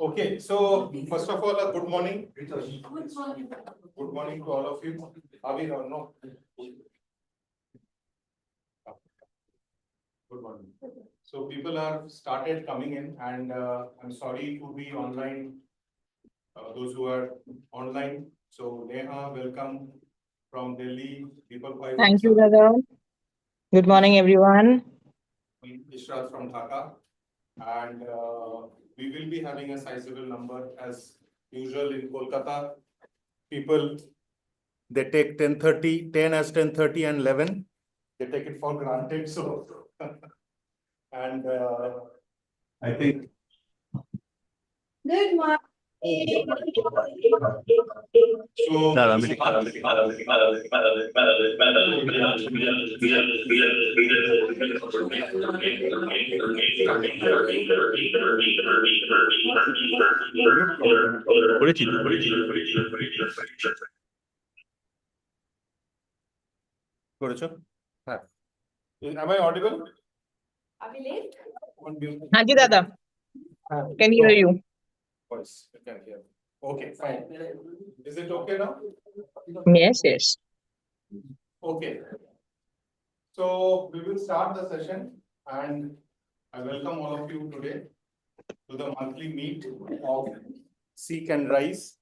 Okay, so first of all, good morning. Good morning to all of you. Avi, no. Good morning. So people have started coming in, and I'm sorry to be online. Those who are online. So Neha, welcome from Delhi. Deepak Bhai Thank you, brother. Good morning, everyone. Ishrat from Dhaka, and we will be having a sizable number as usual in Kolkata. People, they take 10:30, 10 as 10:30 and 11. They take it for granted. So, and I think. Good morning. Am I audible? Hanji Dada, can hear you. Voice, you can hear. Okay, fine. Is it okay now? Yes, yes. Okay. So we will start the session, and I welcome all of you today to the monthly meet of Seek and Rise.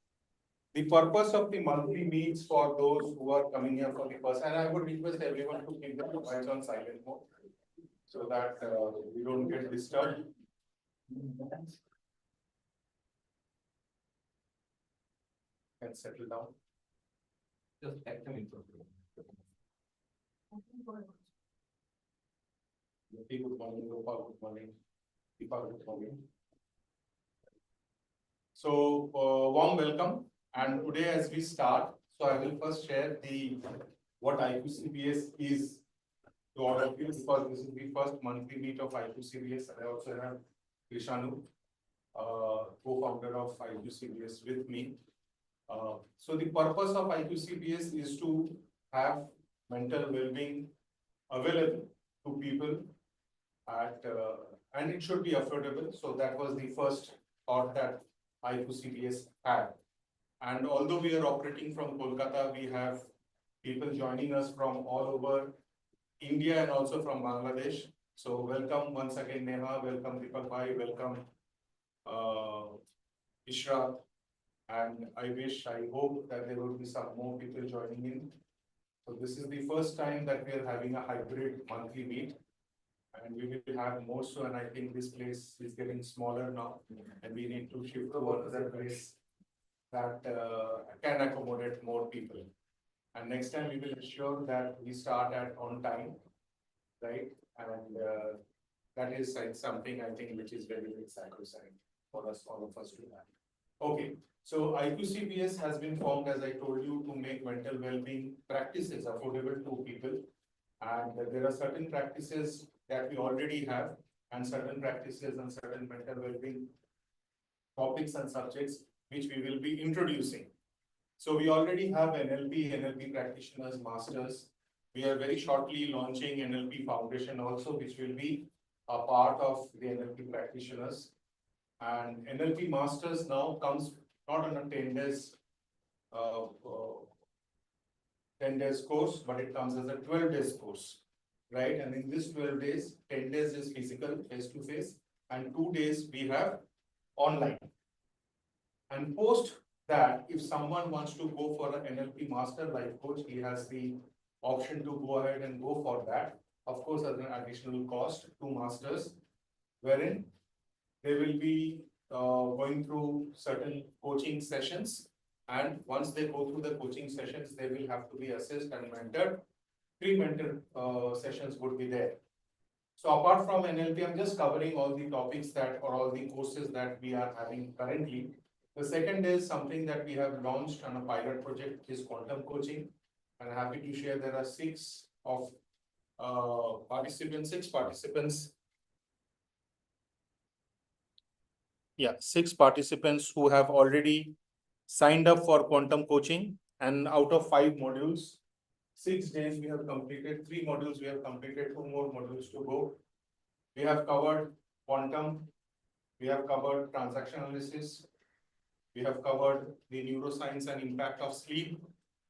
The purpose of the monthly meets for those who are coming here for the first, and I would request everyone to keep their mobiles on silent mode so that we don't get disturbed. And settle down. Just act them into good morning, Gopal, good morning. Deepak, good morning. So, warm welcome. And today as we start, so I will first share what Iqcbs is to all of you, because this is the first monthly meet of Iqcbs. I also have Krishanu, co-founder of Iqcbs with me. So the purpose of Iqcbs is to have mental well-being available to people at and it should be affordable. So that was the first thought that Iqcbs had. And although we are operating from Kolkata, we have people joining us from all over India and also from Bangladesh. So welcome once again, Neha. Welcome, Deepak Bhai. Welcome, Ishrat. And I hope that there will be some more people joining in. So this is the first time that we are having a hybrid monthly meet, and we will have more so. And I think this place is getting smaller now, and we need to shift to another place that can accommodate more people. And next time we will ensure that we start at on time, right? And that is something I think which is very, very sacrosanct for us, all of us to have. Okay, so Iqcbs has been formed, as I told you, to make mental well-being practices affordable to people. And there are certain practices that we already have, and certain practices and certain mental well-being topics and subjects which we will be introducing. So we already have NLP practitioners, masters. We are very shortly launching NLP Foundation also, which will be a part of the NLP practitioners. And NLP Masters now comes not on a 10 days 10 days course, but it comes as a 12 days course, right? And in this 12 days, 10 days is physical, face to face, and 2 days we have online. And post that, if someone wants to go for an NLP Master Life Coach, he has the option to go ahead and go for that. Of course, at an additional cost, 2 masters, wherein they will be going through certain coaching sessions. And once they go through the coaching sessions, they will have to be assessed and mentored. 3 mentor sessions would be there. So apart from NLP, I'm just covering all the topics that, or all the courses that we are having currently. The second is something that we have launched on a pilot project, which is quantum coaching. And I'm happy to share there are 6 participants. Yeah, 6 participants who have already signed up for quantum coaching, and out of 5 modules, 6 days we have completed 3 modules, we have completed 2 more modules to go. We have covered quantum, we have covered transaction analysis, we have covered the neuroscience and impact of sleep,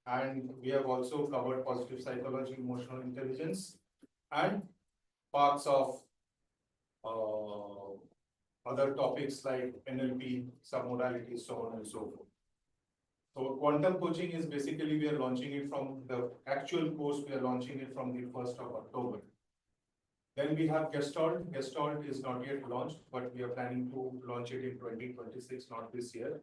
and we have also covered positive psychology, emotional intelligence, and parts of other topics like NLP, submodalities, so on and so forth. So quantum coaching is basically, we are launching it from the actual course, we are launching it from the 1st of October. Then we have Gestalt. Gestalt is not yet launched, but we are planning to launch it in 2026, not this year.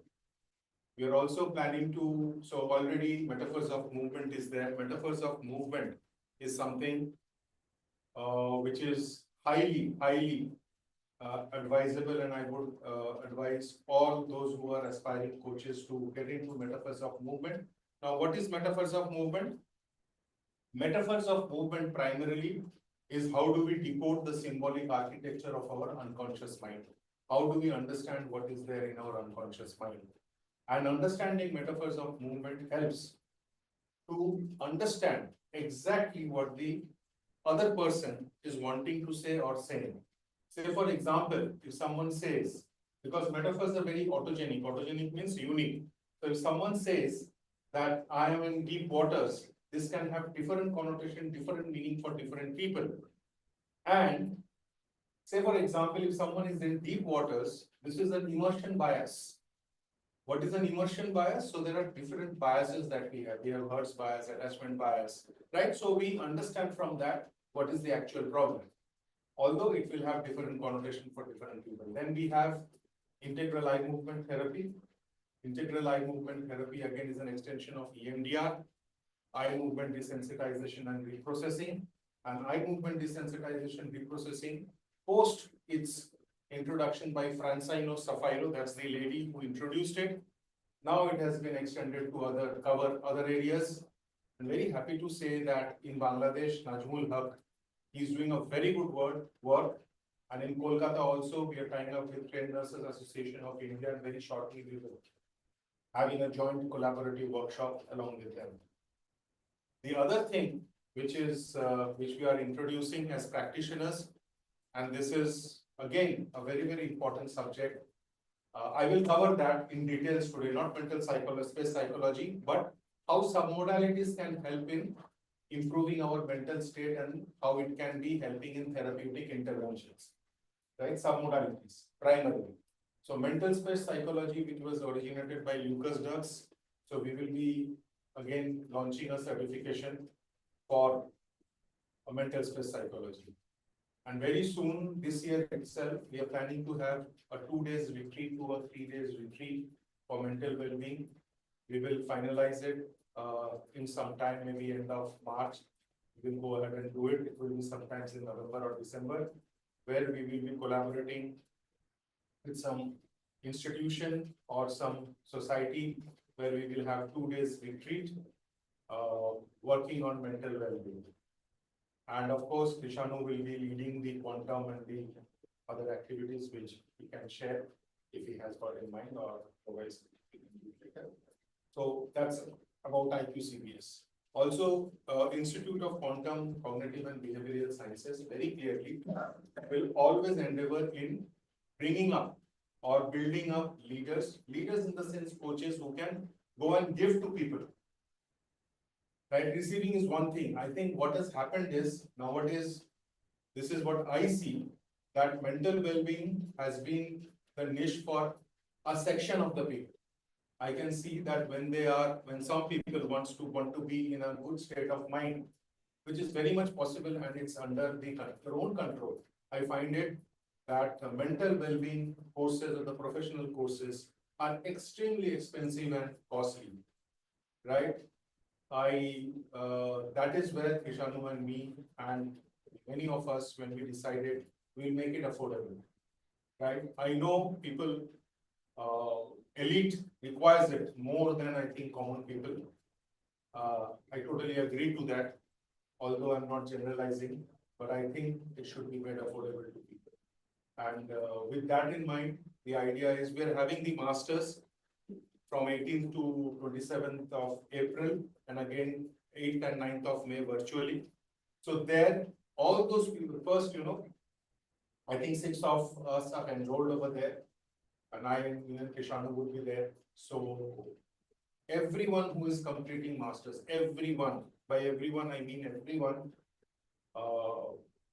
We are also planning to, so already metaphors of movement is there. Metaphors of movement is something which is highly advisable, and I would advise all those who are aspiring coaches to get into metaphors of movement. Now, what is metaphors of movement? Metaphors of movement primarily is how do we decode the symbolic architecture of our unconscious mind? How do we understand what is there in our unconscious mind? And understanding metaphors of movement helps to understand exactly what the other person is wanting to say or saying. Say, for example, if someone says, because metaphors are very autogenic, autogenic means unique. So if someone says that I am in deep waters, this can have different connotation, different meaning for different people. And say, for example, if someone is in deep waters, this is an immersion bias. What is an immersion bias? So there are different biases that we have. We have Hertz bias, attachment bias, right? So we understand from that what is the actual problem, although it will have different connotation for different people. Then we have integral eye movement therapy. Integral eye movement therapy again is an extension of EMDR, eye movement desensitization and reprocessing. And eye movement desensitization reprocessing, post its introduction by Francino Safiro, that's the lady who introduced it. Now it has been extended to cover other areas. I'm very happy to say that in Bangladesh, Najmul Haq, he's doing a very good work. And in Kolkata also, we are tying up with Trained Nurses Association of India, and very shortly we will having a joint collaborative workshop along with them. The other thing which we are introducing as practitioners, and this is again a very important subject. I will cover that in details today, not mental psychology, space psychology, but how submodalities can help in improving our mental state and how it can be helping in therapeutic interventions, right? Submodalities, primarily. So mental space psychology, which was originated by Lucas Dirks. So we will be again launching a certification for a mental space psychology. And very soon, this year itself, we are planning to have a 2 days retreat, 2 or 3 days retreat for mental well-being. We will finalize it in some time, maybe end of March. We will go ahead and do it. It will be sometimes in November or December, where we will be collaborating with some institution or some society, where we will have 2 days retreat working on mental well-being. And of course, Krishanu will be leading the quantum and the other activities which he can share if he has got in mind, or otherwise he can do it later. So that's about Iqcbs. Also, Institute of Quantum, Cognitive and Behavioral Sciences very clearly will always endeavor in bringing up or building up leaders in the sense coaches who can go and give to people. Right, receiving is one thing. I think what has happened is nowadays, this is what I see, that mental well-being has been the niche for a section of the people. I can see that when some people want to be in a good state of mind, which is very much possible and it's under their own control. I find it that the mental well-being courses or the professional courses are extremely expensive and costly, right? That is where Krishanu and me and many of us, when we decided, we'll make it affordable, right? I know people, elite requires it more than I think common people. I totally agree to that, although I'm not generalizing, but I think it should be made affordable to people. And with that in mind, the idea is we're having the masters from 18th to 27th of April. And again, 8th and 9th of May virtually. So there, all those people, first, I think 6 of us are enrolled over there, and I and even Kishanu would be there. So everyone who is completing masters, everyone, by everyone I mean everyone,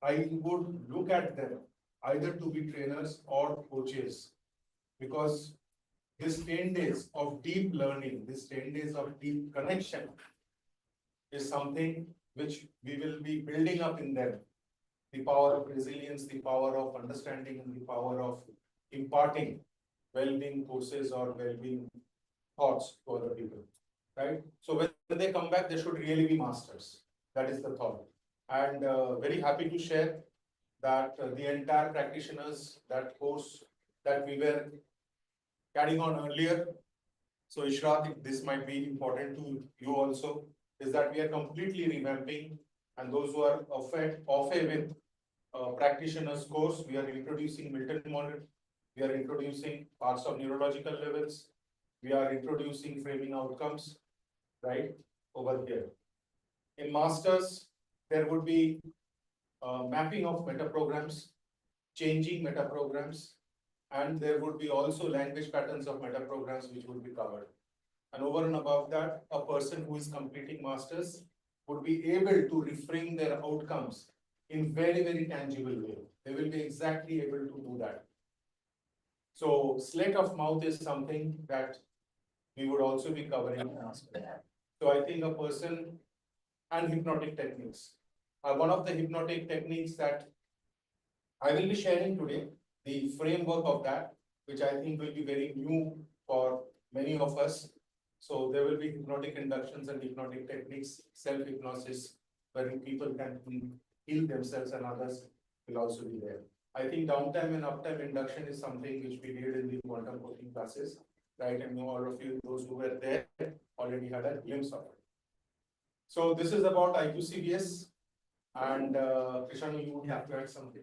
I would look at them either to be trainers or coaches, because this 10 days of deep learning, this 10 days of deep connection is something which we will be building up in them. The power of resilience, the power of understanding, and the power of imparting well-being courses or well-being thoughts to other people, right? So when they come back, they should really be masters. That is the thought. And very happy to share that the entire practitioners, that course that we were carrying on earlier. So Ishrat, this might be important to you also, is that we are completely revamping, and those who are off with practitioners course, we are introducing Milton model, we are introducing parts of neurological levels, we are introducing framing outcomes, right, over here. In masters, there would be mapping of meta programs, changing meta programs, and there would be also language patterns of meta programs which would be covered. And over and above that, a person who is completing masters would be able to reframe their outcomes in very, very tangible way. They will be exactly able to do that. So sleight of mouth is something that we would also be covering in masters. So I think a person and hypnotic techniques are one of the hypnotic techniques that I will be sharing today, the framework of that, which I think will be very new for many of us. So there will be hypnotic inductions and hypnotic techniques, self-hypnosis, where people can heal themselves and others will also be there. I think downtime and uptime induction is something which we did in the quantum coaching classes, right? And all of you, those who were there, already had a glimpse of it. So this is about Iqcbs, and Krishanu, you would have to add something.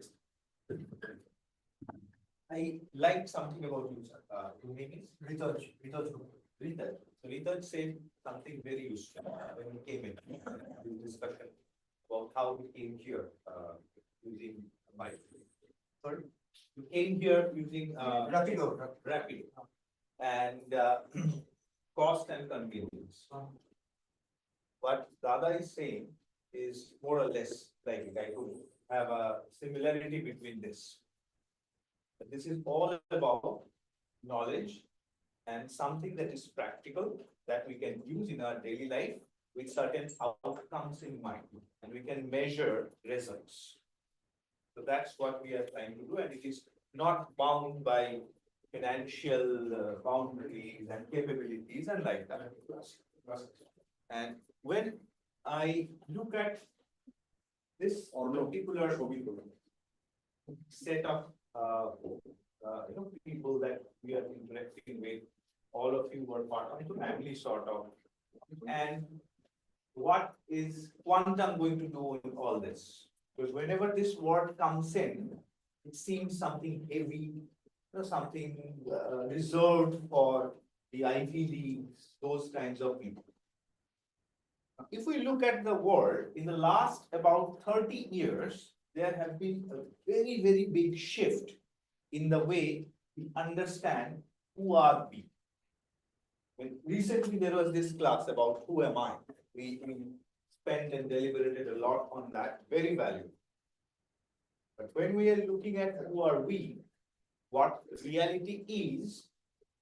I liked something about you, sir. Your name is Rithaj. So Rithaj said something very useful when he came in this discussion about how he came here using bike. Sorry, you came here using Rapido, and cost and convenience. What Dada is saying is more or less like I could have a similarity between this. But this is all about knowledge and something that is practical that we can use in our daily life with certain outcomes in mind, and we can measure results. So that's what we are trying to do, and it is not bound by financial boundaries and capabilities and like that. And when I look at this particular set of people that we are interacting with, all of you were part of the family sort of, and what is quantum going to do in all this? Because whenever this word comes in, it seems something heavy, something reserved for the Ivy Leagues, those kinds of people. If we look at the world, in the last about 30 years, there have been a very, very big shift in the way we understand who are we. When recently there was this class about who am I. We spent and deliberated a lot on that, very valuable. But when we are looking at who are we, what reality is,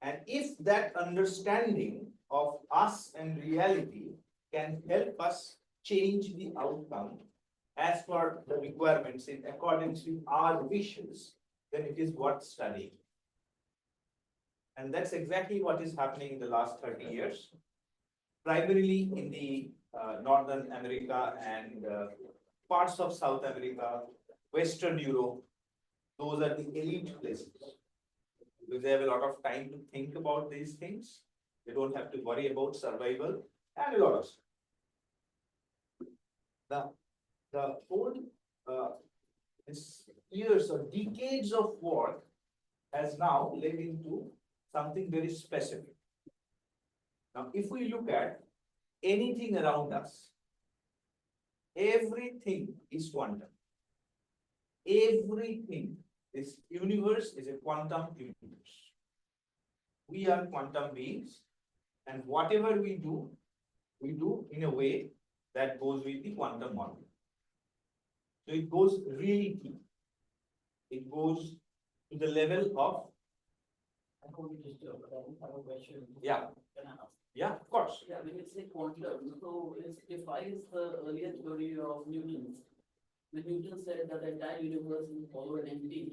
and if that understanding of us and reality can help us change the outcome as per the requirements in accordance with our wishes, then it is worth studying. And that's exactly what is happening in the last 30 years, primarily in the Northern America and parts of South America, Western Europe. Those are the elite places, because they have a lot of time to think about these things. They don't have to worry about survival and a lot of stuff. The whole years or decades of work has now led into something very specific. Now, if we look at anything around us, Everything is quantum. Everything. This universe is a quantum universe. We are quantum beings, and whatever we do in a way that goes with the quantum model. So it goes really deep. It goes to the level of. Have a question. Yeah. Can I ask? Yeah, of course. Yeah, when you say quantum, so it defies the earlier theory of Newton's. When Newton said that the entire universe is hollow and empty,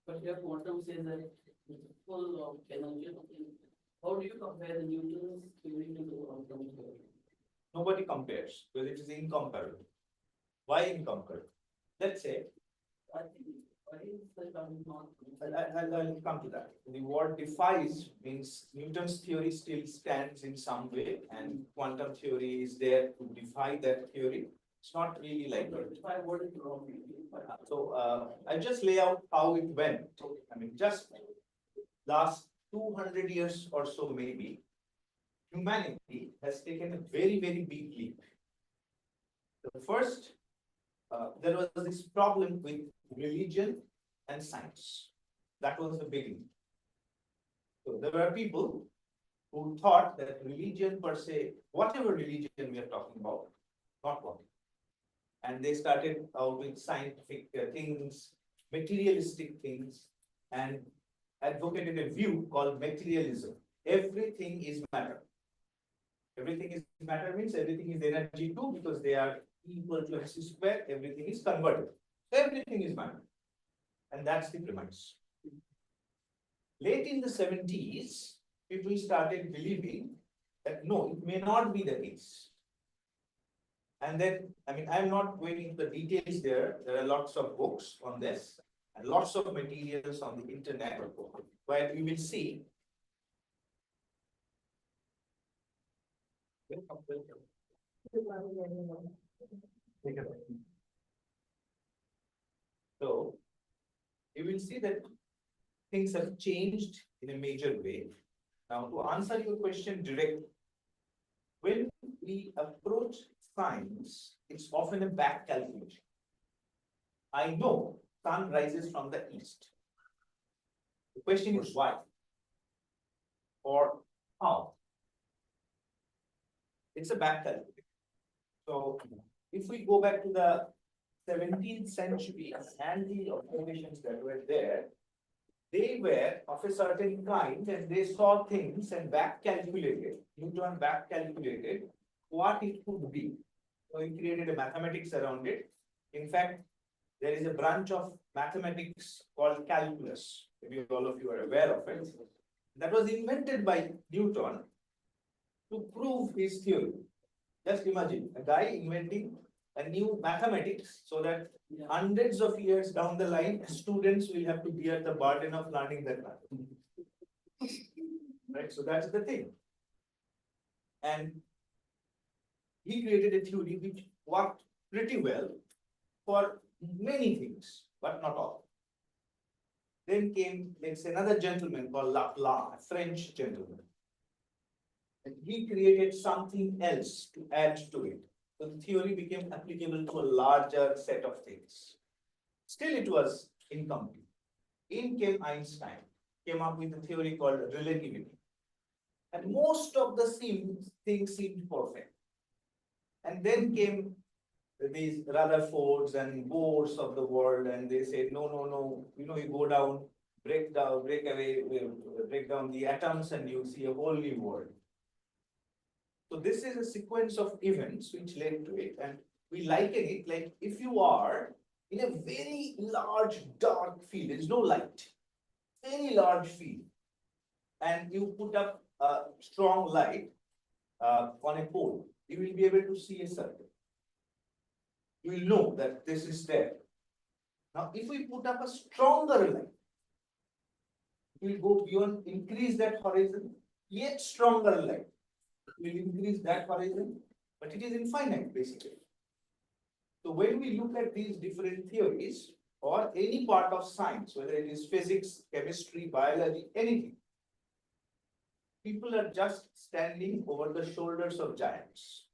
but here quantum says that it's full of energy. How do you compare the Newton's theory to the quantum theory? Nobody compares because it is incomparable. Why incomparable? Let's say, I think, why is the quantum not? I'll come to that. The word defies means Newton's theory still stands in some way, and quantum theory is there to defy that theory. It's not really like that. If I word it wrong, So I'll just lay out how it went. I mean, just last 200 years or so, maybe, humanity has taken a very, very big leap. The first, there was this problem with religion and science. That was the beginning. So there were people who thought that religion per se, whatever religion we are talking about, not working. And they started out with scientific things, materialistic things, and advocated a view called materialism. Everything is matter. Everything is matter means everything is energy too, because they are equal to mc square, everything is converted. Everything is matter. And that's the premise. Late in the 70s, people started believing that no, it may not be the case. And then, I mean, I'm not going into the details there. There are lots of books on this and lots of materials on the internet where you will see. So, you will see that things have changed in a major way. Now, to answer your question directly, when we approach science, it's often a back calculation. I know sun rises from the east. The question is why or how? It's a back calculation. So if we go back to the 17th century and the observations that were there, they were of a certain kind and they saw things and back calculated, Newton back calculated what it could be. So he created a mathematics around it. In fact, there is a branch of mathematics called calculus. Maybe all of you are aware of it. That was invented by Newton to prove his theory. Just imagine a guy inventing a new mathematics so that hundreds of years down the line, students will have to bear the burden of learning that math. Right? So that's the thing. And he created a theory which worked pretty well for many things, but not all. Then came, let's say, another gentleman called Laplace, a French gentleman. And he created something else to add to it. So the theory became applicable to a larger set of things. Still, it was incomplete. In came Einstein, came up with a theory called relativity. And most of the things seemed perfect. And then came these Rutherfords and Bohrs of the world, and they said, no, you go down, break down the atoms, and you see a whole new world. So this is a sequence of events which led to it, and we liken it like if you are in a very large dark field, there is no light, very large field, and you put up a strong light on a pole, you will be able to see a circle. You will know that this is there. Now, if we put up a stronger light, we will go beyond, increase that horizon, yet stronger light. We will increase that horizon, but it is infinite basically. So when we look at these different theories or any part of science, whether it is physics, chemistry, biology, anything, people are just standing over the shoulders of giants.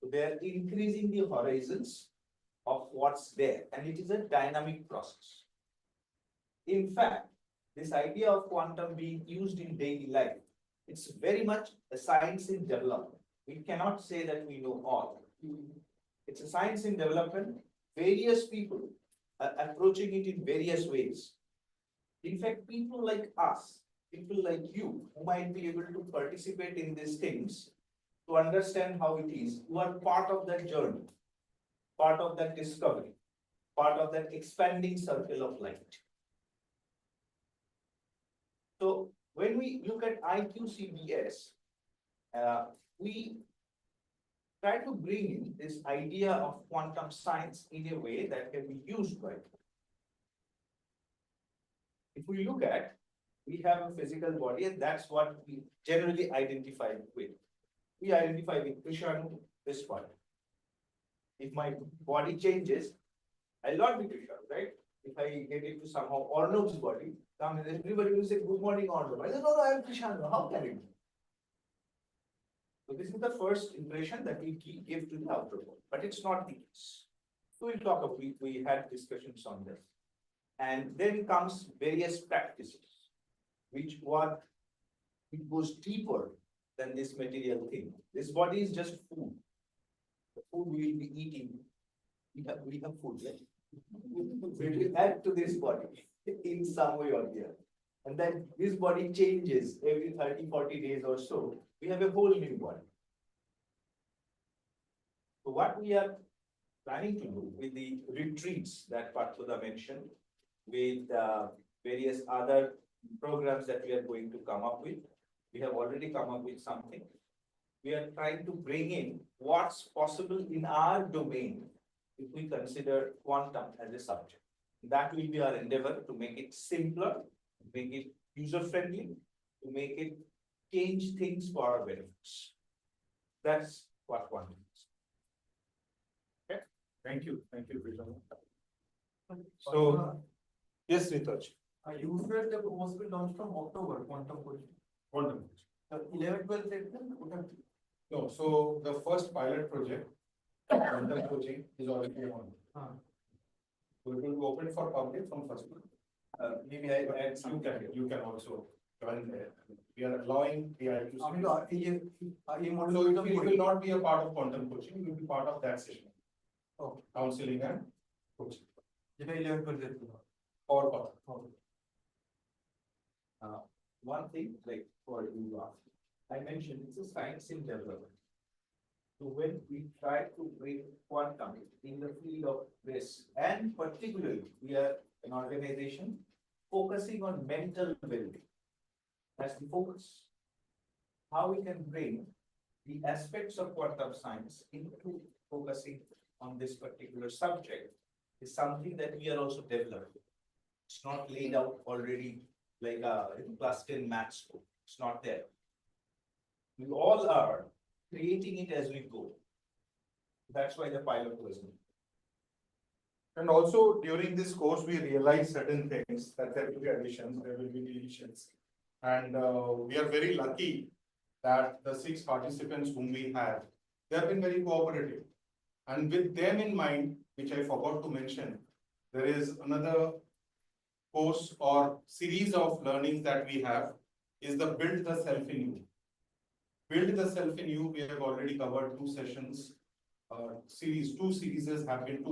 So they are increasing the horizons of what's there, and it is a dynamic process. In fact, this idea of quantum being used in daily life, it's very much a science in development. We cannot say that we know all. It's a science in development. Various people are approaching it in various ways. In fact, people like us, people like you, who might be able to participate in these things, to understand how it is, who are part of that journey, part of that discovery, part of that expanding circle of light. So when we look at Iqcbs, we try to bring in this idea of quantum science in a way that can be used by it. If we look at, we have a physical body, and that's what we generally identify with. We identify with Krishanu, this body. If my body changes, I'll not be Krishanu, right? If I get into somehow Arnav's body, everybody will say, good morning, Arnav. I say, no, I am Krishanu. How can it be? So this is the first impression that we give to the outer world, but it's not the case. So we'll talk about, we had discussions on this. And then comes various practices, which it goes deeper than this material thing. This body is just food. The food we will be eating, we have food, right? We will add to this body in some way or the other. And then this body changes every 30, 40 days or so. We have a whole new body. So what we are planning to do with the retreats that Parthuda mentioned, with various other programs that we are going to come up with, we have already come up with something. We are trying to bring in what's possible in our domain if we consider quantum as a subject. That will be our endeavor to make it simpler, make it user-friendly, to make it change things for our benefits. That's what quantum is. Okay, thank you, Vijay. So, yes, Ritaj. You said the course will launch from October, quantum coaching. Quantum. 11, 12 April? No, so the first pilot project, quantum coaching, is already on. So it will be open for public from first month. Maybe I add some. You can also join there. We are allowing the IQ. I mean, So it will not be a part of quantum coaching, it will be part of that session. Okay. Counseling and coaching. 11, 12 April. Or part. One thing, like for you, I mentioned it's a science in development. So when we try to bring quantum in the field of this, and particularly we are an organization focusing on mental well-being. That's the focus. How we can bring the aspects of quantum science into focusing on this particular subject is something that we are also developing. It's not laid out already like a class 10 maths book. It's not there. We all are creating it as we go. That's why the pilot was made. And also during this course, we realized certain things, that there will be additions, there will be deletions. And we are very lucky that the 6 participants whom we have, they have been very cooperative. And with them in mind, which I forgot to mention, there is another course or series of learnings that we have is the Build the Self in You. Build the Self in You, we have already covered 2 sessions. Two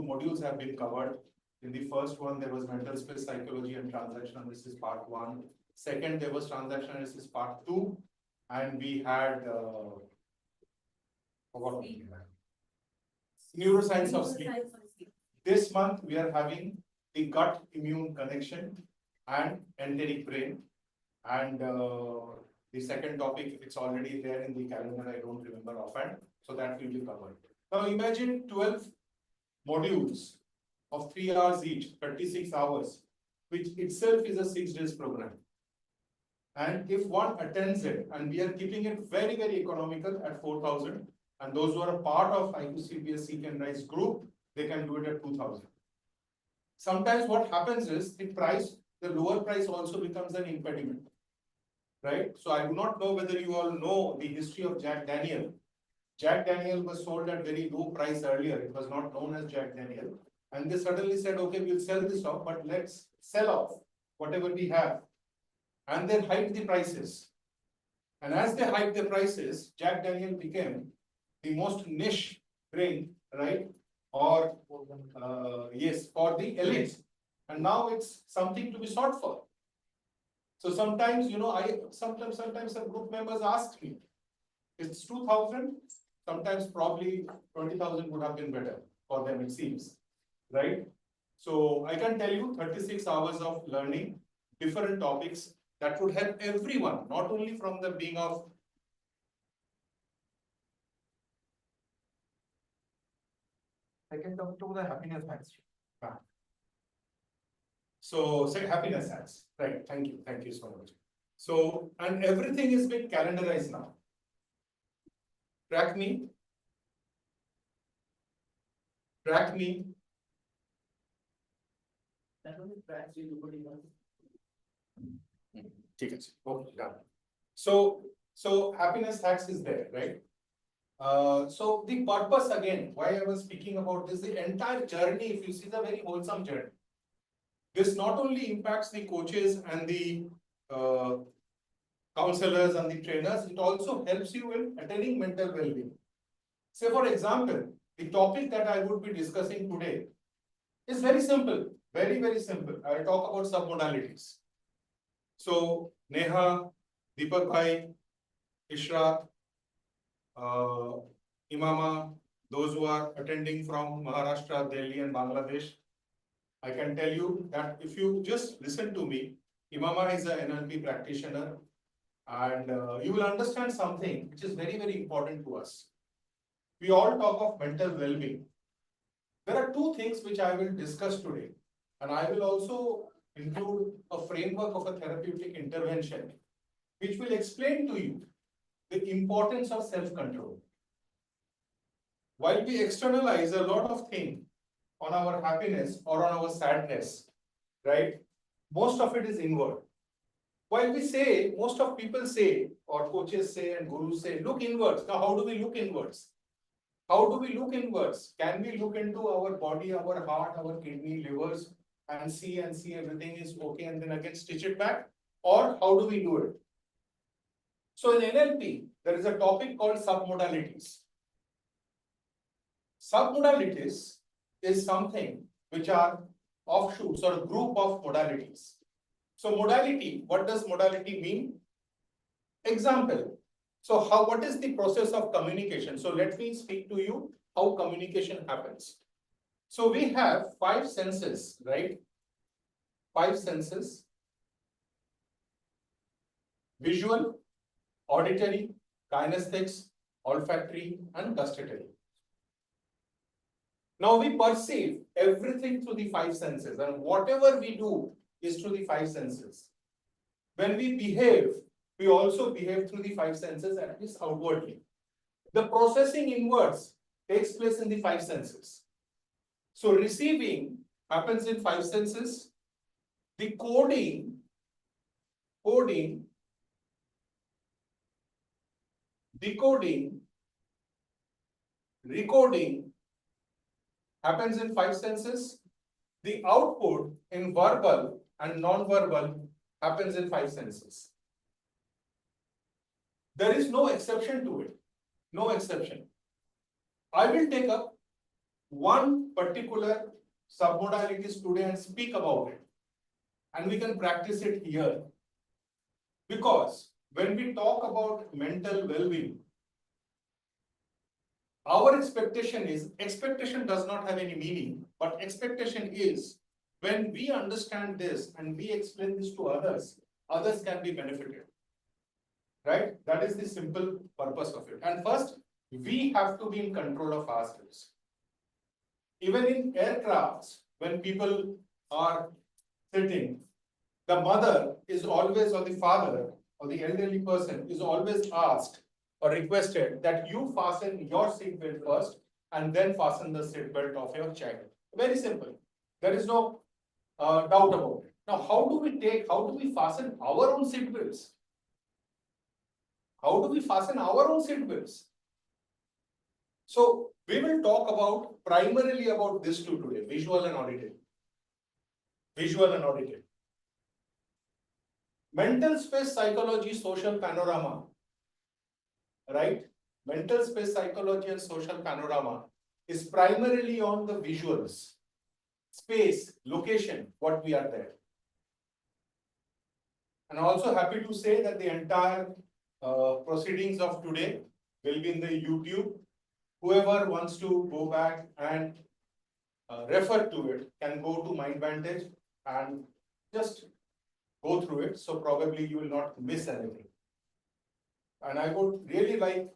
modules have been covered. In the first one, there was mental space psychology and transaction analysis part 1. Second, there was transaction analysis part 2. And we had, neuroscience of sleep. This month, we are having the gut immune connection and enteric brain. And the second topic, it's already there in the calendar, I don't remember offhand. So that will be covered. Now imagine 12 modules of 3 hours each, 36 hours, which itself is a 6 days program. And if one attends it, and we are keeping it very, very economical at 4,000, and those who are a part of Iqcbs Seek and Rise group, they can do it at 2,000. Sometimes what happens is the lower price also becomes an impediment, right? So I do not know whether you all know the history of Jack Daniel. Jack Daniel was sold at very low price earlier. It was not known as Jack Daniel. And they suddenly said, okay, we'll sell this off, but let's sell off whatever we have. And then hike the prices. And as they hiked the prices, Jack Daniel became the most niche drink, right? Or yes, for the elite. And now it's something to be sought for. So sometimes, sometimes some group members ask me, it's 2,000, sometimes probably 20,000 would have been better for them, it seems, right? So I can tell you 36 hours of learning different topics that would help everyone, not only from the being of Second come to the happiness hacks. So say happiness hacks, right? Thank you so much. So, and everything is being calendarized now. Track me. That only tracks you, nobody else. Okay, done. So happiness hacks is there, right? So the purpose again, why I was speaking about this, the entire journey, if you see, the very wholesome journey. This not only impacts the coaches and the counselors and the trainers, it also helps you in attaining mental well-being. Say for example, the topic that I would be discussing today is very simple, very, very simple. I will talk about submodalities. So Neha, Deepak Bhai, Ishra, Imama, those who are attending from Maharashtra, Delhi and Bangladesh, I can tell you that if you just listen to me, Imama is an NLP practitioner, and you will understand something which is very, very important to us. We all talk of mental well-being. There are two things which I will discuss today, and I will also include a framework of a therapeutic intervention, which will explain to you the importance of self-control. While we externalize a lot of things on our happiness or on our sadness, right? Most of it is inward. While we say, most of people say, or coaches say and gurus say, look inwards. Now, how do we look inwards? How do we look inwards? Can we look into our body, our heart, our kidney, livers, and see everything is okay and then again stitch it back? Or how do we do it? So in NLP, there is a topic called submodalities. Submodalities is something which are offshoots or a group of modalities. So modality, what does modality mean? Example. So what is the process of communication? So let me speak to you how communication happens. So we have 5 senses, right? 5 senses: visual, auditory, kinesthetics, olfactory, and gustatory. Now we perceive everything through the 5 senses, and whatever we do is through the 5 senses. When we behave, we also behave through the 5 senses, at least outwardly. The processing inwards takes place in the 5 senses. So receiving happens in 5 senses. The coding, decoding, recoding happens in 5 senses. The output in verbal and non-verbal happens in 5 senses. There is no exception to it. No exception. I will take up one particular submodalities today and speak about it. And we can practice it here. Because when we talk about mental well-being, our expectation does not have any meaning, but expectation is when we understand this and we explain this to others, others can be benefited. Right? That is the simple purpose of it. And first, we have to be in control of ourselves. Even in aircrafts, when people are sitting, the mother is always, or the father, or the elderly person is always asked or requested that you fasten your seatbelt first and then fasten the seatbelt of your child. Very simple. There is no doubt about it. Now, how do we fasten our own seatbelts? How do we fasten our own seatbelts? So we will talk about primarily about these two today, visual and auditory. Visual and auditory. Mental space psychology, social panorama, right? Mental space psychology and social panorama is primarily on the visuals, space, location, what we are there. And also happy to say that the entire proceedings of today will be in the YouTube. Whoever wants to go back and refer to it can go to MindVantage and just go through it. So probably you will not miss anything. And I would really like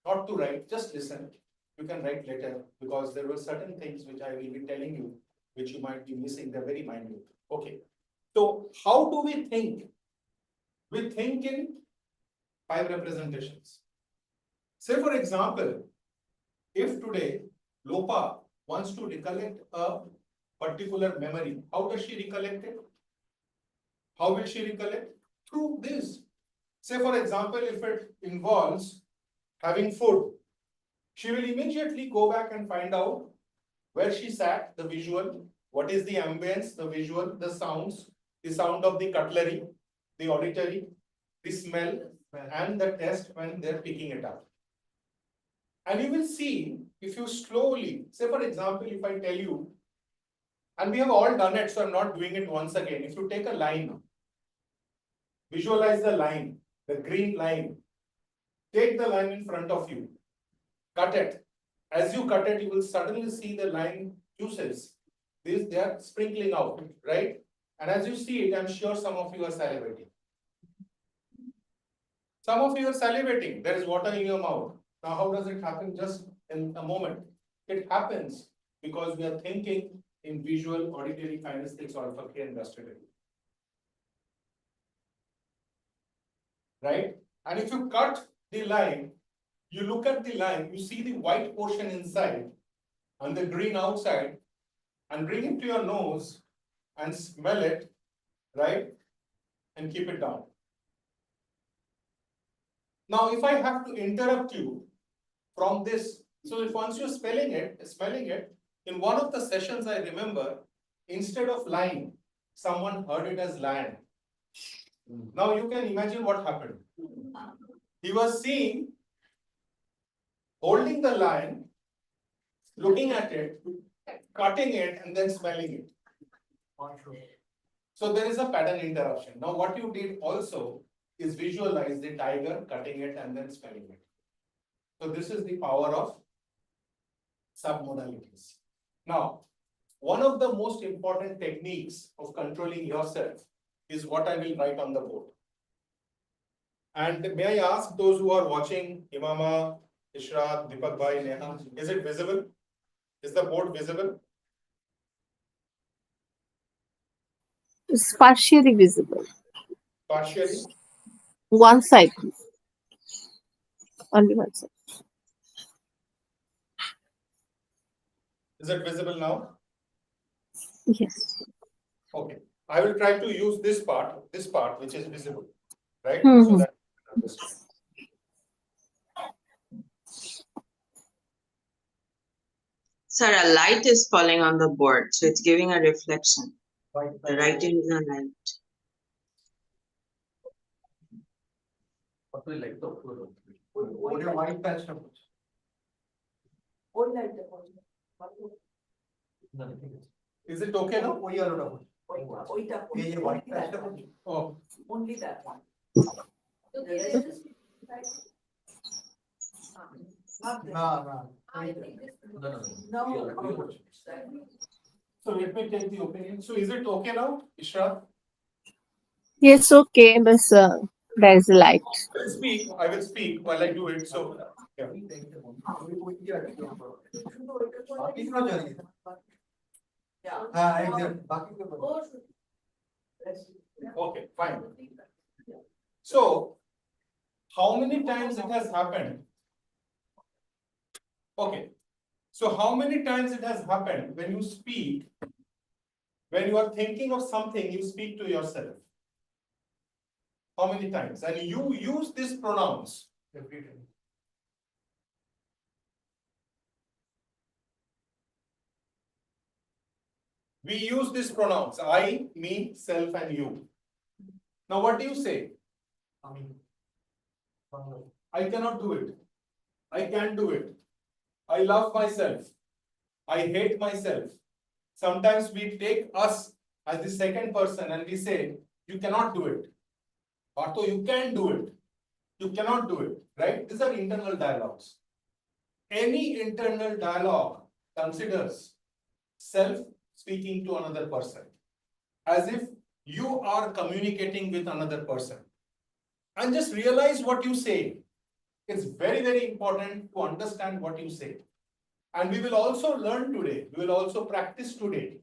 not to write, just listen. You can write later because there were certain things which I will be telling you, which you might be missing. They're very minute. Okay. So how do we think? We think in 5 representations. Say for example, if today Lopa wants to recollect a particular memory, how does she recollect it? How will she recollect? Through this. Say for example, if it involves having food, she will immediately go back and find out where she sat, the visual, what is the ambience, the visual, the sounds, the sound of the cutlery, the auditory, the smell, and the taste when they're picking it up. And you will see, if you slowly, say for example, if I tell you, and we have all done it, so I'm not doing it once again. If you take a line, visualize the line, the green line, take the line in front of you, cut it. As you cut it, you will suddenly see the lime juices. They are sprinkling out, right? And as you see it, I'm sure some of you are salivating. Some of you are salivating. There is water in your mouth. Now, how does it happen just in a moment? It happens because we are thinking in visual, auditory, kinesthetics, olfactory, and gustatory. Right? And if you cut the line, you look at the line, you see the white portion inside and the green outside, and bring it to your nose and smell it, right? And keep it down. Now, if I have to interrupt you from this, so if once you're smelling it, in one of the sessions I remember, instead of line, someone heard it as land. Now you can imagine what happened. He was seeing, holding the line, looking at it, cutting it, and then smelling it. So there is a pattern interruption. Now what you did also is visualize the tiger cutting it and then smelling it. So this is the power of submodalities. Now, one of the most important techniques of controlling yourself is what I will write on the board. And may I ask those who are watching, Imama, Ishrat, Deepak Bhai, Neha, is it visible? Is the board visible? It's partially visible. Partially? One side. Only one side. Is it visible now? Yes. Okay. I will try to use this part which is visible, right? Hmm. So that you can understand. Sir, a light is falling on the board, so it's giving a reflection. The writing is a light. What your white patch number? Is it okay now? Oh, yeah, no. Yeah, white patch number. Oh, Only that one. No. No. so let me take the opinion. So is it okay now, Ishrat? Yes, okay, but there is a light. I will speak while I do it. So yeah. बाकी क्यों जाएंगे? Yeah. हाँ, exact. बाकी क्यों? Okay, fine. So how many times it has happened? Okay. So how many times it has happened when you speak, when you are thinking of something, you speak to yourself? How many times? And you use these pronouns. Every time. We use these pronouns, I, me, self, and you. Now, what do you say? I cannot do it. I can't do it. I love myself. I hate myself. Sometimes we take us as the second person and we say, you cannot do it. Partho, you can do it. You cannot do it, right? These are internal dialogues. Any internal dialogue considers self speaking to another person, as if you are communicating with another person. And just realize what you say. It's very, very important to understand what you say. And we will also learn today, we will also practice today,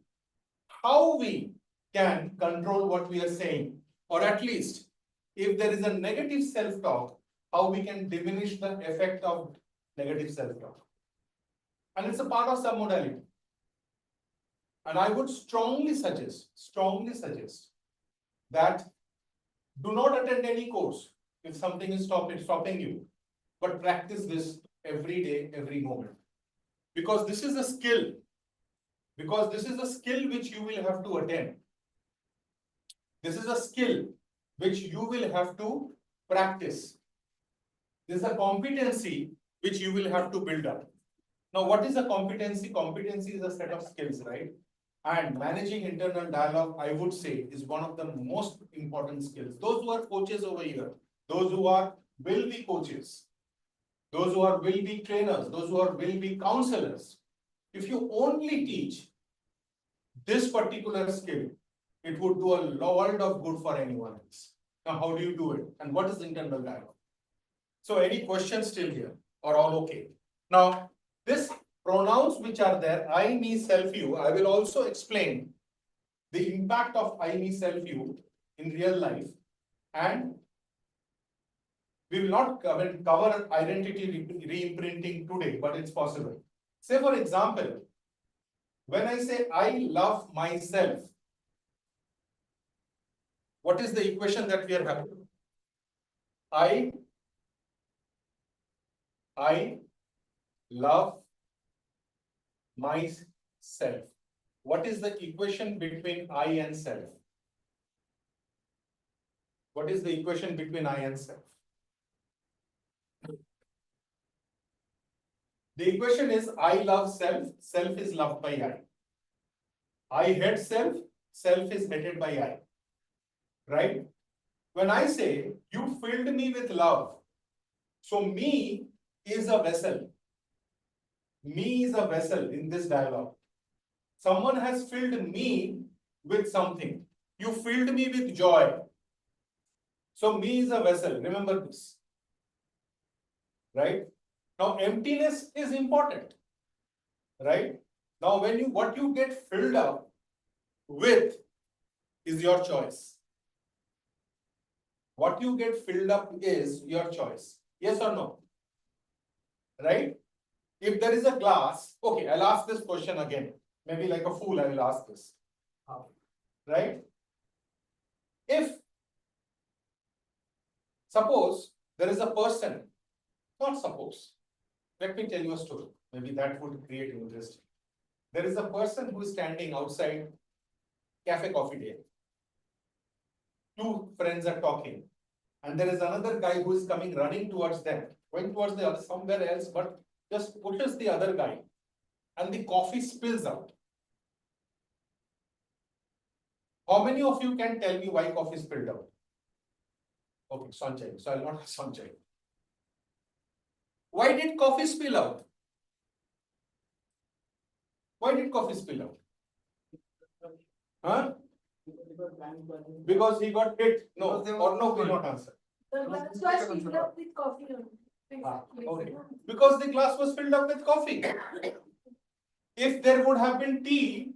how we can control what we are saying, or at least if there is a negative self-talk, how we can diminish the effect of negative self-talk. And it's a part of submodality. And I would strongly suggest that do not attend any course if something is stopping you, but practice this every day, every moment. Because this is a skill. Because this is a skill which you will have to attain. This is a skill which you will have to practice. This is a competency which you will have to build up. Now, what is a competency? Competency is a set of skills, right? And managing internal dialogue, I would say, is one of the most important skills. Those who are coaches over here, those who will be coaches, those who will be trainers, those who will be counselors, if you only teach this particular skill, it would do a world of good for anyone else. Now, how do you do it? And what is internal dialogue? So, any questions still here, or all okay? Now, this pronouns which are there, I, me, self, you, I will also explain the impact of I, me, self, you in real life, and we will not cover identity re-imprinting today, but it's possible. Say, for example, when I say I love myself, what is the equation that we are having? I love myself. What is the equation between I and self? What is the equation between I and self? The equation is I love self, self is loved by I. I hate self, self is hated by I. Right? When I say you filled me with love, so me is a vessel. Me is a vessel in this dialogue. Someone has filled me with something. You filled me with joy. So me is a vessel. Remember this. Right? Now emptiness is important. Right? Now what you get filled up with is your choice. What you get filled up is your choice. Yes or no? Right? If there is a glass, okay, I'll ask this question again. Maybe like a fool, I will ask this. Right? If suppose there is a person, not suppose, let me tell you a story. Maybe that would create interest. There is a person who is standing outside cafe coffee day. Two friends are talking, and there is another guy who is coming running towards them, going towards the other somewhere else, but just pushes the other guy, and the coffee spills out. How many of you can tell me why coffee spilled out? Okay, Sanjay. So I'll not ask Sanjay. Why did coffee spill out? Why did coffee spill out? Huh? Because he got hit. No, or no, will not answer. The glass was filled up with coffee. Okay. Because the glass was filled up with coffee. If there would have been tea,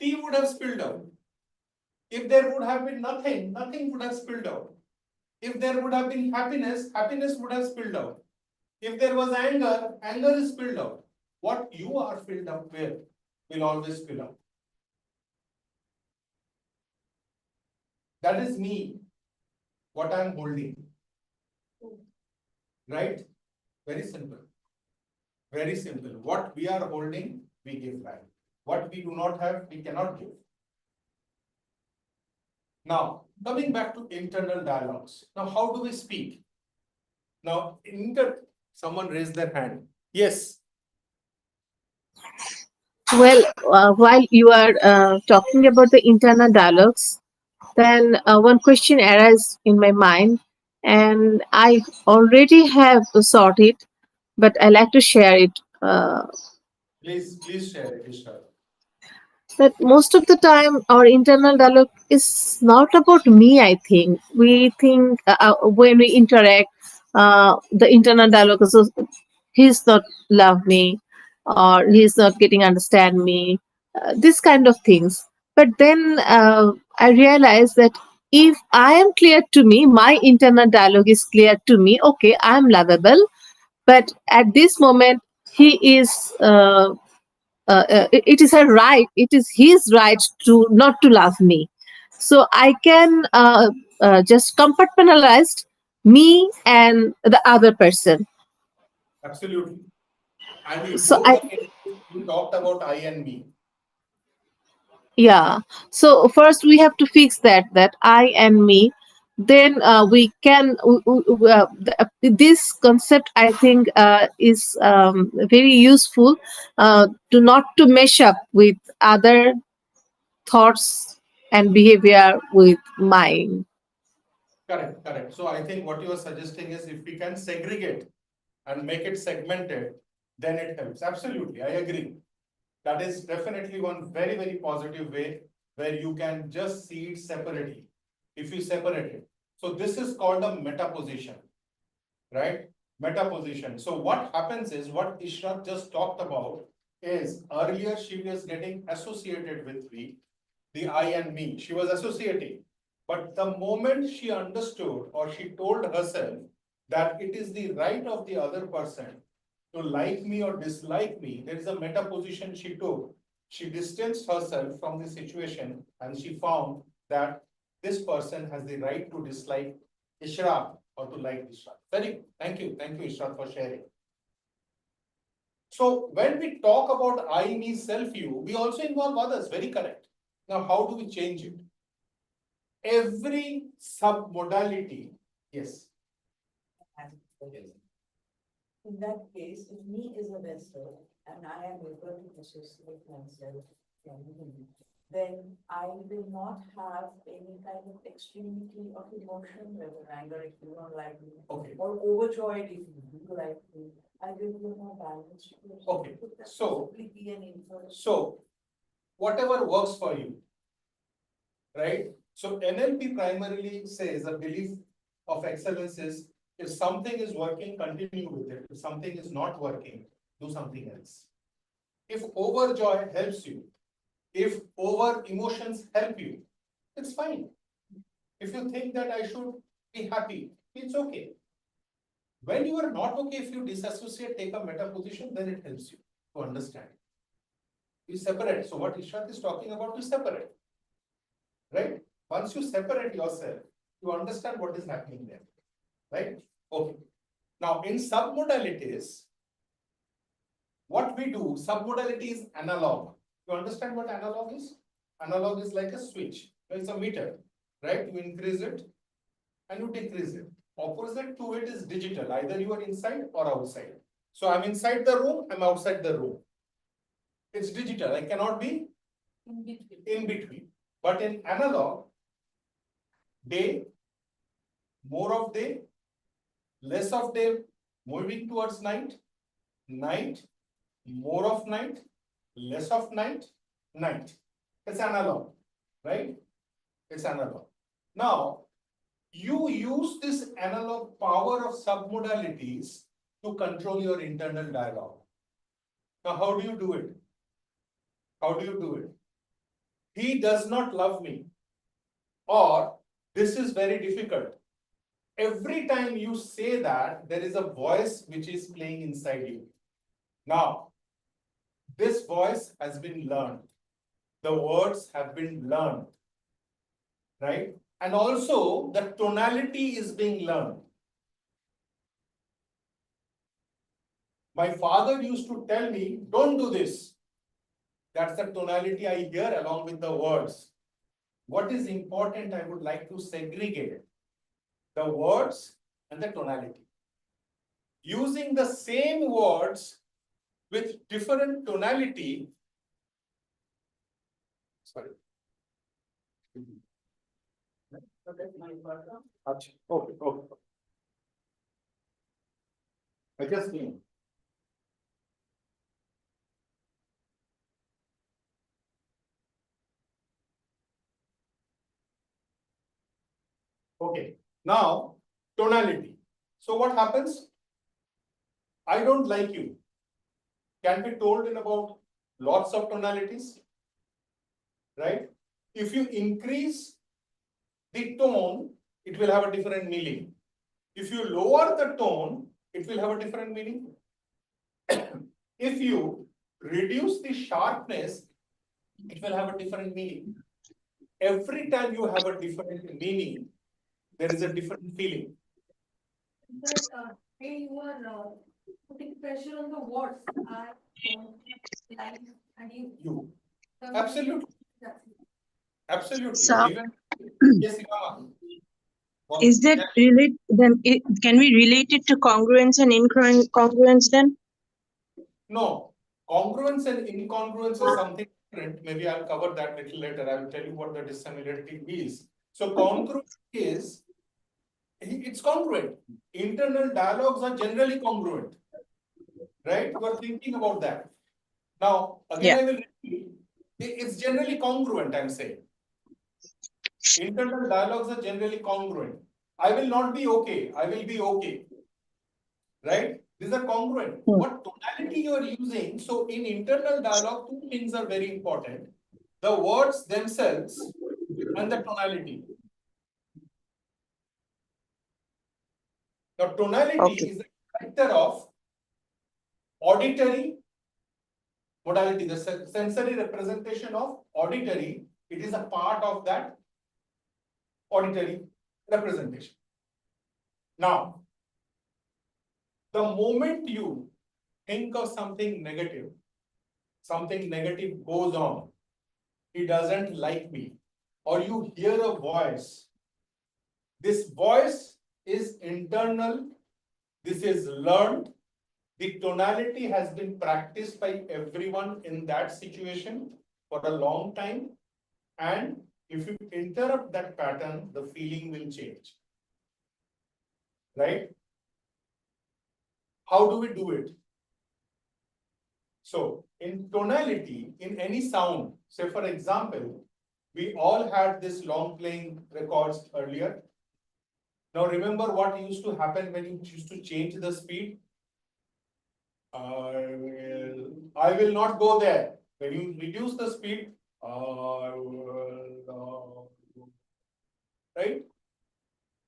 tea would have spilled out. If there would have been nothing, nothing would have spilled out. If there would have been happiness, happiness would have spilled out. If there was anger, anger is spilled out. What you are filled up with will always spill out. That is me, what I am holding. Right? Very simple. Very simple. What we are holding, we give back. What we do not have, we cannot give. Now, coming back to internal dialogues. Now, how do we speak? Now, someone raised their hand. Yes. Well, while you are talking about the internal dialogues, then one question arises in my mind, and I already have sought it, but I like to share it. Please share it, Ishra. That most of the time our internal dialogue is not about me. I think we think when we interact, the internal dialogue is he's not love me, or he's not getting understand me, this kind of things. But then I realize that if I am clear to me, my internal dialogue is clear to me, okay, I am lovable, but at this moment he is it is her right, it is his right to not to love me. So I can just compartmentalize me and the other person. Absolutely. And So both I, the cases you talked about I and me. yeah, so first we have to fix that I and me, then we can this concept, I think, is very useful to not to mesh up with other thoughts and behavior with mine. Correct, correct. So I think what you are suggesting is if we can segregate and make it segmented, then it helps. Absolutely, I agree. That is definitely one very, very positive way where you can just see it separately. If you separate it. So this is called a meta position, right? Meta position. So what happens is what Ishrat just talked about is earlier she was getting associated with the I and me. She was associating. But the moment she understood or she told herself that it is the right of the other person to like me or dislike me, there is a meta position she took. She distanced herself from the situation and she found that this person has the right to dislike Ishraq or to like Ishraq. Very good. Thank you. Thank you, Ishraq, for sharing. So when we talk about I, me, self, you, we also involve others. Very correct. Now, how do we change it? Every sub-modality, yes. In that case, if me is a vessel and I am able to associate myself from him, then I will not have any kind of extremity of emotion, whether anger if you don't like me, Okay. or overjoyed if you do like me. I will be more balanced. Okay. Could that So- possibly be an inference? So whatever works for you, right? So NLP primarily says a belief of excellence is if something is working, continue with it. If something is not working, do something else. If overjoy helps you, if over emotions help you, it's fine. If you think that I should be happy, it's okay. When you are not okay, if you disassociate, take a meta position, then it helps you to understand. You separate. So what Ishrat is talking about, you separate. Right? Once you separate yourself, you understand what is happening there. Right? Okay. Now, in submodalities, what we do, submodality is analog. You understand what analog is? Analog is like a switch. It's a meter, right? You increase it and you decrease it. Opposite to it is digital. Either you are inside or outside. So I'm inside the room, I'm outside the room. It's digital. I cannot be In between. in between. But in analog, day, more of day, less of day, moving towards night, night, more of night, less of night, night. It's analog, right? It's analog. Now, you use this analog power of submodalities to control your internal dialogue. Now, how do you do it? How do you do it? He does not love me, or this is very difficult. Every time you say that, there is a voice which is playing inside you. Now, this voice has been learned. The words have been learned, right? And also the tonality is being learned. My father used to tell me, don't do this. That's the tonality I hear along with the words. what is important, I would like to segregate the words and the tonality. Using the same words with different tonality. Sorry. Okay, okay. I just came. Okay, now tonality. So what happens? I don't like you. Can be told in about lots of tonalities, right? If you increase the tone, it will have a different meaning. If you lower the tone, it will have a different meaning. If you reduce the sharpness, it will have a different meaning. Every time you have a different meaning, there is a different feeling. But hey, you are putting pressure on the words. I don't like and you. Absolutely. Absolutely. So- Even yes, Rama. Is that can we relate it to congruence and incongruence then? No, congruence and incongruence is something different. Maybe I'll cover that little later. I will tell you what the dissimilarity is. So congruence is, it's congruent. Internal dialogues are generally congruent, right? You are thinking about that. Now, again, I will repeat. It's generally congruent, I'm saying. Internal dialogues are generally congruent. I will not be okay. I will be okay. Right? These are congruent. What tonality you are using? So in internal dialogue, two things are very important. The words themselves and the tonality. Now tonality is the character of auditory modality, the sensory representation of auditory. It is a part of that auditory representation. Now, the moment you think of something negative goes on, he doesn't like me, or you hear a voice. This voice is internal, this is learned, the tonality has been practiced by everyone in that situation for a long time, and if you interrupt that pattern, the feeling will change. Right? How do we do it? So, in tonality, in any sound, say for example, we all had this long playing records earlier. Now remember what used to happen when you used to change the speed? I will not go there. When you reduce the speed, right?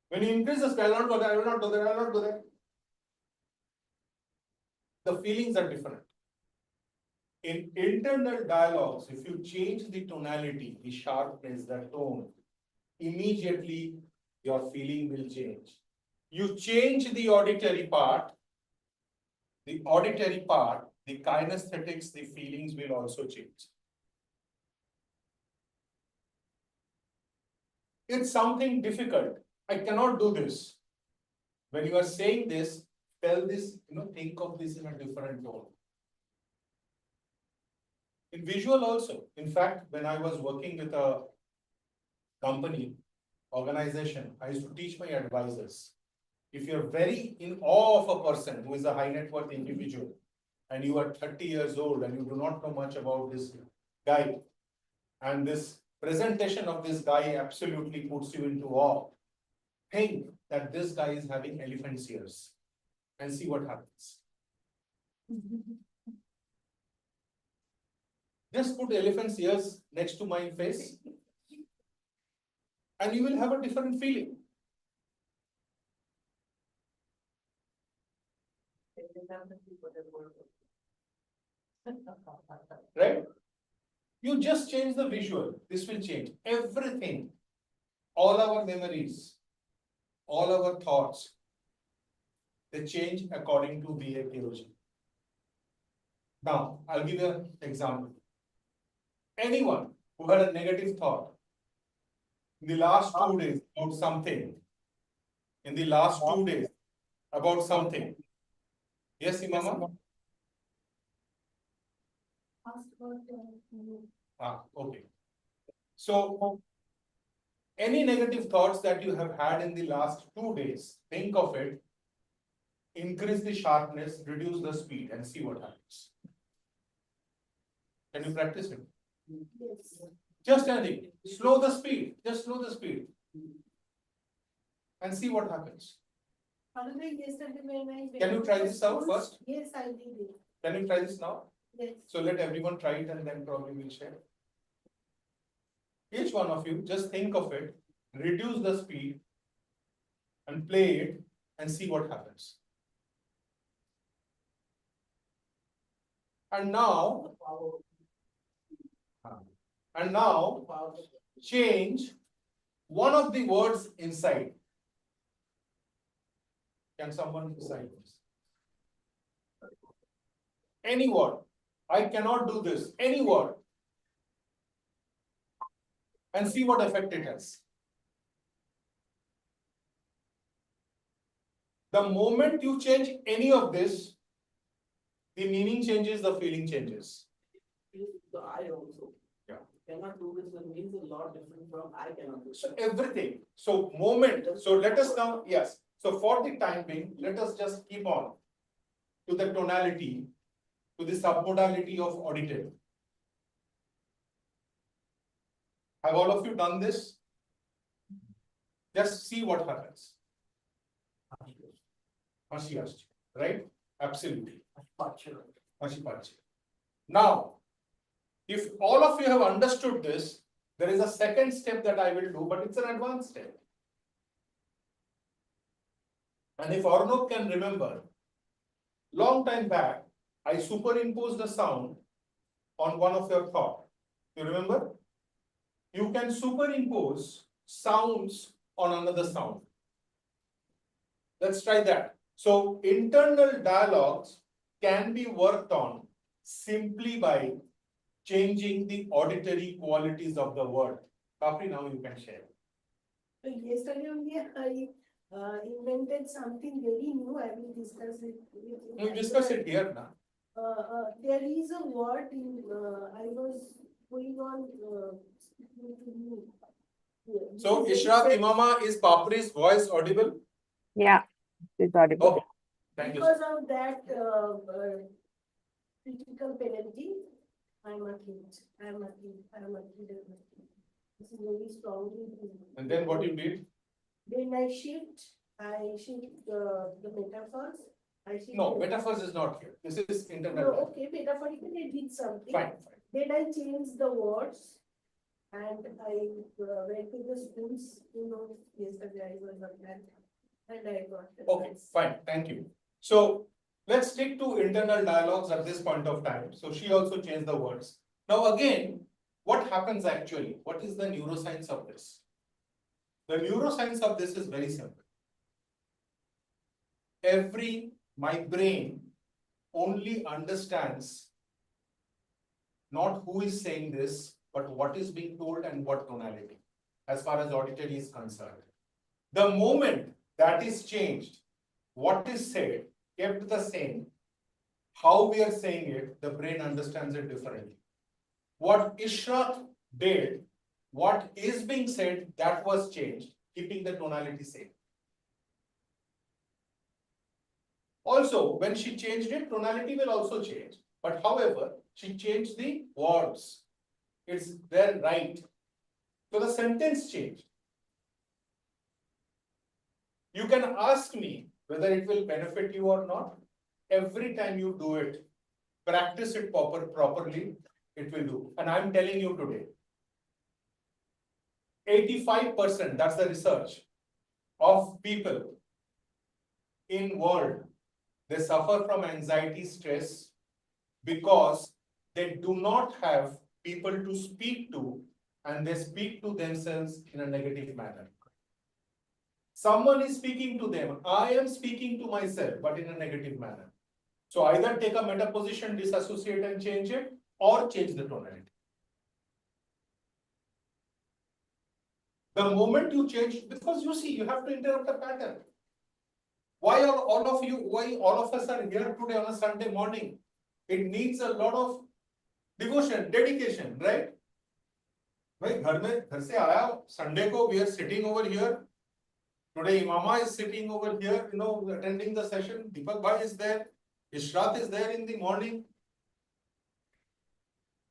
When you increase the speed, I will not go there, I will not go there, I will not go there. The feelings are different. In internal dialogues, if you change the tonality, the sharpness, the tone, immediately your feeling will change. You change the auditory part, the kinesthetics, the feelings will also change. It's something difficult. I cannot do this. When you are saying this, tell this, think of this in a different tone. In visual also. In fact, when I was working with a company, organization, I used to teach my advisors. If you're very in awe of a person who is a high net worth individual, and you are 30 years old and you do not know much about this guy, and this presentation of this guy absolutely puts you into awe, think that this guy is having elephant's ears and see what happens. Just put elephant's ears next to my face and you will have a different feeling. Right? You just change the visual. This will change everything. All our memories, all our thoughts, they change according to behaviorology. Now, I'll give you an example. Anyone who had a negative thought, in the last 2 days about something. In the last 2 days about something. Yes, Imama? Asked about, Okay. So, any negative thoughts that you have had in the last 2 days, think of it, increase the sharpness, reduce the speed, and see what happens. Can you practice it? yes. Just anything. Slow the speed. Just slow the speed. And see what happens. Although yesterday when I. Can you try this out first? Yes, I did it. Can you try this now? Yes. So let everyone try it and then probably we'll share. Each one of you, just think of it, reduce the speed and play it and see what happens. And now, change one of the words inside. Can someone decide this? Any word. I cannot do this. Any word. And see what effect it has. The moment you change any of this, the meaning changes, the feeling changes. So I also. Yeah. Cannot do this, it means a lot different from I cannot do. So everything. So moment. So let us now, yes. So for the time being, let us just keep on to the tonality, to the submodality of auditive. Have all of you done this? Just see what happens. Right? Absolutely. Now, if all of you have understood this, there is a second step that I will do, but it's an advanced step. And if Arnav can remember, long time back, I superimposed a sound on one of your thought. You remember? You can superimpose sounds on another sound. Let's try that. So internal dialogues can be worked on simply by changing the auditory qualities of the word. Kapri, now you can share. Yesterday only I invented something very new. I will discuss it. You discuss it here now. There is a word in, I was going on. So Ishraq Imama, is Papri's voice audible? Yeah, it's audible. Okay. Thank you. Because of that critical penalty, I'm a kid. I'm a kid. This is very strongly. And then what you did? Then I shift the metaphors. No, metaphors is not here. This is No, internal. okay, metaphorically I did something. Fine. Then I changed the words and I went to the schools, yesterday I was on that and I got the Okay, fine. Thank you. So let's stick to internal dialogues at this point of time. So she also changed the words. Now again, what happens actually? What is the neuroscience of this? The neuroscience of this is very simple. My brain only understands not who is saying this, but what is being told and what tonality, as far as auditory is concerned. The moment that is changed, what is said, kept the same, how we are saying it, the brain understands it differently. What Ishraq did, what is being said, that was changed, keeping the tonality same. Also, when she changed it, tonality will also change. But however, she changed the words. It's their right. So the sentence changed. You can ask me whether it will benefit you or not. Every time you do it, practice it properly, it will do. And I'm telling you today, 85%, that's the research, of people in world, they suffer from anxiety, stress, because they do not have people to speak to and they speak to themselves in a negative manner. Someone is speaking to them. I am speaking to myself, but in a negative manner. So either take a meta position, disassociate and change it, or change the tonality. The moment you change, because you see, you have to interrupt the pattern. Why are why all of us are here today on a Sunday morning? It needs a lot of devotion, dedication, right? भाई घर से आया Sunday को we are sitting over here. Today Imama is sitting over here, attending the session. Deepak Bhai is there. Ishrat is there in the morning.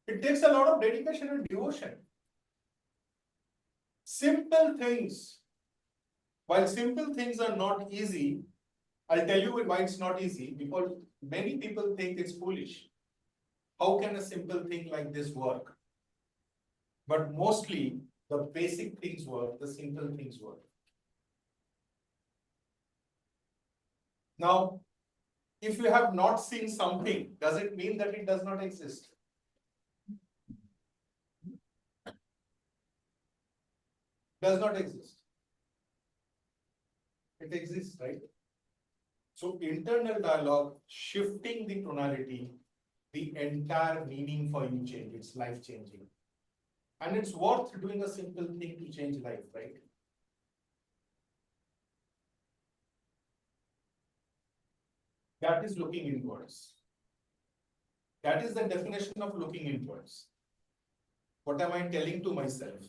It takes a lot of dedication and devotion. Simple things. While simple things are not easy, I'll tell you why it's not easy, because many people think it's foolish. How can a simple thing like this work? But mostly the basic things work, the simple things work. Now, if you have not seen something, does it mean that it does not exist? Does not exist. It exists, right? So internal dialogue, shifting the tonality, the entire meaning for you change. It's life changing. And it's worth doing a simple thing to change life, right? That is looking inwards. That is the definition of looking inwards. What am I telling to myself?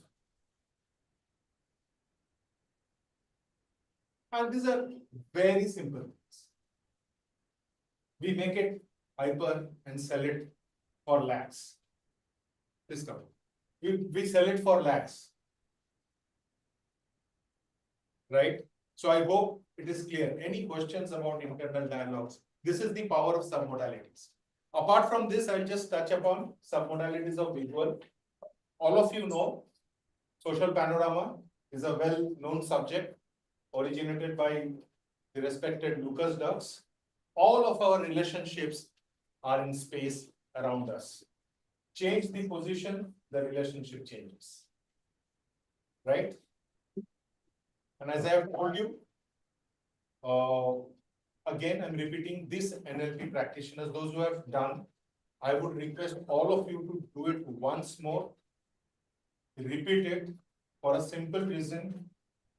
And these are very simple things. We make it hyper and sell it for lakhs. Please come. We sell it for lakhs. Right? So I hope it is clear. Any questions about internal dialogues? This is the power of submodalities. Apart from this, I'll just touch upon submodalities of visual. All of you know, social panorama is a well-known subject originated by the respected Lucas Dux. All of our relationships are in space around us. Change the position, the relationship changes. Right? And as I have told you, again, I'm repeating this, NLP practitioners, those who have done, I would request all of you to do it once more. Repeat it for a simple reason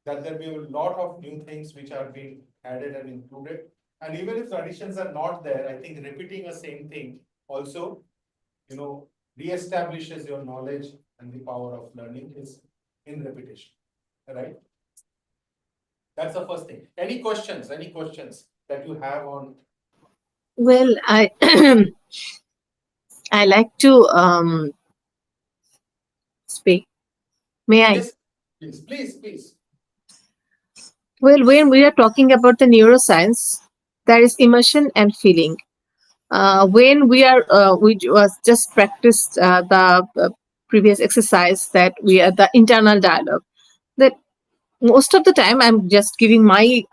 that there will be a lot of new things which are being added and included. And even if the additions are not there, I think repeating the same thing also, reestablishes your knowledge, and the power of learning is in repetition, right? That's the first thing. Any questions that you have on? Well, I like to speak. May I? Yes, please. Well, when we are talking about the neuroscience, there is emotion and feeling. When we was just practiced the previous exercise that we are the internal dialogue. That most of the time, I'm just giving my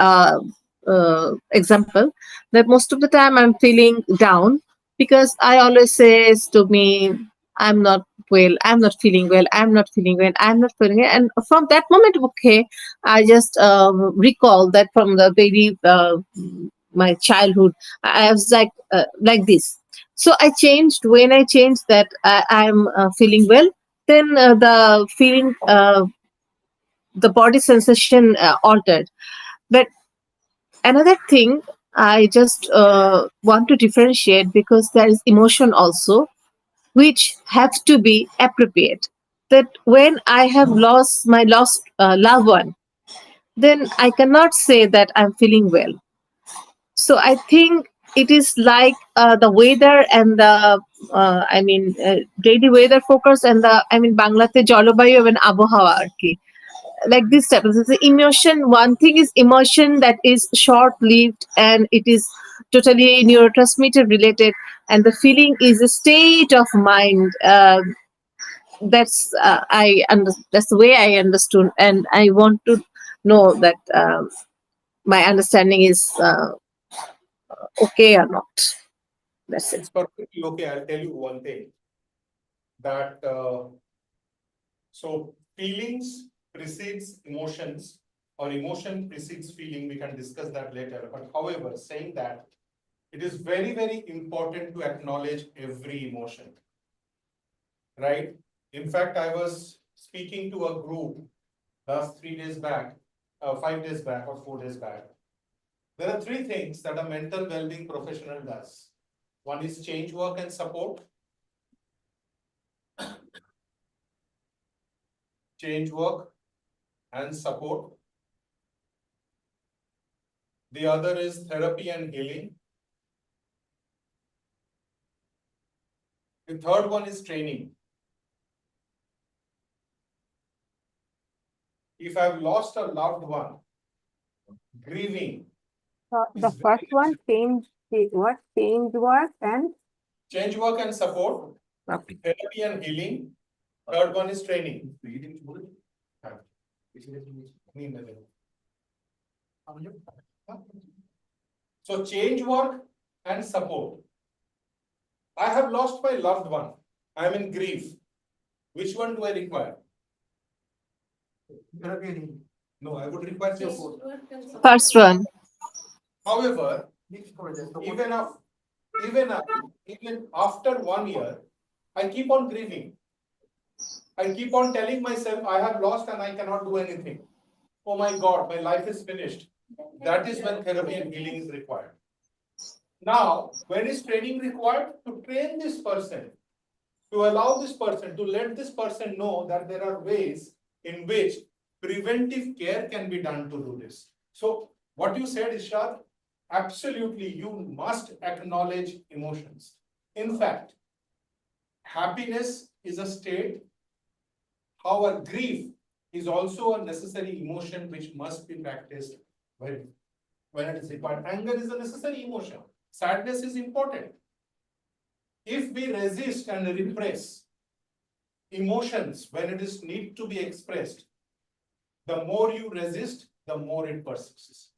example. That most of the time I'm feeling down because I always says to me, I'm not well, I'm not feeling well, I'm not feeling well, I'm not feeling well. And from that moment, okay, I just recall that from the very my childhood, I was like this. So I changed. When I changed that I'm feeling well, then the body sensation altered. But another thing I just want to differentiate, because there is emotion also, which have to be appropriate. That when I have lost my loved one, then I cannot say that I'm feeling well. So I think it is like the weather and the daily weather focus and the Banglate jalabayu and abahawa arki. Like this type of the emotion. One thing is emotion that is short lived and it is totally neurotransmitter related, and the feeling is a state of mind. That's the way I understood, and I want to know that my understanding is okay or not. That's it. It's perfectly okay. I'll tell you one thing. That so feelings precedes emotions, or emotion precedes feeling. We can discuss that later. But however, saying that, it is very, very important to acknowledge every emotion. Right? In fact, I was speaking to a group last 3 days back, 5 days back or 4 days back. There are three things that a mental well-being professional does. One is change work and support. Change work and support. The other is therapy and healing. The third one is training. If I've lost a loved one, grieving. The is first very one, change, what, change work and, Change work and support, okay. therapy and healing. Third one is training. So change work and support. I have lost my loved one. I am in grief. Which one do I require? No, I would require just. First one. However, even after 1 year, I keep on grieving. I keep on telling myself I have lost and I cannot do anything. Oh my God, my life is finished. That is when therapy and healing is required. Now, when is training required? To train this person, to allow this person, to let this person know that there are ways in which preventive care can be done to do this. So what you said, Ishad, absolutely, you must acknowledge emotions. In fact, happiness is a state. However, grief is also a necessary emotion which must be practiced when it is required. Anger is a necessary emotion. Sadness is important. If we resist and repress emotions when it is need to be expressed, the more you resist, the more it persists.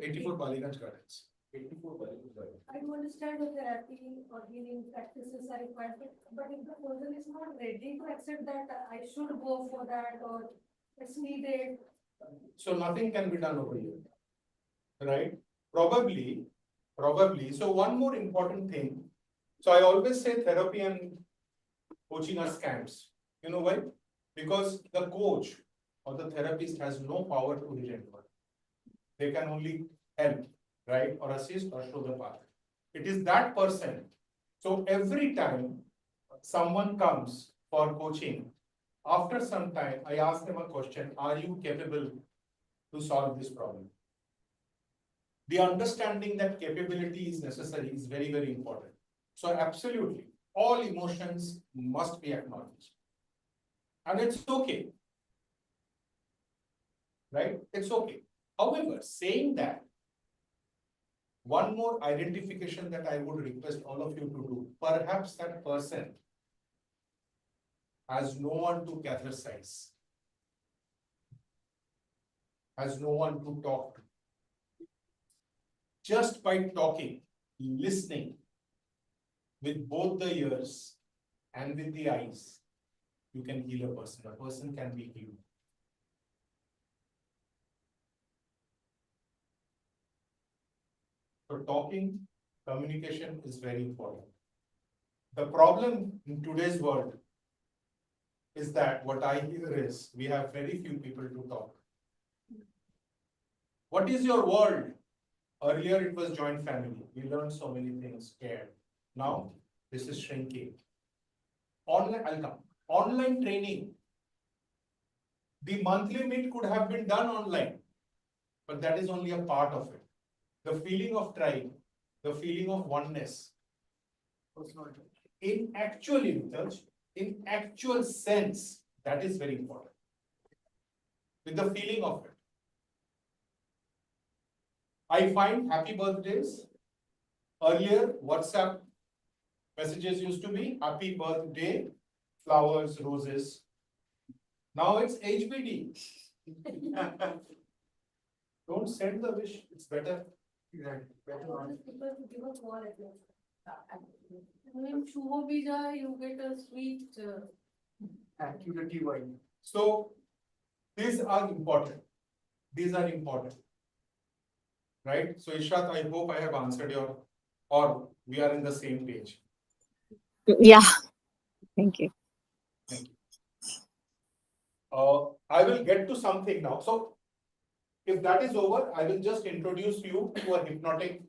Eighty-four Baliganj Gardens. I do understand the therapy or healing practices are required, but if the person is not ready to accept that I should go for that or it's needed. So nothing can be done over here, right? Probably. So one more important thing. So I always say therapy and coaching are scams. You know why? Because the coach or the therapist has no power to heal anyone. They can only help, right? Or assist or show the path. It is that person. So every time someone comes for coaching, after some time, I ask them a question, are you capable to solve this problem? The understanding that capability is necessary is very, very important. So absolutely, all emotions must be acknowledged. And it's okay. Right? It's okay. However, saying that, one more identification that I would request all of you to do, perhaps that person has no one to catharsize, has no one to talk to. Just by talking, listening with both the ears and with the eyes, you can heal a person. A person can be healed. So talking, communication is very important. The problem in today's world is that what I hear is we have very few people to talk. What is your world? Earlier it was joint family. We learned so many things, cared. Now this is shrinking. Online training. The monthly meet could have been done online, but that is only a part of it. The feeling of tribe, the feeling of oneness. In actual research, in actual sense, that is very important. With the feeling of it. I find happy birthdays. Earlier, WhatsApp messages used to be happy birthday, flowers, roses. Now it's HBD. Don't send the wish, it's better. When Shubho Bija, you get a sweet. Accuracy wise. So these are important. These are important. right? So Ishrat, I hope I have answered your, or we are in the same page. Yeah. Thank you. Thank you. I will get to something now. So if that is over, I will just introduce you to a hypnotic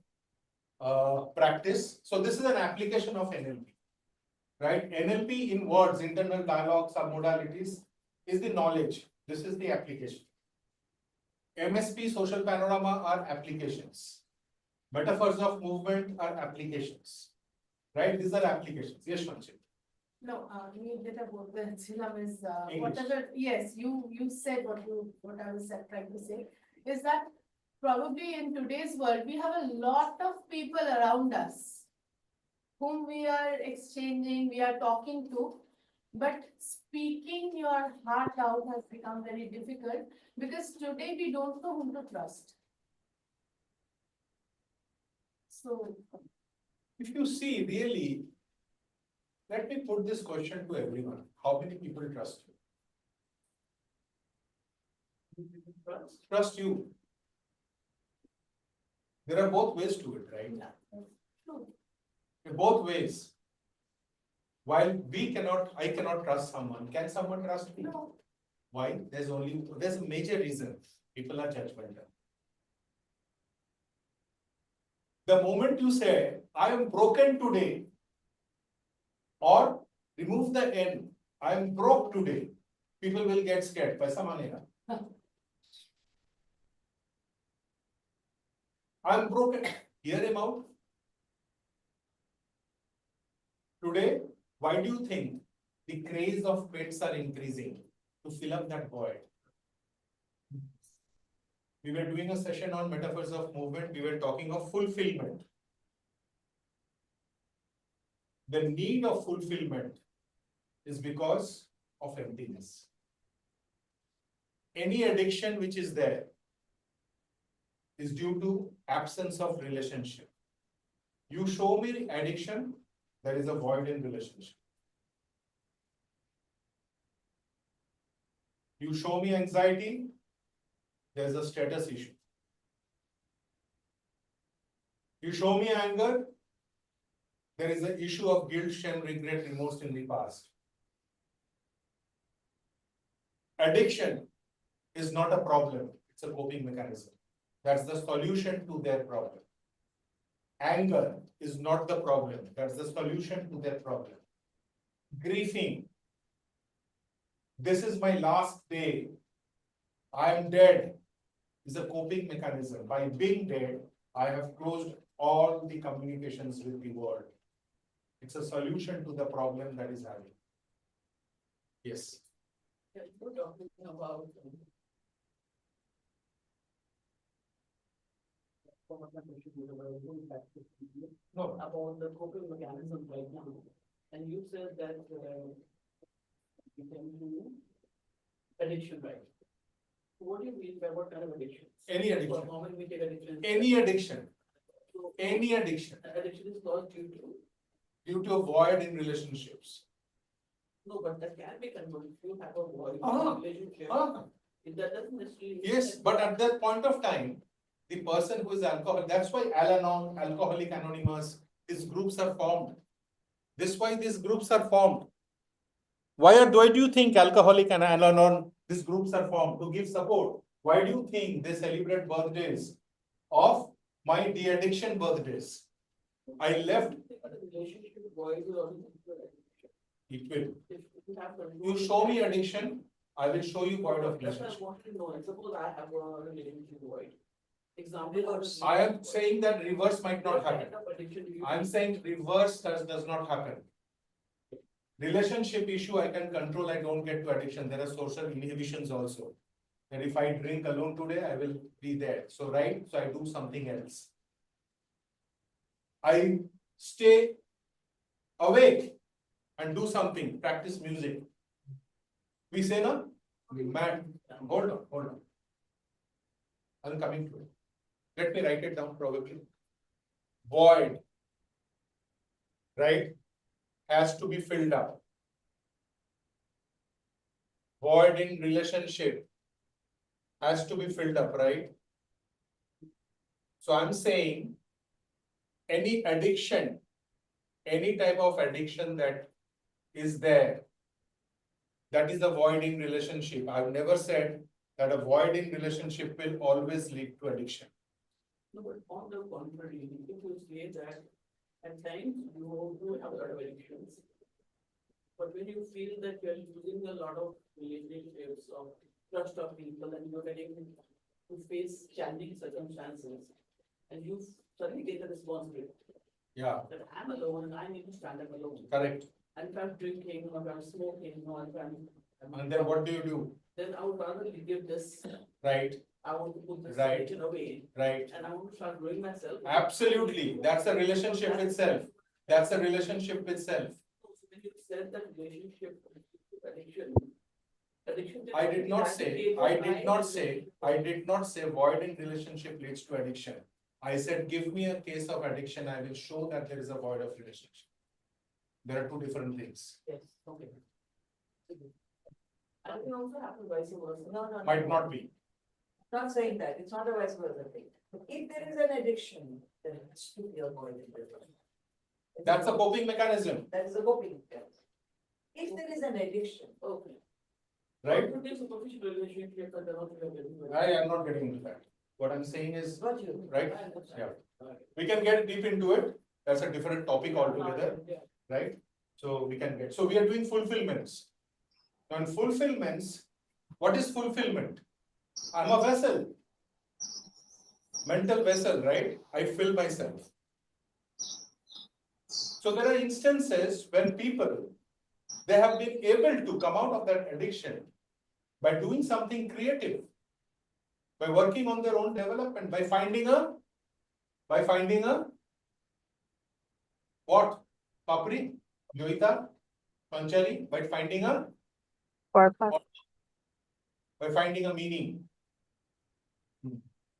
practice. So this is an application of NLP, right? NLP in words, internal dialogue, submodalities, is the knowledge. This is the application. MSP, social panorama are applications. Metaphors of movement are applications, right? These are applications. Yes, Manchit. No, you did about the syllabus, English. whatever, yes, you said what I was trying to say, is that probably in today's world, we have a lot of people around us whom we are exchanging, we are talking to, but speaking your heart out has become very difficult because today we don't know whom to trust. So, If you see really, let me put this question to everyone. How many people trust you? Trust you. There are both ways to it, right? true. In both ways. While I cannot trust someone, can someone trust me? No. Why? There's a major reason. People are judgmental. The moment you say, I am broken today, or remove the N, I am broke today, people will get scared. Paisa manega. I am broken. Hear him out. Today, why do you think the craze of pets are increasing? To fill up that void. We were doing a session on metaphors of movement. We were talking of fulfillment. The need of fulfillment is because of emptiness. Any addiction which is there is due to absence of relationship. You show me addiction, there is a void in relationship. You show me anxiety, there is a status issue. You show me anger, there is an issue of guilt, shame, regret, remorse in the past. Addiction is not a problem, it's a coping mechanism. That's the solution to their problem. Anger is not the problem, that's the solution to their problem. Grieving, this is my last day, I am dead, is a coping mechanism. By being dead, I have closed all the communications with the world. It's a solution to the problem that is having. Yes. Yeah, you're talking about No. about the coping mechanism right now, and you said that you can do addiction, right? What do you mean by what kind of addiction? Any addiction. What normally we take addiction? Any addiction. So, Any addiction. addiction is caused Due to a void in relationships. no, but that can be controlled if you have a void relationship. That doesn't necessarily. Yes, but at that point of time, the person who is alcoholic, that's why Al-Anon, Alcoholic Anonymous, these groups are formed. This why these groups are formed. Why do you think Alcoholic and Al-Anon, these groups are formed? To give support. Why do you think they celebrate birthdays of my de-addiction birthdays? I left. Relationship void will also It will. if you have control. You show me addiction, I will show you void of That's what I relationship. want to know. And suppose I have a relationship void. Example. I am saying that reverse might not What happen. kind of addiction do you I am saying reverse does not happen. Relationship issue I can control, I don't get to addiction. There are social inhibitions also. And if I drink alone today, I will be there. So I do something else. I stay awake and do something, practice music. We say no? Mad. Hold on. I'm coming to it. Let me write it down probably. Void, right, has to be filled up. Void in relationship has to be filled up, right? So I'm saying any addiction, any type of addiction that is there, that is a voiding relationship. I've never said that a voiding relationship will always lead to addiction. No, but on the contrary, if you say that at times you do have a lot of addictions. But when you feel that you're losing a lot of relationships or trust of people and you're getting to face challenging circumstances and you suddenly get the responsibility Yeah, that I'm alone and I need to stand up alone. correct. And if I'm drinking or if I'm smoking or if And then what do? then I would rather give this, Right, I want to put this Right. addiction away right. and I want to start growing myself. Absolutely. That's a relationship itself. That's a relationship itself. So when you said that relationship addiction, addiction. I did not say voiding relationship leads to addiction. I said, give me a case of addiction, I will show that there is a void of relationship. There are two different things. Yes, okay. And it can also happen vice versa. No. Might not be. Not saying that, it's not a vice versa thing. But if there is an addiction, then it has to be avoided. That's a coping mechanism, That is a coping mechanism. If there is an addiction, Okay. right? But it's a superficial relationship and they're not really. I am not getting into that. What I'm saying is, got you. right? I understand. Yeah. We can get deep into it. That's a different topic altogether, Yeah. right? So we can get, so we are doing fulfillments. Now in fulfillments, what is fulfillment? I'm a vessel. Mental vessel, right? I fill myself. So there are instances when people, they have been able to come out of that addiction by doing something creative, by working on their own development, by finding a what? Papri, Joita, Panchali, by finding a meaning.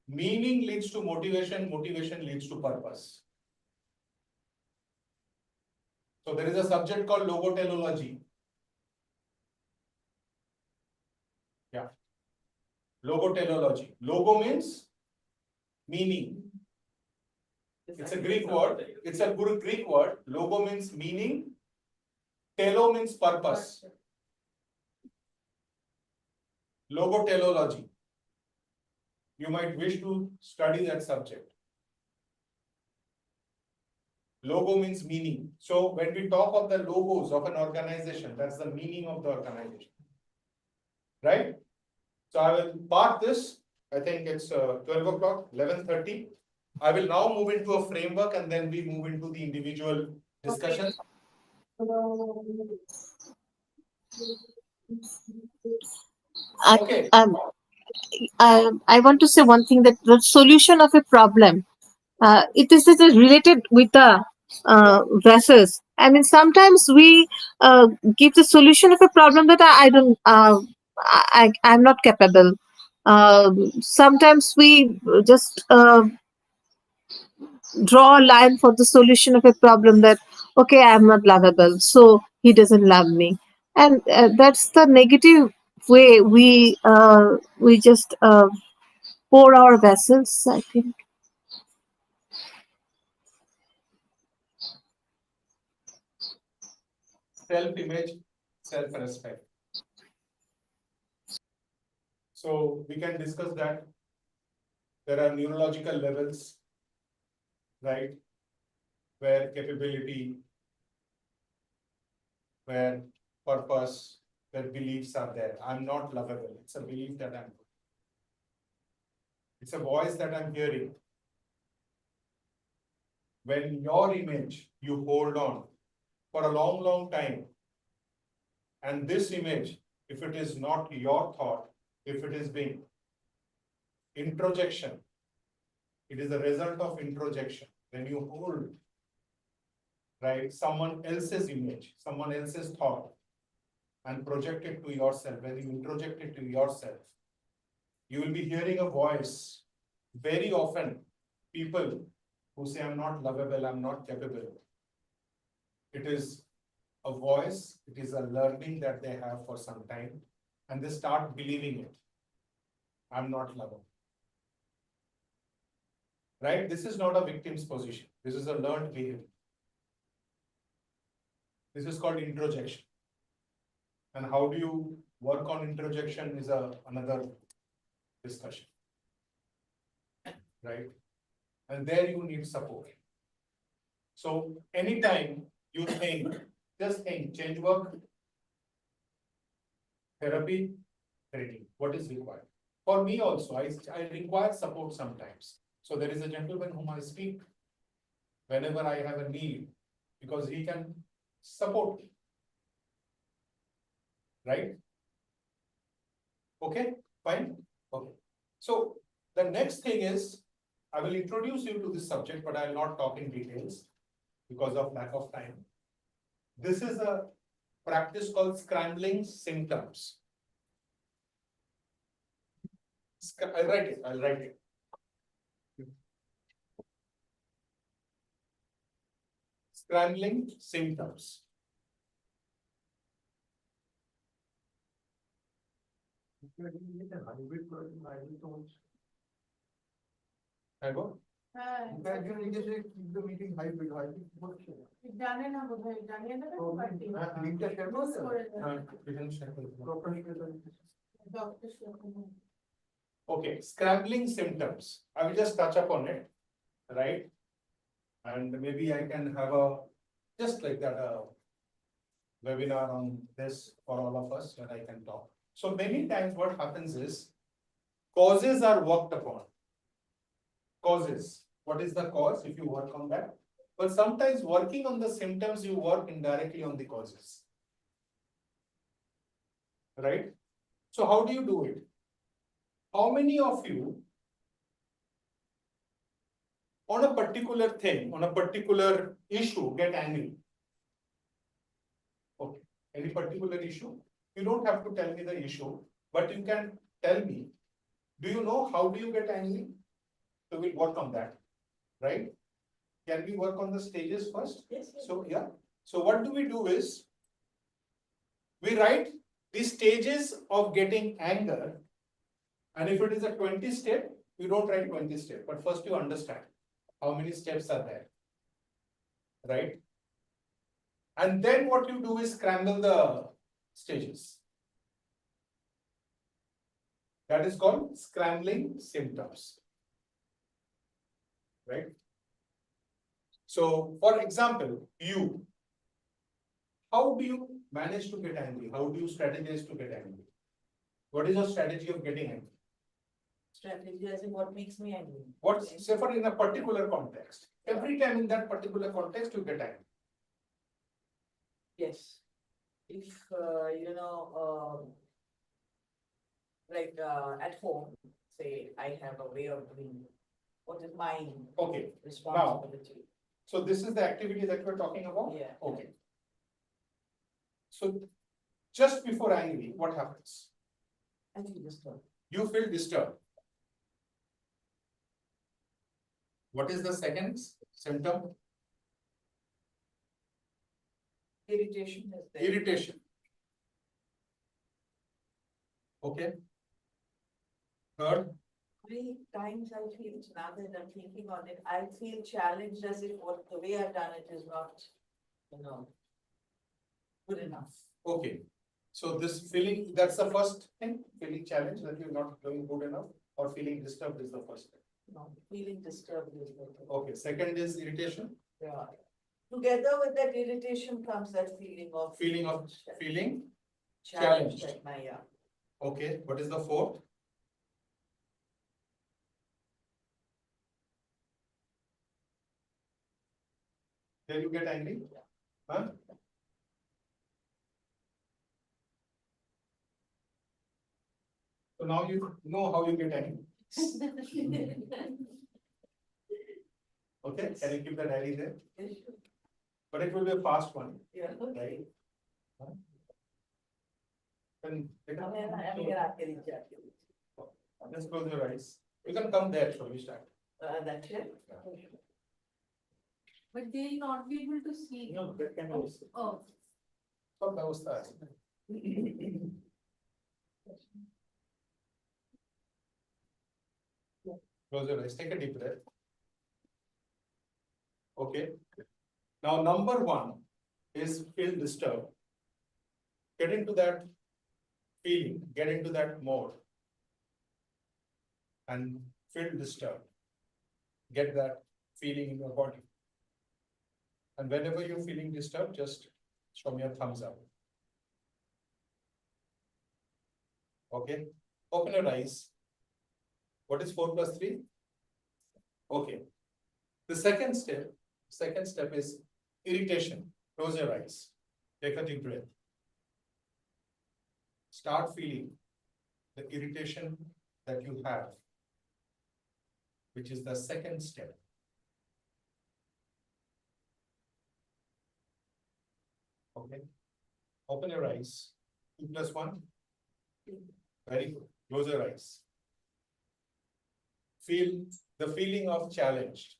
Meaning leads to motivation, motivation leads to purpose. So there is a subject called logoteleology. Yeah. Logoteleology. Logo means meaning. It's a Greek word. It's a Greek word. Logo means meaning. Telo means purpose. Logoteleology. You might wish to study that subject. Logo means meaning. So when we talk of the logos of an organization, that's the meaning of the organization. Right? So I will park this. I think it's 12 o'clock, 11:30. I will now move into a framework and then we move into the individual discussion. Okay. I want to say one thing, that the solution of a problem, it is related with the verses. I mean, sometimes we give the solution of a problem that I don't, I'm not capable. Sometimes we just draw a line for the solution of a problem that, okay, I'm not lovable, so he doesn't love me, and that's the negative way we just pour our vessels, I think. Self-image, self-respect. So we can discuss that. There are neurological levels, right? Where capability, where purpose, where beliefs are there. I'm not lovable. It's a belief that I'm. It's a voice that I'm hearing. When your image you hold on for a long, long time, and this image, if it is not your thought, if it is being introjection, it is a result of introjection. When you hold, right, someone else's image, someone else's thought, and project it to yourself, when you introject it to yourself, you will be hearing a voice. Very often, people who say, I'm not lovable, I'm not capable. It is a voice, it is a learning that they have for some time, and they start believing it. I'm not lovable. right? This is not a victim's position. This is a learned behavior. This is called introjection. And how do you work on introjection is another discussion, right? And there you need support. So anytime you think, just think, change work, therapy, training, what is required? For me also, I require support sometimes. So there is a gentleman whom I speak whenever I have a need, because he can support me. Right? Okay, fine. Okay. So the next thing is, I will introduce you to this subject, but I will not talk in details because of lack of time. This is a practice called scrambling symptoms. I'll write it. Scrambling symptoms. I go. The meeting hybrid, জানে না বোধহয়, জানিয়ে দেবে party. লিঙ্কটা share Post করে দেবে। Doctor Shlomo। Okay, scrambling symptoms. I will just touch upon it, right? And maybe I can have just like that, webinar on this for all of us where I can talk. So many times what happens is causes are worked upon. Causes. What is the cause if you work on that? But sometimes working on the symptoms, you work indirectly on the causes. Right? So how do you do it? How many of you on a particular thing, on a particular issue, get angry? Okay, any particular issue? You don't have to tell me the issue, but you can tell me, do you know how do you get angry? So we'll work on that, right? Can we work on the stages first? Yes. So, yeah. So what do we do is, we write the stages of getting anger. And if it is a 20 step, we don't write 20 step, but first you understand how many steps are there, right? And then what you do is scramble the stages. That is called scrambling symptoms, right? So, for example, how do you manage to get angry? How do you strategize to get angry? What is your strategy of getting angry? Strategy as in what makes me angry. What, say for in a particular context, every time in that particular context you get angry. Yes. If, at home, say, I have a way of doing what is my Okay, responsibility. so this is the activity that we're talking about? Yeah. Okay. So just before angry, what happens? I feel disturbed. You feel disturbed. What is the second symptom? Irritation is there. Irritation. Okay. Third, Many times I feel, now that I'm thinking on it, I feel challenged as if what the way I've done it is not, good enough. okay. So this feeling, that's the first thing, feeling challenged that you're not doing good enough, or feeling disturbed is the first thing. No, feeling disturbed is the Okay, second is irritation. Yeah. Together with that irritation comes that feeling of. Feeling Challenged challenged. at my, yeah. Okay, what is the fourth? Then you get angry? Huh? So now you know how you get angry. Okay, can you keep the diary there? But it will be a fast one, Yeah. right? Huh? And just close your eyes. You can come there, shall we start? That's it. But they'll not be able to see. No, that can be. Oh. सब व्यवस्था है. Close your eyes, take a deep breath. Okay. Now, number one is feel disturbed. Get into that feeling, get into that mode. And feel disturbed. Get that feeling in your body. And whenever you're feeling disturbed, just show me a thumbs up. Okay. Open your eyes. What is 4 plus 3? Okay. The second step is irritation. Close your eyes. Take a deep breath. Start feeling the irritation that you have, which is the second step. Okay. Open your eyes. 2 plus 1. Very good. Close your eyes. Feel the feeling of challenged.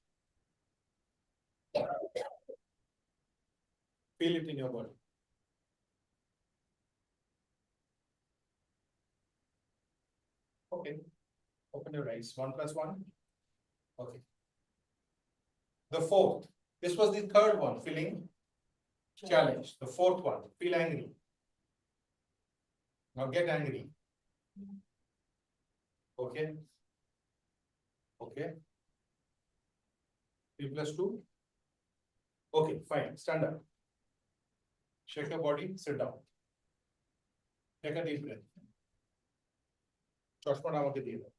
Feel it in your body. Okay. Open your eyes. 1 plus 1. Okay. The fourth. This was the third one. Feeling challenged. The fourth one. Feel angry. Now get angry. Okay. Okay. 3 plus 2. Okay, fine. Stand up. Shake your body. Sit down. Take a deep breath. চশমাটা আমাকে দিয়ে দাও।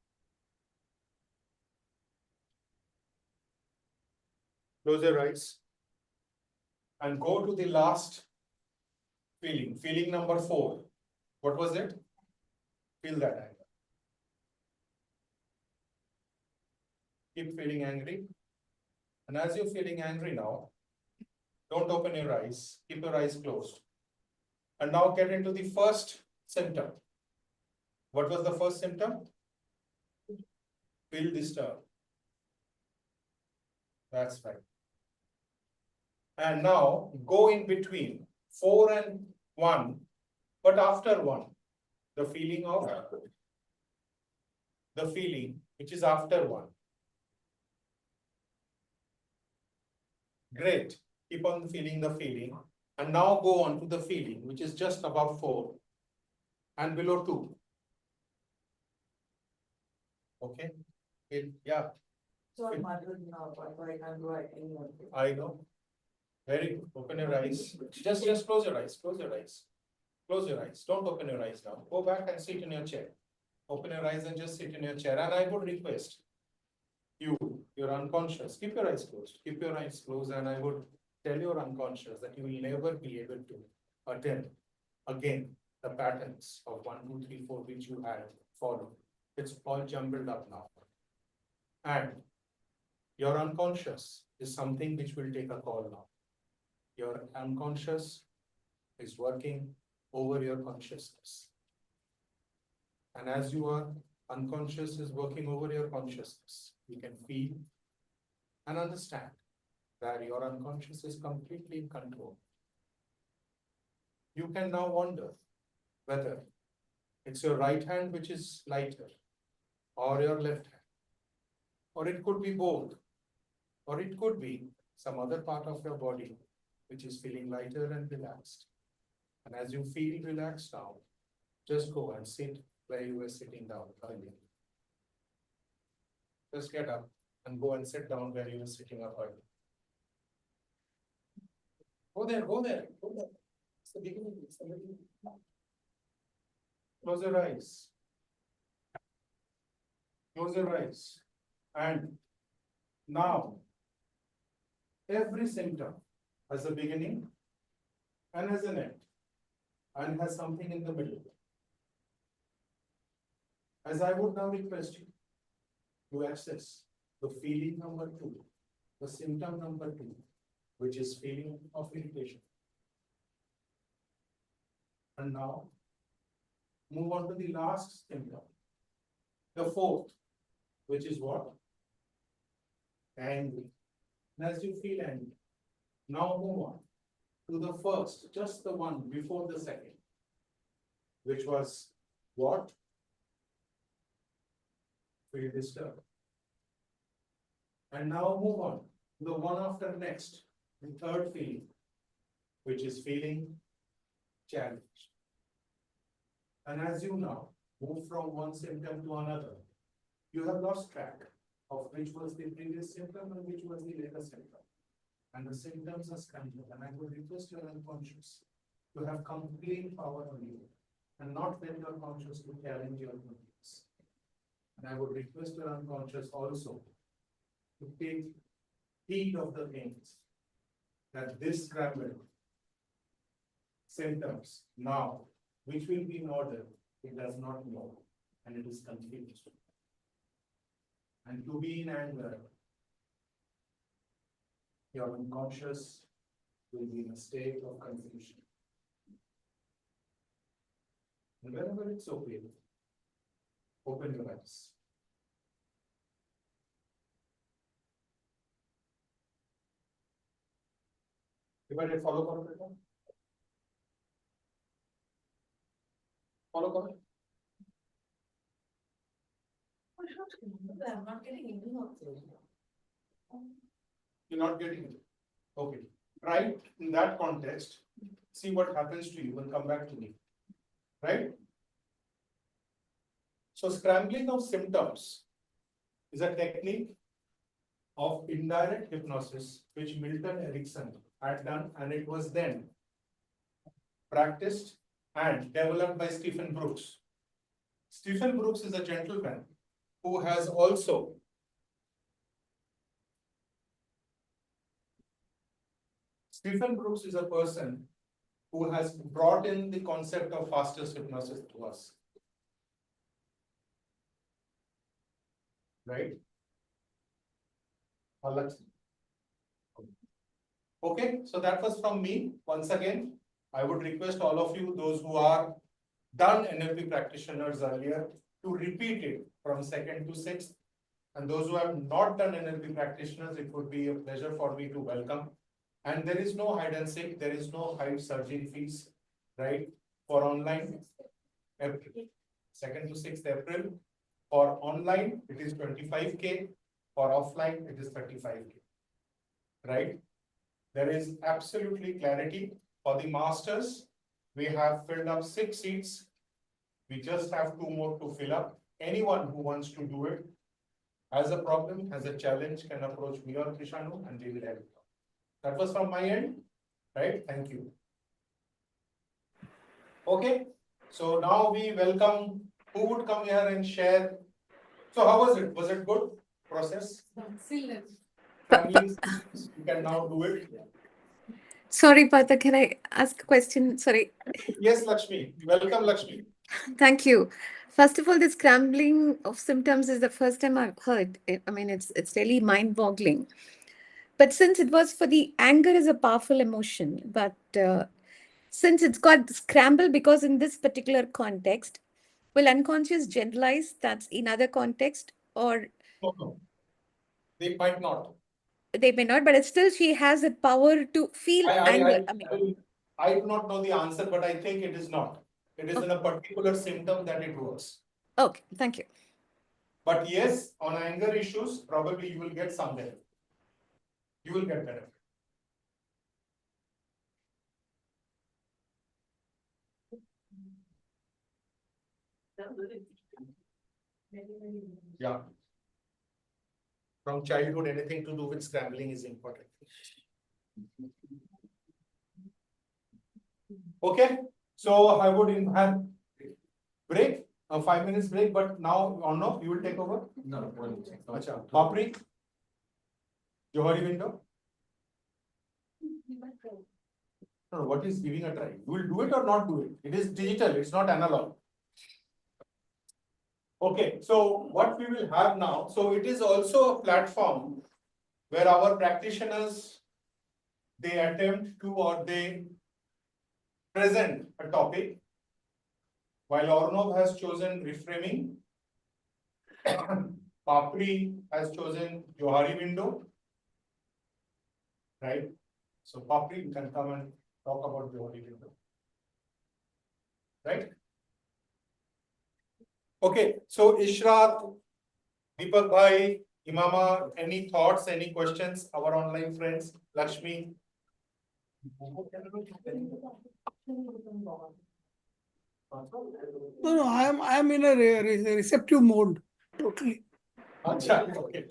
Close your eyes and go to the last feeling. Feeling number 4. What was it? Feel that anger. Keep feeling angry. And as you're feeling angry now, don't open your eyes. Keep your eyes closed. And now get into the first symptom. What was the first symptom? Feel disturbed. That's right. And now go in between 4 and 1, but after 1, the feeling which is after 1. Great. Keep on feeling the feeling. And now go on to the feeling which is just above 4 and below 2. Okay. Yeah. So I'm wondering now, why can't do anyone? I know. Very good. Open your eyes. Just close your eyes. Close your eyes. Close your eyes. Don't open your eyes now. Go back and sit in your chair. Open your eyes and just sit in your chair. And I would request you're unconscious. Keep your eyes closed. Keep your eyes closed. And I would tell your unconscious that you will never be able to attend again the patterns of 1, 2, 3, 4 which you had followed. It's all jumbled up now. And your unconscious is something which will take a call now. Your unconscious is working over your consciousness. And as you are unconscious is working over your consciousness, you can feel and understand that your unconscious is completely in control. You can now wonder whether it's your right hand which is lighter or your left hand, or it could be both, or it could be some other part of your body which is feeling lighter and relaxed. And as you feel relaxed now, just go and sit where you were sitting down earlier. Just get up and go and sit down where you were sitting up earlier. Go there, go there, go there. It's the beginning, it's the beginning. Close your eyes. Close your eyes. And now, every symptom has a beginning and has an end and has something in the middle. As I would now request you to access the feeling number 2, the symptom number 2, which is feeling of irritation. And now, move on to the last symptom, the 4th, which is what? Angry. And as you feel angry, now move on to the first, just the one before the second, which was what? Feel disturbed. And now move on the one after next, the third feeling, which is feeling challenged. And as you now move from one symptom to another, you have lost track of which was the previous symptom and which was the later symptom. And the symptoms are scrambled, and I would request your unconscious to have complete power on you and not let your conscious to challenge your conscious. And I would request your unconscious also to take heed of the things that this scrambled symptoms now, which will be in order, it does not know, and it is confused. And to be in anger, your unconscious will be in a state of confusion. And whenever it's okay, open your eyes. Everybody follow correct? Follow correct? I'm not getting any of those. You're not getting it. Okay. Right in that context, see what happens to you and come back to me. Right? So scrambling of symptoms is a technique of indirect hypnosis which Milton Erickson had done, and it was then practiced and developed by Stephen Brooks. Stephen Brooks is a gentleman who has also Stephen Brooks is a person who has brought in the concept of fastest hypnosis to us. Right? Okay, so that was from me. Once again, I would request all of you, those who are done NLP practitioners earlier, to repeat it from 2nd to 6th. And those who have not done NLP practitioners, it would be a pleasure for me to welcome. And there is no hide and seek, there is no hide surgery fees, right? For online, April, 2nd to 6th April. For online, it is 25K. For offline, it is 35K. Right? There is absolutely clarity. For the masters, we have filled up 6 seats. We just have 2 more to fill up. Anyone who wants to do it, has a problem, has a challenge, can approach me or Krishanu and we will help. That was from my end, right? Thank you. Okay, so now we welcome who would come here and share. So how was it? Was it good process? Families, you can now do it. Sorry, Partha, can I ask a question? Sorry. Yes, Lakshmi. Welcome, Lakshmi. Thank you. First of all, this scrambling of symptoms is the first time I've heard. I mean, it's really mind-boggling. But since it was for the anger is a powerful emotion, but since it's got scramble because in this particular context, will unconscious generalize that's in other context or? No. They might not. They may not, but it's still she has the power to feel anger. I do not know the answer, but I think it is not. It is in a particular symptom that it works. Okay, thank you. But yes, on anger issues, probably you will get some benefit. You will get benefit. Yeah. From childhood, anything to do with scrambling is important. Okay, so I would have break, a 5 minutes break, but now or no, you will take over? No. Acha, Papri, Johari window. No, what is giving a try? You will do it or not do it? It is digital, it's not analog. Okay, so what we will have now, so it is also a platform where our practitioners, they attempt to or they present a topic, while Ornov has chosen reframing, Papri has chosen Johari window, right? So Papri, you can come and talk about Johari window, right? Okay, so Ishrat, Deepak Bhai, Imama, any thoughts, any questions, our online friends, Lakshmi? No, I am in a receptive mode, totally. Acha, okay.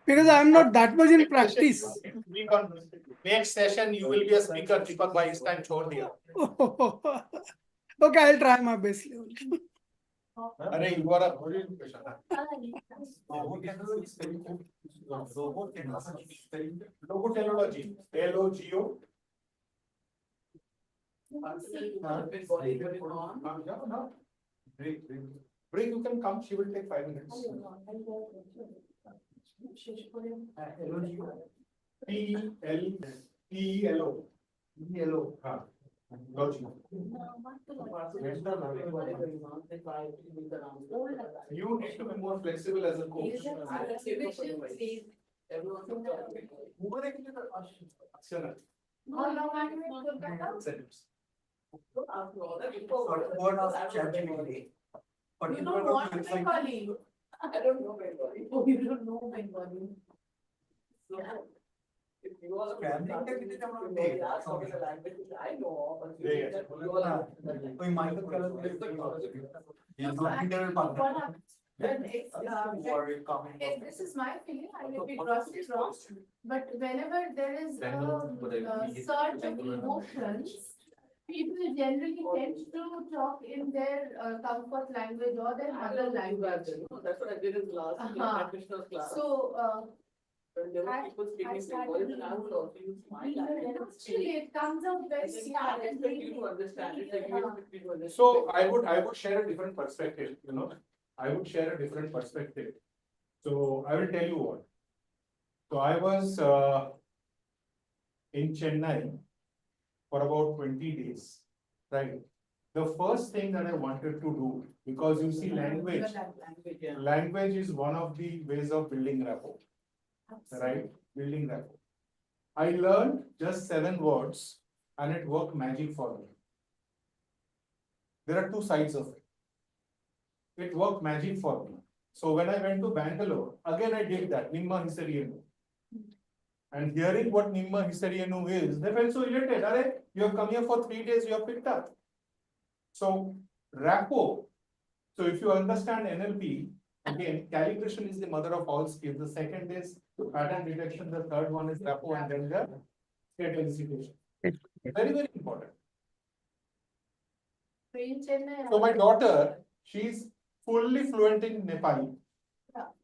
Because I am not that much in practice. Next session, you will be a speaker, Deepak bhai, is time chhod diya. Okay, I'll try my best. Arey, you are a very good question. Logotellology, L-O-G-O. Break, you can come, she will take 5 minutes. P-L-P-E-L-O. P-E-L-O. Logi. You need to be more flexible as a coach. You know what Bengali? I don't know Bengali. Oh, you don't know Bengali. If you are traveling, I know, but you are. This is my feeling, I may be grossly wrong, but whenever there is a surge of emotions, people generally tend to talk in their comfort language or their mother language. That's what I did in class, in practitioner's class. So, when there were people speaking Bengali, then I would also use my language. actually, it comes out very I expect you to understand it, like you expect me to understand. So I would share a different perspective, you know. I would share a different perspective. So I will tell you what. So I was in Chennai for about 20 days, right? The first thing that I wanted to do, because you see language is one of the ways of building rapport, right? Building rapport. I learned just 7 words and it worked magic for me. There are 2 sides of it. It worked magic for me. So when I went to Bangalore, again I did that, Nimma Hisariyenu. And hearing what Nimma Hisariyenu is, they felt so elated. Are, you have come here for 3 days, you have picked up. So rapport. So if you understand NLP, again, calibration is the mother of all skills. The second is pattern detection. The third one is rapport, and then the state elicitation. Very, very important. So my daughter, she's fully fluent in Nepali.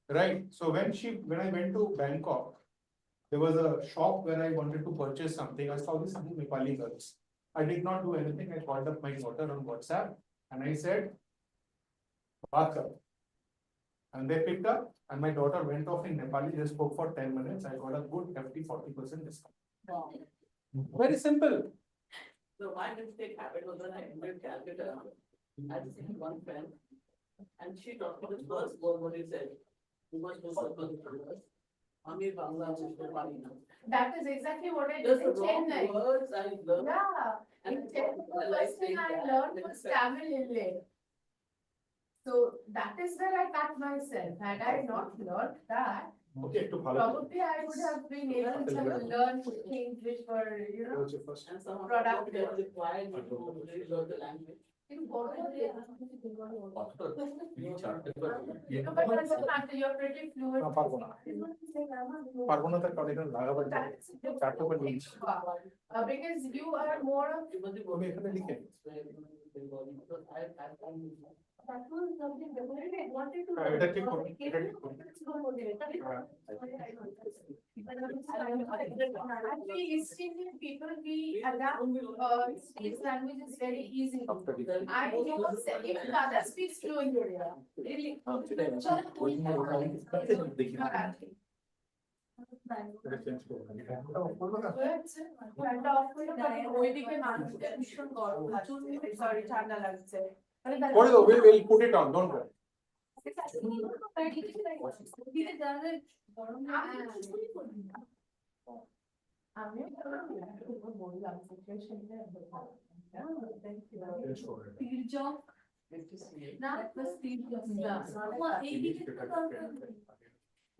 Right. So when I went to Bangkok, there was a shop where I wanted to purchase something. I saw these Nepali girls. I did not do anything. I called up my daughter on WhatsApp and I said, "Baat karo." And they picked up and my daughter went off in Nepali. They spoke for 10 minutes. I got a good hefty 40% discount. Wow. Very simple. So my mistake happened was when I entered Calcutta, I just had one friend, and she taught me the first word what he said. You must do something for us. Amir Bangla, that is exactly what I did just in the wrong Chennai. words I learned. Yeah, in Chennai, the first thing I learned was Tamil inlay. So that is where I cut myself. Had I not learned that, Okay, probably I would have been able to learn things which were, you know, And some of productive. them required me to learn the language. No, but doesn't matter, you're pretty fluent. Because you are more of. That was something different. I wanted to. Actually, East Indian people, we adapt speech languages very easily. I know even others speak fluently. Really. Sorry, ঠান্ডা লাগছে। We'll put it on, don't worry. That was Steve Jobs.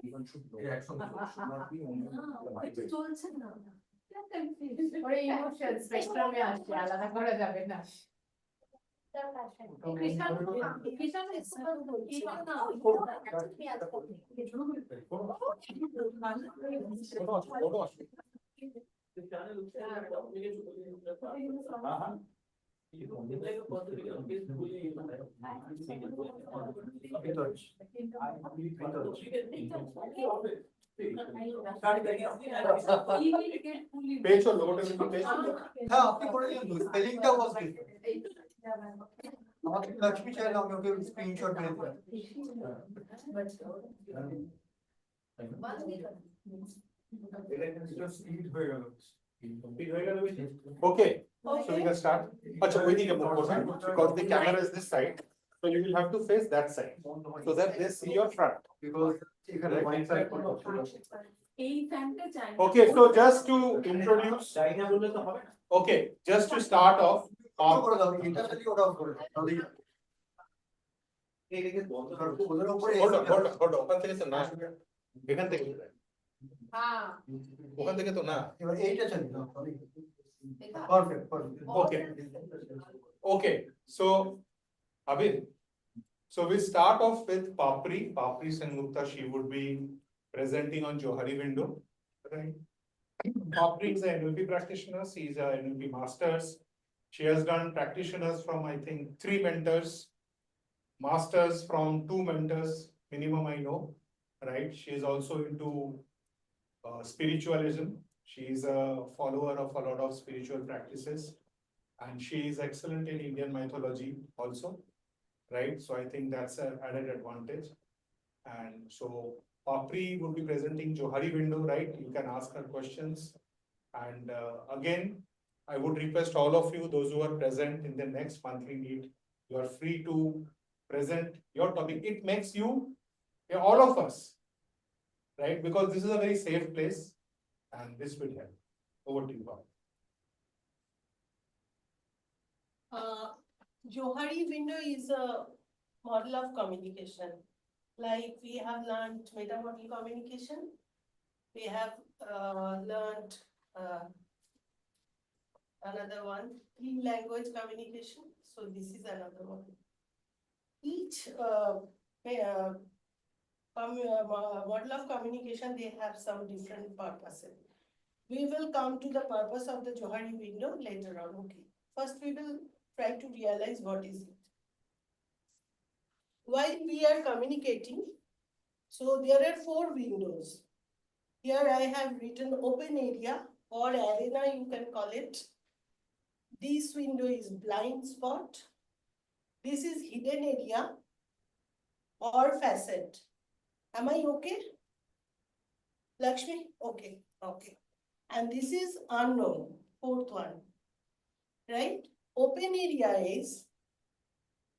Even should know. Should not be only. ওরা emotion স্পেকট্রামে আসছে আলাদা করা যাবে না Page or logo table page. হ্যাঁ আপনি করে দিন স্পেলিংটা ওয়াজ আমাকে লক্ষ্মী চাইলে আমি ওকে স্ক্রিনশট মেরে দিলাম Okay, so we can start. Acha, we need a more because the camera is this side, so you will have to face that side, so that they see your front. because এখানে one side Okay, so just to introduce, okay, just to start off. করে দাও এটা যদি ওটা করে দাও তাহলে ওদের উপরে hold on, ওখান থেকে তো না, এখান থেকে হ্যাঁ ওখান থেকে তো না। এবার এইটা চালিয়ে দাও perfect Okay. Okay, so Abhin, so we start off with Papri Sengupta. She would be presenting on Johari window, right? Papri is a NLP practitioner. She is a NLP masters. She has done practitioners from, I think, 3 mentors, masters from 2 mentors, minimum I know, right? She is also into spiritualism. She is a follower of a lot of spiritual practices, and she is excellent in Indian mythology also, right? So I think that's an added advantage. And so Papri would be presenting Johari window, right? You can ask her questions. And again, I would request all of you, those who are present in the next monthly meet, you are free to present your topic. It makes you, all of us, right? Because this is a very safe place and this will help. Over to you, Bob. Johari window is a model of communication. Like we have learned meta model communication. We have learned another one, clean language communication. So this is another one. Each model of communication, they have some different purposes. We will come to the purpose of the Johari window later on. Okay. First, we will try to realize what is it. While we are communicating, so there are 4 windows. Here I have written open area or arena, you can call it. This window is blind spot. This is hidden area or facet. Am I okay? Lakshmi? Okay, okay. And this is unknown, 4th one, right? Open area is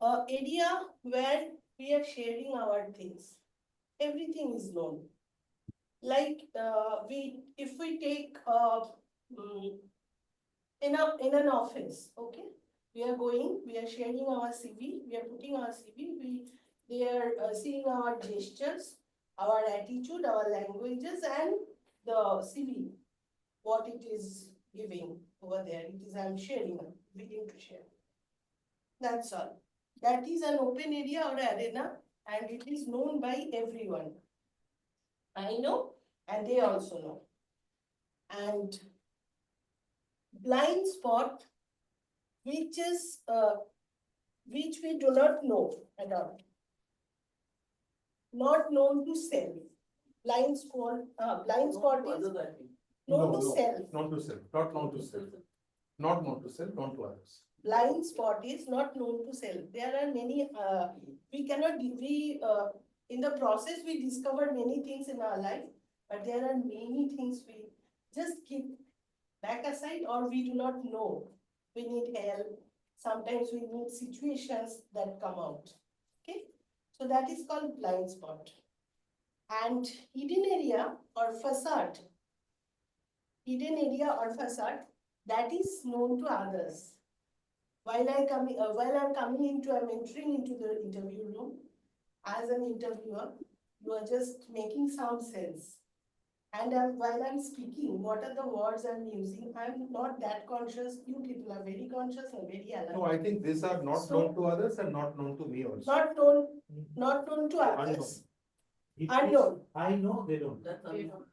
an area where we are sharing our things. Everything is known. Like if we take in an office, okay? We are sharing our CV, we are putting our CV, they are seeing our gestures, our attitude, our languages, and the CV, what it is giving over there. It is I'm sharing, beginning to share. That's all. That is an open area or arena, and it is known by everyone. I know, and they also know. And blind spot, which we do not know at all. Not known to self. Blind spot is known to self. Not to self, not known to self. Not known to self, known to others. Blind spot is not known to self. There are many, in the process, we discover many things in our life, but there are many things we just keep back aside or we do not know. We need help. Sometimes we need situations that come out. Okay, so that is called blind spot. And hidden area or facade. Hidden area or facade that is known to others. while I'm entering into the interview room, as an interviewer, you are just making sound sense. And while I'm speaking, what are the words I'm using? I'm not that conscious. You people are very conscious and very alert. No, I think these are not So- known to others and not known to me also. Not known to others. Unknown. Unknown. I know, they don't. That's unknown.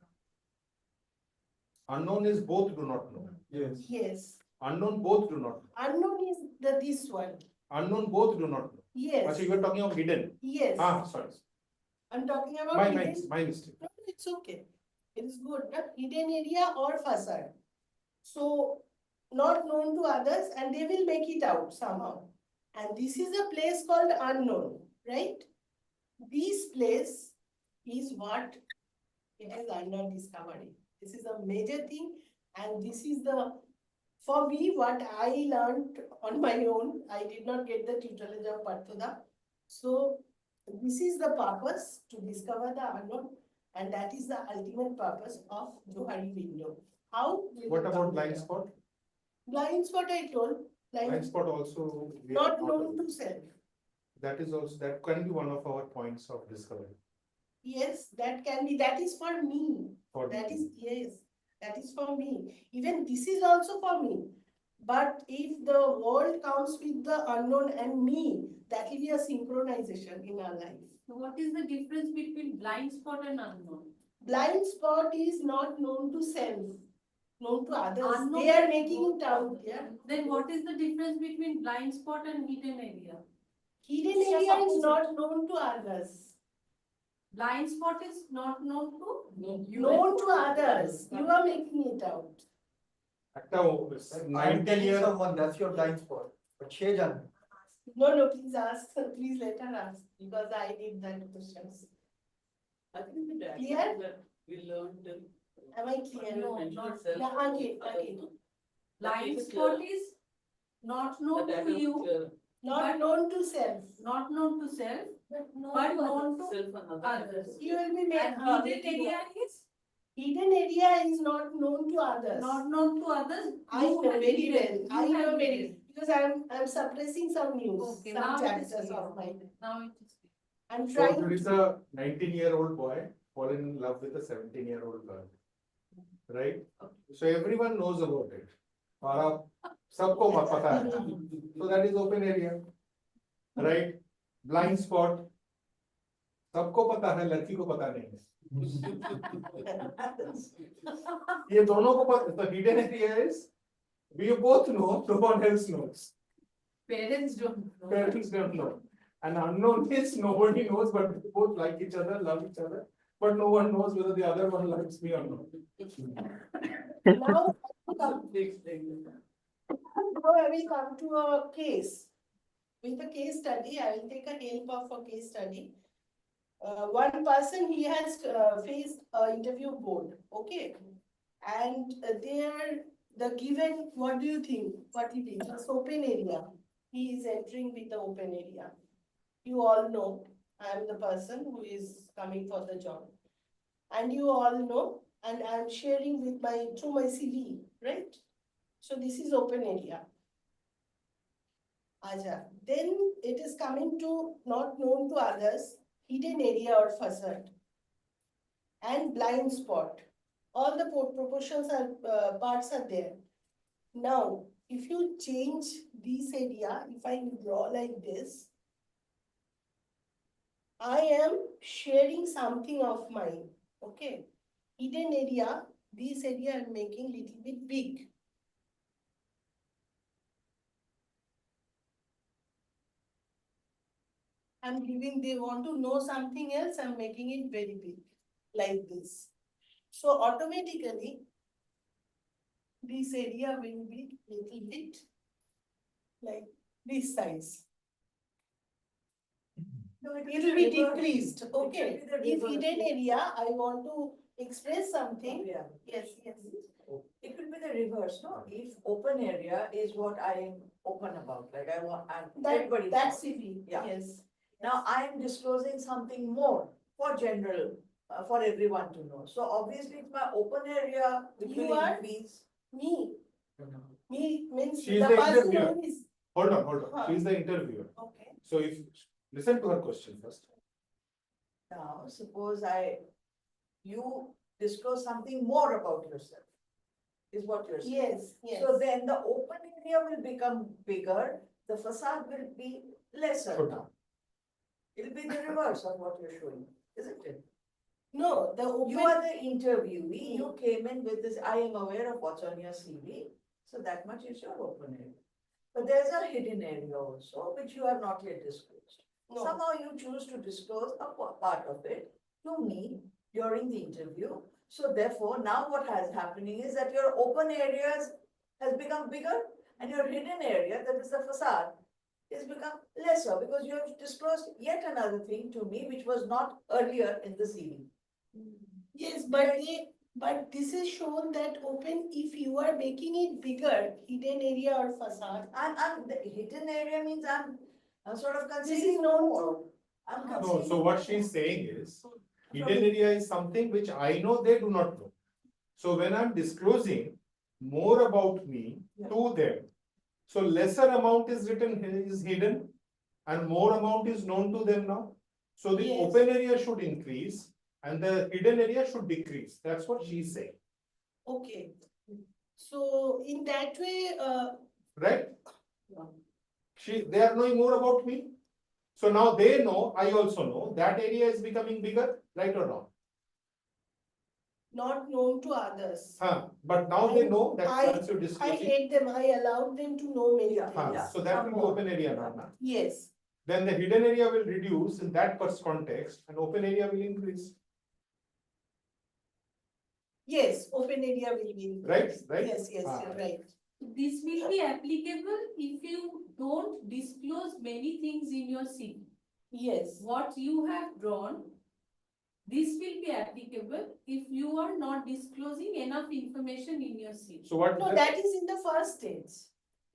Unknown is both do not know. Yes. Yes. Unknown both do not know. Unknown is this one. Unknown both do not know. Yes. Actually, you were talking of hidden. Yes. Ah, sorry. I'm talking about My hidden. mistake. No, it's okay. It is good. Hidden area or facade. So not known to others and they will make it out somehow. And this is a place called unknown, right? This place is what it is under discovery. This is a major thing and this is for me, what I learned on my own. I did not get the tutelage of Parthoda. So this is the purpose to discover the unknown and that is the ultimate purpose of Johari window. How? What about blind spot? Blind spot I told. Blind spot also. we are Not known to self. That is also, that can be one of our points of discovery. Yes, that can be, that is for me. For That me. is, yes, that is for me. Even this is also for me. But if the world comes with the unknown and me, that will be a synchronization in our life. So what is the difference between blind spot and unknown? Blind spot is not known to self, known to others. Unknown They are is making both. it out. Yeah. Then what is the difference between blind spot and hidden area? Hidden area is not known to others. Blind spot is not known to? Known to others. You are making it out. I'm 90 telling year. someone that's your blind spot. But Shejan, No, please ask. Please let her ask because I need that questions. I think the Clear? diagram that we learned. Am I clear? No, mentioned not- itself, Yeah, again. Blind That spot is, is not the known to diagram, you, Not known to self. not known to self, but known to Self and others. You will be made. And hidden area is Hidden area is not known to others. not known to others. I You know have very hidden. well. I You know have very hidden. because I'm suppressing some news, Okay, some now it is chapters clear. of mine. Now it is clear. I'm So trying. there is a 19-year-old boy fallen in love with a 17-year-old girl. Right? So everyone knows about it. और अब सबको पता है. So that is open area. Right? Blind spot. सबको पता है, लड़की को पता नहीं है. ये दोनों को पता. The hidden area is we both know, no one else knows. Parents don't know. Parents don't know. And unknown is nobody knows, but we both like each other, love each other, but no one knows whether the other one likes me or not. Now, Next thing. now I will come to a case. With a case study, I will take a help of a case study. One person, he has faced an interview board, okay? And there, the given, what do you think? What it is? It's open area. He is entering with the open area. You all know, I am the person who is coming for the job. And you all know, and I am sharing with through my CV, right? So this is open area. Aja. Then it is coming to not known to others, hidden area or facade. And blind spot. All the proportions are parts are there. Now, if you change this area, if I draw like this, I am sharing something of mine. Okay. Hidden area, this area I am making little bit big. I'm giving, they want to know something else, I'm making it very big, like this. So automatically, this area will be little bit like this size. It will be decreased, okay? If hidden area, I want to express something. Yeah. Yes, yes. It will be the reverse, no? If open area is what I am open about, like I want, and everybody. That's knows. CV, Yeah. yes. Now I am disclosing something more for general, for everyone to know. So obviously it's my open area which You will are? increase. Me. Me means She is the the person interviewer. who is. Hold on. She is the interviewer. Okay. So if, listen to her question first. Now, suppose you disclose something more about yourself, is what you're saying. Yes, yes. So then the open area will become bigger, the facade will be lesser Sure. now. It'll be the reverse of what you're showing, isn't it? No, the You open, are the interviewee, you came in with this, I am aware of what's on your CV, so that much is your open area. But there's a hidden area also, which you have not yet disclosed. no, Somehow you choose to disclose a part of it to me during the interview. So therefore, now what is happening is that your open areas has become bigger and your hidden area, that is the facade, is become lesser because you have disclosed yet another thing to me which was not earlier in the CV. yes, but this is shown that open, if you are making it bigger, hidden area or facade. The hidden area means I'm sort of This is concealing known more. I'm No, concealing so what more. she's saying is, hidden area is something which I know they do not know. So when I'm disclosing more about me to them, so lesser amount is hidden and more amount is known to them now. So the Yes. open area should increase and the hidden area should decrease. That's what she's saying, Okay. So in that way, right? They are knowing more about me. So now they know, I also know, that area is becoming bigger, right or wrong? not known to others. But now they know that once you I disclose it. hate them, I allowed them to know many Yeah, things. yeah. So that will be open area now. Na? Yes, Then the hidden area will reduce in that context and open area will increase. yes, open area will be increased. Right. Yes, yes, Ah. you're right. This will be applicable if you don't disclose many things in your CV. Yes, What you have drawn, this will be applicable if you are not disclosing enough information in your CV. So what? no, that is in the first stage.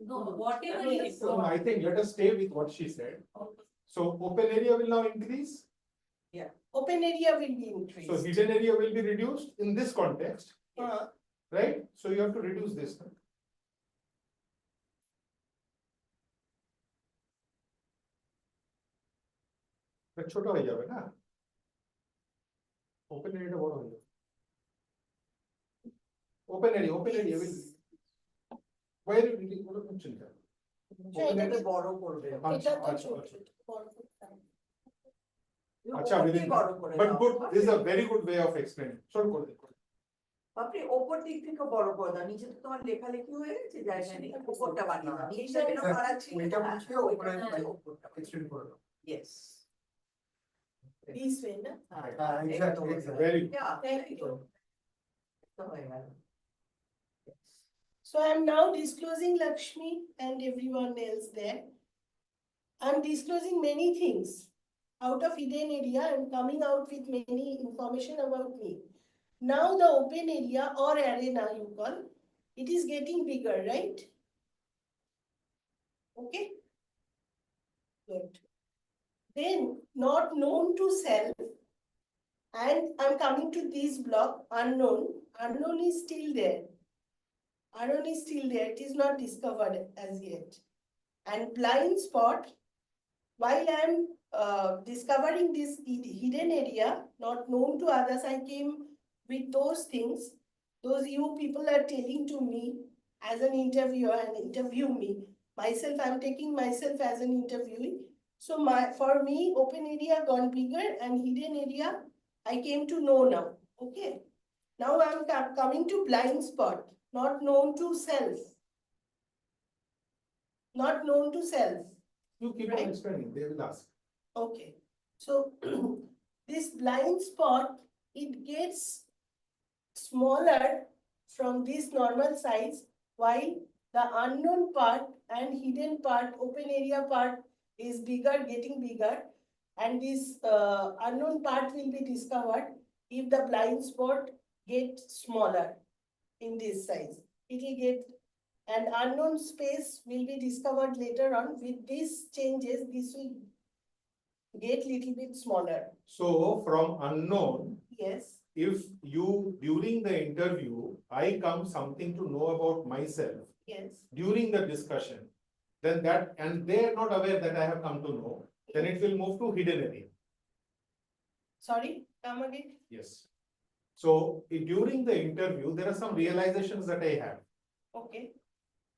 No, whatever Okay. is No, I think let us stay with what she said. So open area will now increase. Open area will be increased. So hidden area will be reduced in this context, Uh, right? So you have to reduce this. Na? But छोटा हो जाएगा ना? Open area बड़ा हो जाएगा. Open area will. Why will it বড় করছেন কেন? Open এটাকে বড় করবে। আচ্ছা, এটা তো আচ্ছা, ছোট, আচ্ছা। বড় করতে হবে। আচ্ছা, within বড় করে but দাও। good, this is a very good way of explaining. Sure, করে দিন। আপনি ওপর দিক থেকে বড় করে দাও, নিচে তো তোমার লেখালেখি হয়ে গেছে, জায়গা নেই, ওপরটা বানিয়ে দাও, নিচটা কেন বাড়াচ্ছি? ওইটা বুঝে ওপরে extend করে দাও। Yes. This way, না? Exactly. Very good. Yeah, Thank you. তো হয়ে গেল। So I am now disclosing Lakshmi and everyone else there. I am disclosing many things. Out of hidden area, I am coming out with many information about me. Now the open area or arena you call, it is getting bigger, right? Okay? Good. Then not known to self, and I'm coming to this block, unknown. Unknown is still there. Unknown is still there, it is not discovered as yet. And blind spot, while I'm discovering this hidden area, not known to others, I came with those things. Those you people are telling to me as an interviewer and interview me. Myself, I'm taking myself as an interviewee. So for me, open area gone bigger and hidden area, I came to know now, okay? Now I'm coming to blind spot, not known to self. Not known to self. You keep on Right. explaining, they will ask. Okay, so this blind spot, it gets smaller from this normal size, while the unknown part and hidden part, open area part is bigger, getting bigger. And this unknown part will be discovered if the blind spot gets smaller in this size. It will get, and unknown space will be discovered later on. With these changes, this will get little bit smaller. So from unknown, Yes, if you, during the interview, I come something to know about myself, yes, during the discussion, then that, and they are not aware that I have come to know, then it will move to hidden area. Sorry, come again. Yes. So during the interview, there are some realizations that I have. Okay,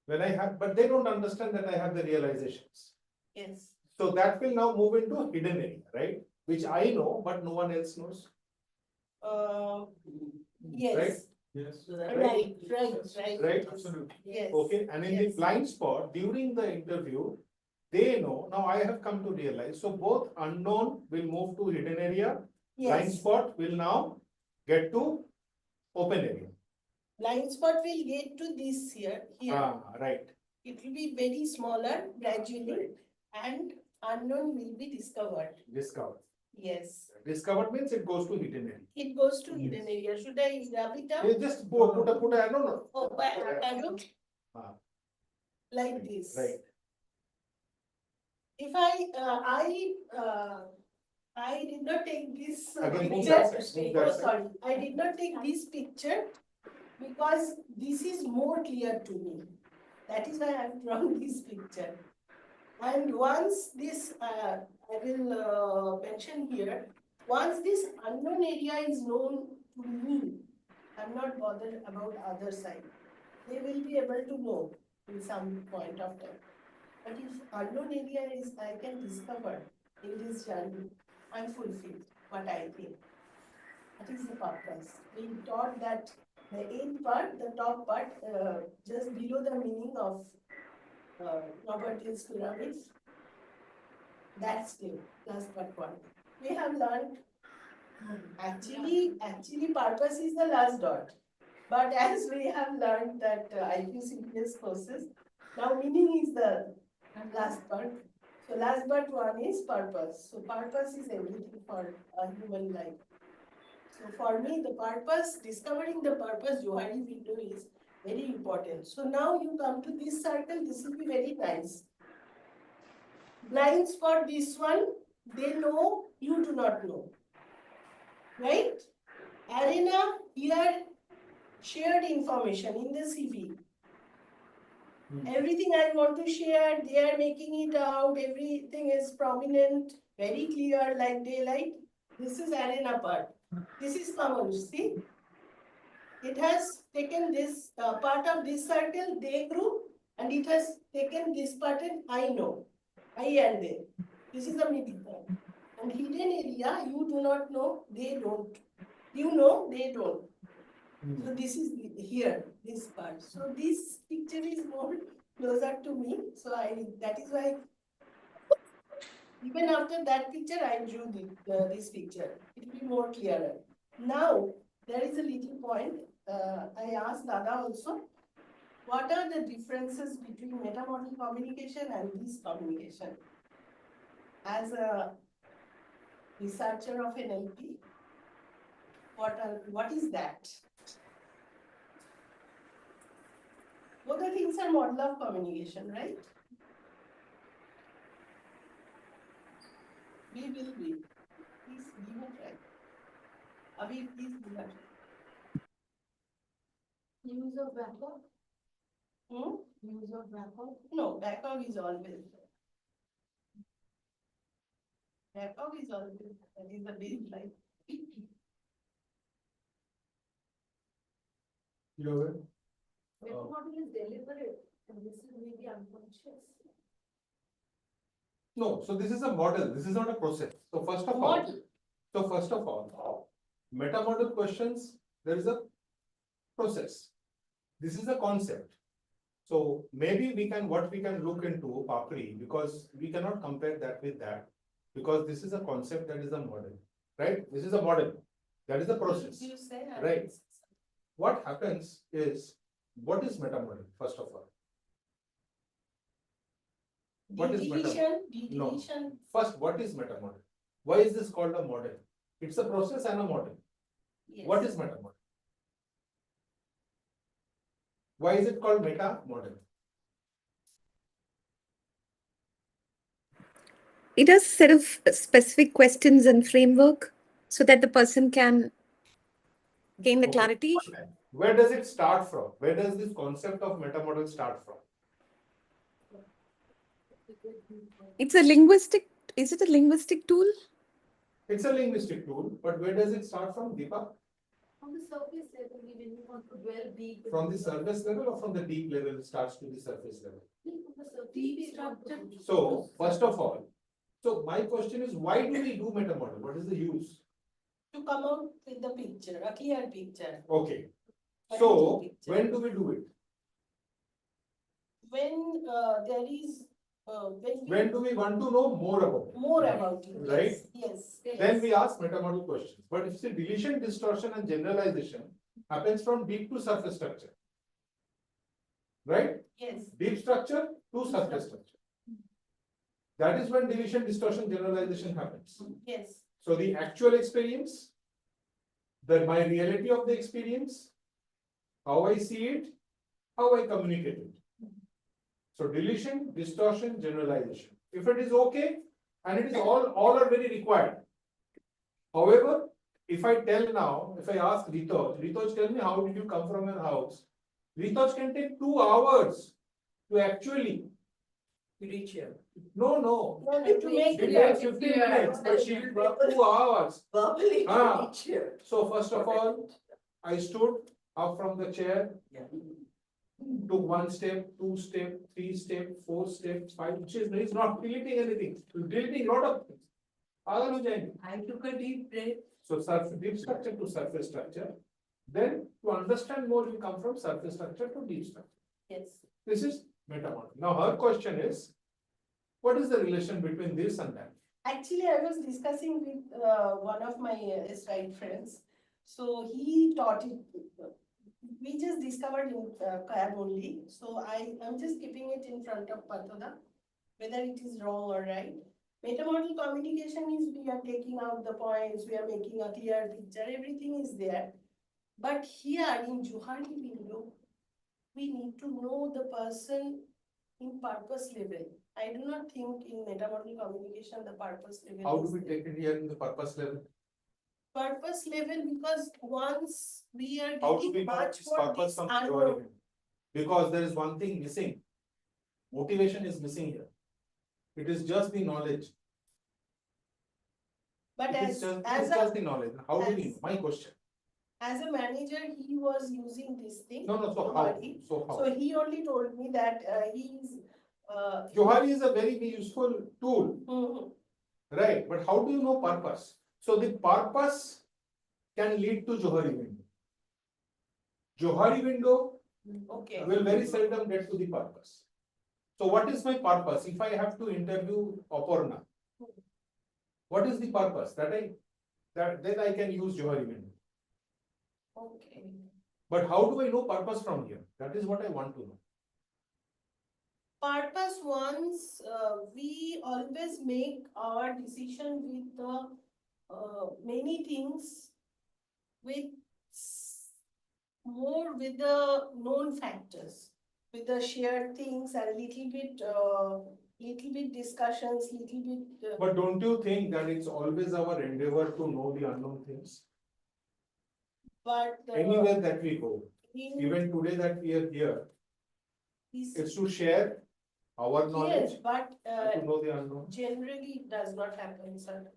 When I have, but they don't understand that I have the realizations. yes. So that will now move into hidden area, right? Which I know, but no one else knows. Yes. Yes. Right. Right? Absolutely. Yes. Okay, and in the Yes. blind spot, during the interview, they know, now I have come to realize, so both unknown will move to hidden area, blind Yes. spot will now get to open area. Blind spot will get to this here. Right, It will be very smaller gradually and unknown will be discovered. discovered. Yes. Discovered means it goes to hidden area. It goes to hidden area. Should I rub it out? You just put a, no. Oh, by arrow? Ah. Like this. Right. If I did not take this Again, move picture. that side, move Oh, that side. sorry, I did not take this picture because this is more clear to me. That is why I have drawn this picture. And once this, I will mention here, once this unknown area is known to me, I'm not bothered about other side. They will be able to know in some point of time. But if unknown area is, I can discover in this journey, I'm fulfilled, what I think. That is the purpose. We taught that the end part, the top part, just below the meaning of Novartis pyramids, that's the last but one. We have learned actually purpose is the last dot. But as we have learned that Iqcbs courses, now meaning is the last part. So last but one is purpose. So purpose is everything for a human life. So for me, the purpose, discovering the purpose, Johari window is very important. So now you come to this circle, this will be very nice. Blind spot, this one, they know, you do not know. Right? Arena, here, shared information in the CV. Everything I want to share, they are making it out, everything is prominent, very clear like daylight. This is arena part. This is common, see? It has taken this part of this circle, they group, and it has taken this pattern, I know, I and they. This is the middle point. And hidden area, you do not know, they don't. You know, they don't. So this is here, this part. So this picture is more closer to me. So that is why even after that picture, I drew this picture. It will be more clearer. Now, there is a little point. I asked Dada also, what are the differences between metamodal communication and this communication? As a researcher of NLP, what is that? Both the things are model of communication, right? We will be. Please give a try. Abhi, please give a try. Use of backup? Use of backup? No, backup is always there. Backup is always there. That is the baseline. Metamodel is deliberate, and this is maybe unconscious. No, so this is a model, this is not a process. So first of all, metamodal questions, there is a process. This is a concept. So maybe what we can look into Papri, because we cannot compare that with that, because this is a concept, that is a model, right? This is a model, that is the process, You say right? What happens is, what is metamodel, first of all? What is Deletion. First, what is metamodel? Why is this called a model? It's a process and a model. Yes. What is metamodel? Why is it called meta model? It has set of specific questions and framework so that the person can gain the clarity. Where does it start from? Where does this concept of meta model start from? It's a linguistic, is it a linguistic tool? It's a linguistic tool, but where does it start from, Deepa? On the surface level, when you want to dwell deep. From the surface level or from the deep level starts to the surface level? Deep structure. So, first of all, so my question is, why do we do metamodel? What is the use? To come out with the picture, a clear picture. Okay, A so written picture. when do we do it? When there is, When do we want to know more about it? more about it, Right? yes, yes. Then yes. we ask metamodel questions. But if the deletion, distortion and generalization happens from deep to surface structure. Right? Yes, Deep structure to surface structure. That is when deletion, distortion, generalization happens. yes, So the actual experience, my reality of the experience, how I see it, how I communicate it. So deletion, distortion, generalization. If it is okay, and it is all are very required. However, if I tell now, if I ask Ritoj, tell me how did you come from your house? Ritoj can take 2 hours to actually reach here. no. no, no, to make It it takes 15 minutes, but she will work 2 hours. Verbally Ah. reach here. So first of all, I stood up from the chair, Yeah. took 1 step, 2 step, 3 step, 4 step, 5, which is he's not deleting anything. He's deleting a lot of things. Pagal ho jayenge. I took a deep breath. So deep structure to surface structure. Then to understand more, you come from surface structure to deep structure. Yes. This is metamodel. Now her question is, what is the relation between this and that? Actually, I was discussing with one of my SRITE friends. So he taught it. We just discovered in CAB only. So I'm just keeping it in front of Pathoda, whether it is wrong or right. Metamodal communication is we are taking out the points, we are making a clear picture, everything is there. But here in Johari window, we need to know the person in purpose level. I do not think in metamodal communication the purpose level. How do is we there. take it here in the purpose level? Purpose level, because once we are How do we getting know much its more purpose this from unknown. theory? Because there is one thing missing. Motivation is missing here. It is just the knowledge. But It is just the knowledge. How do we know? My question. as a manager, he was using this thing. No, so Johari. how? So how? So he only told me that he's. Johari is a very useful tool, Mhm. right? But how do you know purpose? So the purpose can lead to Johari window. Johari window Okay. will very seldom get to the purpose. So what is my purpose? If I have to interview Aparna, what is the purpose? Then I can use Johari window. Okay. But how do I know purpose from here? That is what I want to know. Purpose once we always make our decision with the many things with more with the known factors, with the shared things and little bit discussions, little bit. But don't you think that it's always our endeavor to know the unknown things? But Anywhere that we go, even today that we are here, it's to share our knowledge, yes, but to know the unknown. generally it does not happen, sir.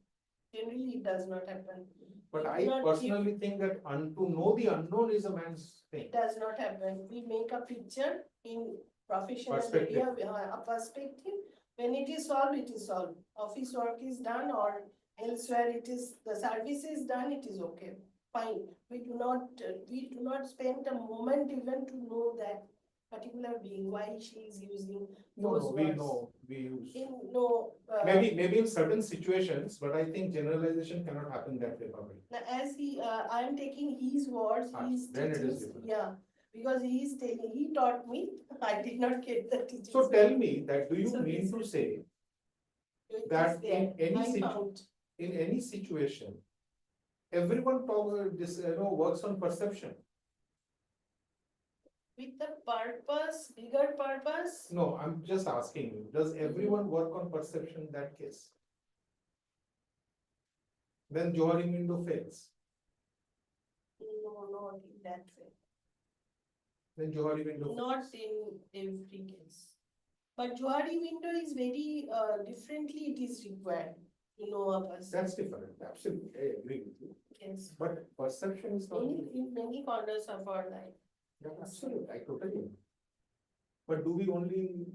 Generally it does not happen. But We I do not personally think that to know the unknown is a man's thing. It does not happen. We make a picture in professional Perspective. area, a perspective. When it is solved, it is solved. Office work is done or elsewhere it is, the service is done, it is okay. Fine. We do not spend a moment even to know that particular being, why she is using those No, words. we know, we use. Maybe in certain situations, but I think generalization cannot happen that way probably. As I am taking his words, he's then it is teaching, different. yeah, because he taught me, I did not get the teaching. So tell me that, do you So mean this to is- say It that is there. in any situation, everyone works on perception? With the purpose, bigger purpose, No, I'm just asking you, does everyone work on perception in that case? Then Johari window fails. no, not in that way. Then Johari window fails. Not in every case. But Johari window is very differently it is required to know a person. That's different, absolutely, I agree with you. Yes. But perception is not. In many corners of our life. Yeah, absolutely, I totally agree. But do we only,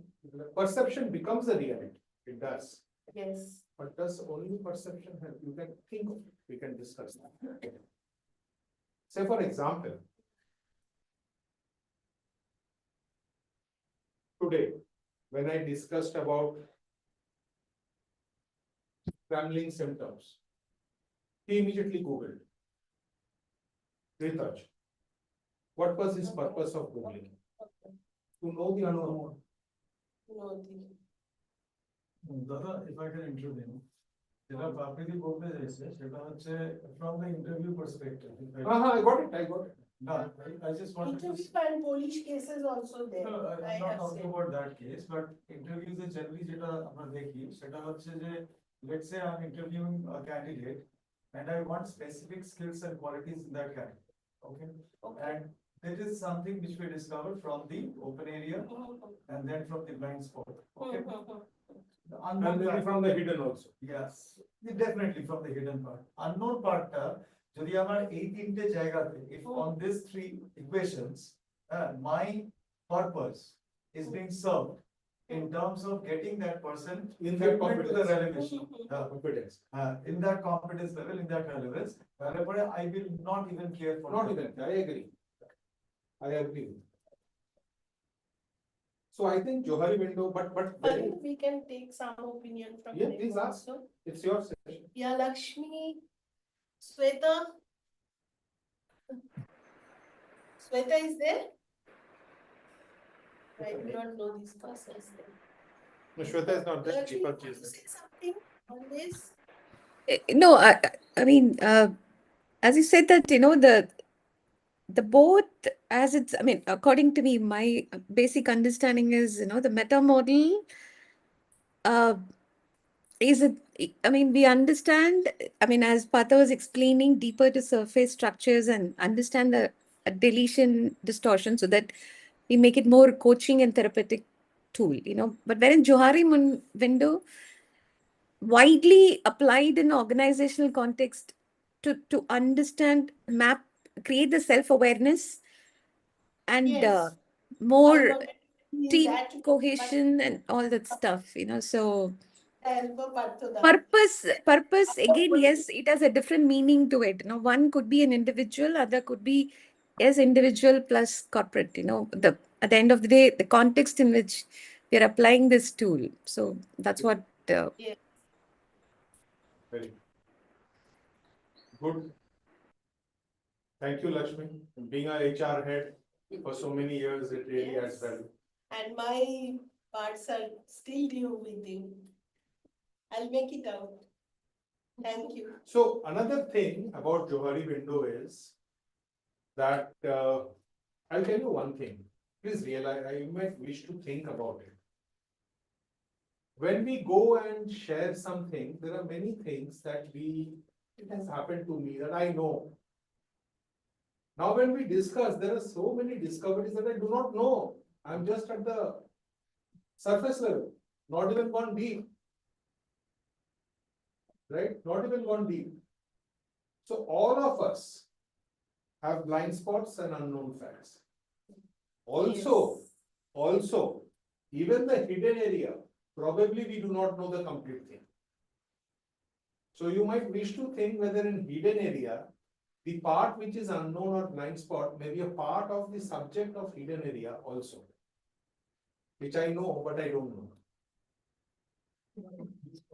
perception becomes a reality, it does. Yes. But does only perception help? You can think of, we can discuss that. Say for example, today, when I discussed about trembling symptoms, he immediately Googled. Research. What was his purpose of Googling? To know the unknown. No, Dada, if I can intervene, যেটা প্রাকৃতিক বলতে চাইছে সেটা হচ্ছে from the interview perspective. I got it, I got it. No, I just want to. interview and Polish cases also there. No, I I'm not have talking seen. about that case, but interviews generally যেটা আমরা দেখি সেটা হচ্ছে যে let's say I'm interviewing a candidate and I want specific skills and qualities in that candidate. Okay. And that is something which we discovered from the open area and then from the blind spot. Okay. The And unknown maybe part- from the hidden also. Yes, definitely from the hidden part. Unknown part যদি আমার এই তিনটে জায়গাতে if on these three equations my purpose is being served in terms of getting that person In that fitment to the competence. relevation. Competence. In that competence level, in that relevance, wherever I will not even care for. Not even, I agree. I agree. So I think Johari window, but very, We can take some opinion from Yeah, them please ask. also. it's your session. Yeah, Lakshmi, Sweta. Sweta is there? I do not know these persons. No, Shweta is not there. Lakshmi, Deepak want is to there. say something on this? No, I mean, as you said that, the both as it's, I mean, according to me, my basic understanding is, the meta model is it, I mean, we understand, I mean, as Partha was explaining, deeper to surface structures and understand the deletion distortion so that we make it more coaching and therapeutic tool, But wherein Johari window, widely applied in organizational context to understand, map, create the self-awareness and Yes. more I got it. In team that, cohesion and all that stuff, so help of Partha. purpose again, yes, it has a different meaning to it. One could be an individual, other could be as individual plus corporate, at the end of the day, the context in which we are applying this tool. So that's what Yes. Very good. Thank you, Lakshmi. Being our HR head for so many years, it really adds Yes. value. And my parts are still due with you. I'll make it out. Thank you. So another thing about Johari window is that I'll tell you one thing. Please realize, I might wish to think about it. When we go and share something, there are many things that it has happened to me that I know. Now, when we discuss, there are so many discoveries that I do not know. I'm just at the surface level, not even gone deep. Right? Not even gone deep. So all of us have blind spots and unknown facts. Also, even the hidden area, probably we do not know the complete thing. So you might wish to think whether in hidden area, the part which is unknown or blind spot may be a part of the subject of hidden area also, which I know, but I don't know.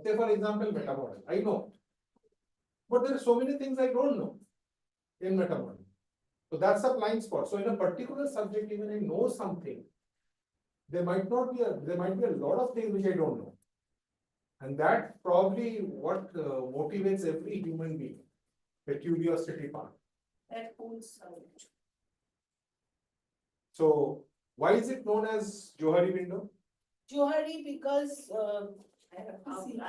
Say for example, meta model, I know, but there are so many things I don't know in meta model. So that's a blind spot. So in a particular subject, even I know something, there might be a lot of things which I don't know. And that probably what motivates every human being, the curiosity part. That pulls out. So why is it known as Johari window? Johari because I have to see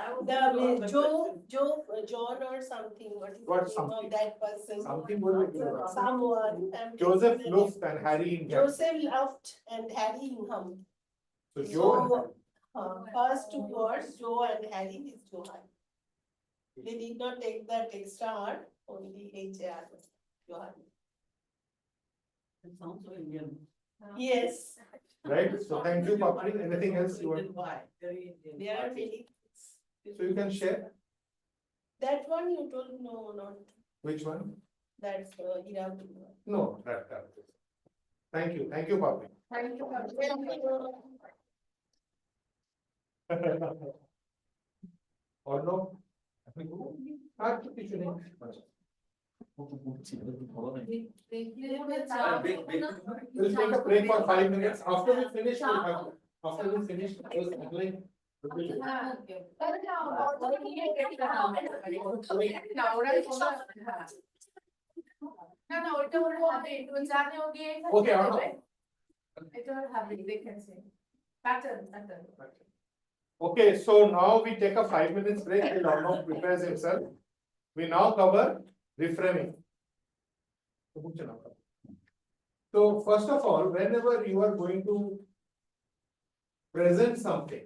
John or something. What is What the name something? of that person? Something was it? Someone. Joseph Luft and Harry Ingham. Joseph Luft and Harry Ingham. So Joe and So, Harry. First two words, Joe and Harry, is Johan. They did not take that extra R, only H-A-R, Johan. It sounds so Indian. Yes. Right, so thank you, Papri. Anything else you want? Indian why? Very Indian. There are many. So you can share, That one you told no, not which one? that's Iraq. No, that. Thank you, Papri. Thank you. Or no? কিছু নেই। We'll take a break for 5 minutes. After we finish, we'll outline. Okay, Arnav. Okay, so now we take a 5 minutes break till Arnav prepares himself. We now cover reframing. So first of all, whenever you are going to present something,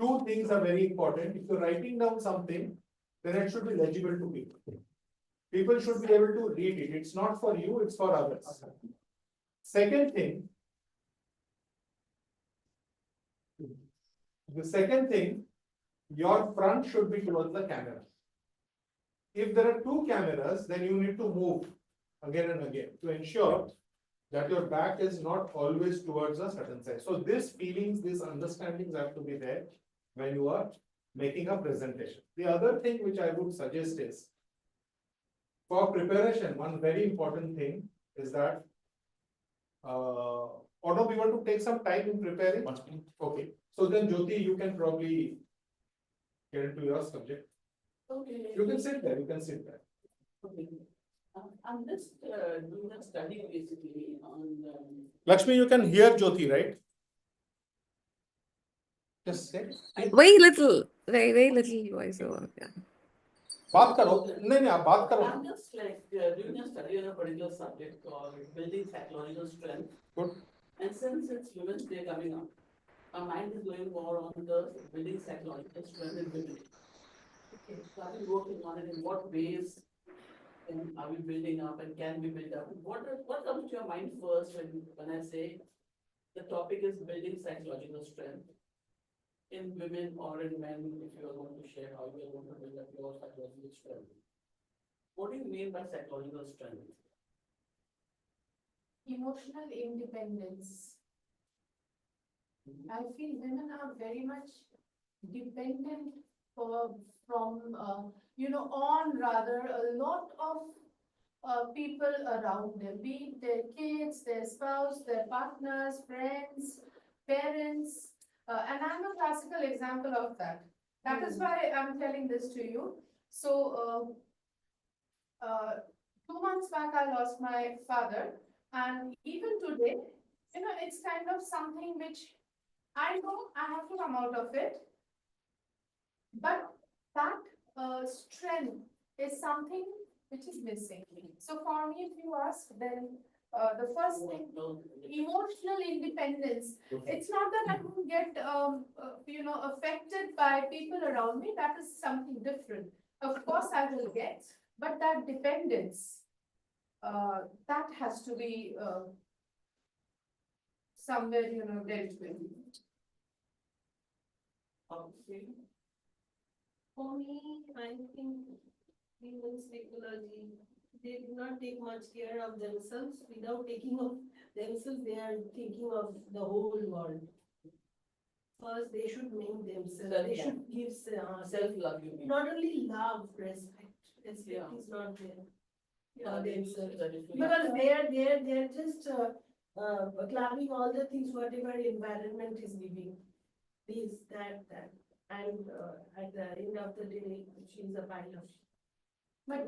two things are very important. If you're writing down something, then it should be legible to people. People should be able to read it. It's not for you, it's for others. Second thing, your front should be towards the camera. If there are two cameras, then you need to move again and again to ensure that your back is not always towards a certain side. So these feelings, these understandings have to be there when you are making a presentation. The other thing which I would suggest is, for preparation, one very important thing is that, although we want to take some time in preparing. Okay, so then Jyoti, you can probably get into your subject. Okay. You can sit there, Okay. I'm just doing a study basically on Lakshmi, you can hear Jyoti, right? Just say. Very little, very little voice over. Yeah. बात करो, नहीं आप बात करो. I'm just like doing a study on a particular subject called building psychological strength. Good. And since it's Women's Day coming up, my mind is going more on the building psychological strength in women. Okay, so I've been working on it in what ways are we building up and can we build up? What comes to your mind first when I say the topic is building psychological strength in women or in men, if you are going to share how you are going to build up your psychological strength? What do you mean by psychological strength? Emotional independence. I feel women are very much dependent from on rather a lot of people around them, be it their kids, their spouse, their partners, friends, parents, and I'm a classical example of that. That is why I'm telling this to you. So 2 months back, I lost my father, and even today, it's kind of something which I know I have to come out of it. But that strength is something which is missing. So for me, if you ask, then the first thing, emotional independence. It's not that I don't get, affected by people around me. That is something different. Of course, I will get, but that dependence, that has to be somewhere, dealt with. Okay. For me, I think women's psychology, they do not take much care of themselves. Without taking of themselves, they are thinking of the whole world. First, they should make themselves. They should give self-love. Not only love, respect. Respect is not there. Themselves. Because they're just clapping all the things, whatever environment is giving. This, that. And at the end of the day, she's a pilot. But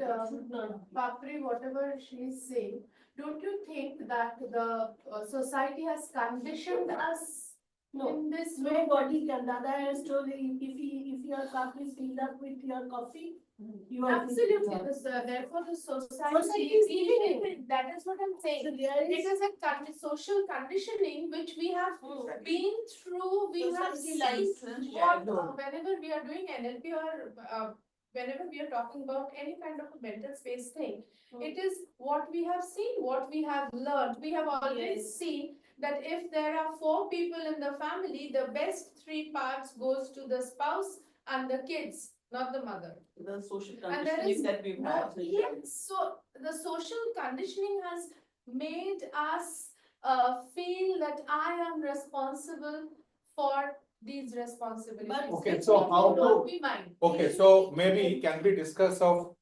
Papri, whatever she is saying, don't you think that the society has conditioned us in this way? Nobody can. Dada has told if your cup is filled up with your coffee, You are Absolutely, therefore the society Society is is leaving leaving it. That is what I'm saying. So there It is is a social conditioning which we have been through, we have society seen license what, shadow. whenever we are doing NLP or whenever we are talking about any kind of a mental space thing, it is what we have seen, what we have learned. We have always Yes. seen that if there are 4 people in the family, the best 3 parts goes to the spouse and the kids, not the mother. The social And there conditioning is that we've no, had. yes, so the social conditioning has made us feel that I am responsible for these responsibilities. But- Okay, which so may how not to- be mine. Okay, so maybe can we discuss of,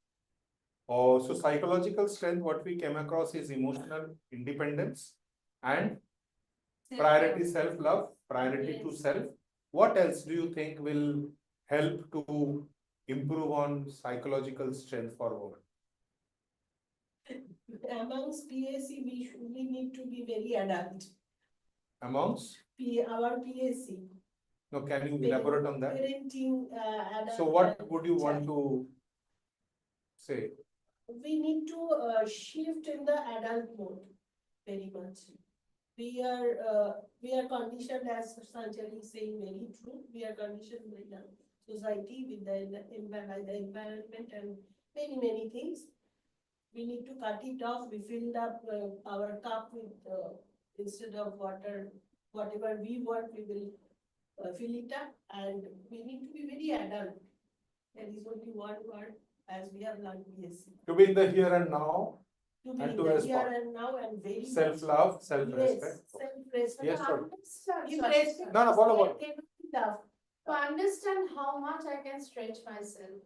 so psychological strength, what we came across is emotional independence and priority self-love, priority to self. What else do you think will help to improve on psychological strength for women? Amongst PAC, we need to be very adult. Amongst? Our PAC. No, can you elaborate on that? Parenting, adult. So what would you want to say? We need to shift in the adult mode very much. We are conditioned, as Sanjay is saying, very true. We are conditioned by the society, with the environment and many things. We need to cut it off. We filled up our cup with, instead of water, whatever we want, we will fill it up, and we need to be very adult. There is only one word, as we have learned BSc. To be in the here and now, To be and in to the here respond. and now and very much. Self-love, self-respect. Yes, self-respect. Yes, sir. No, follow what? To understand how much I can stretch myself.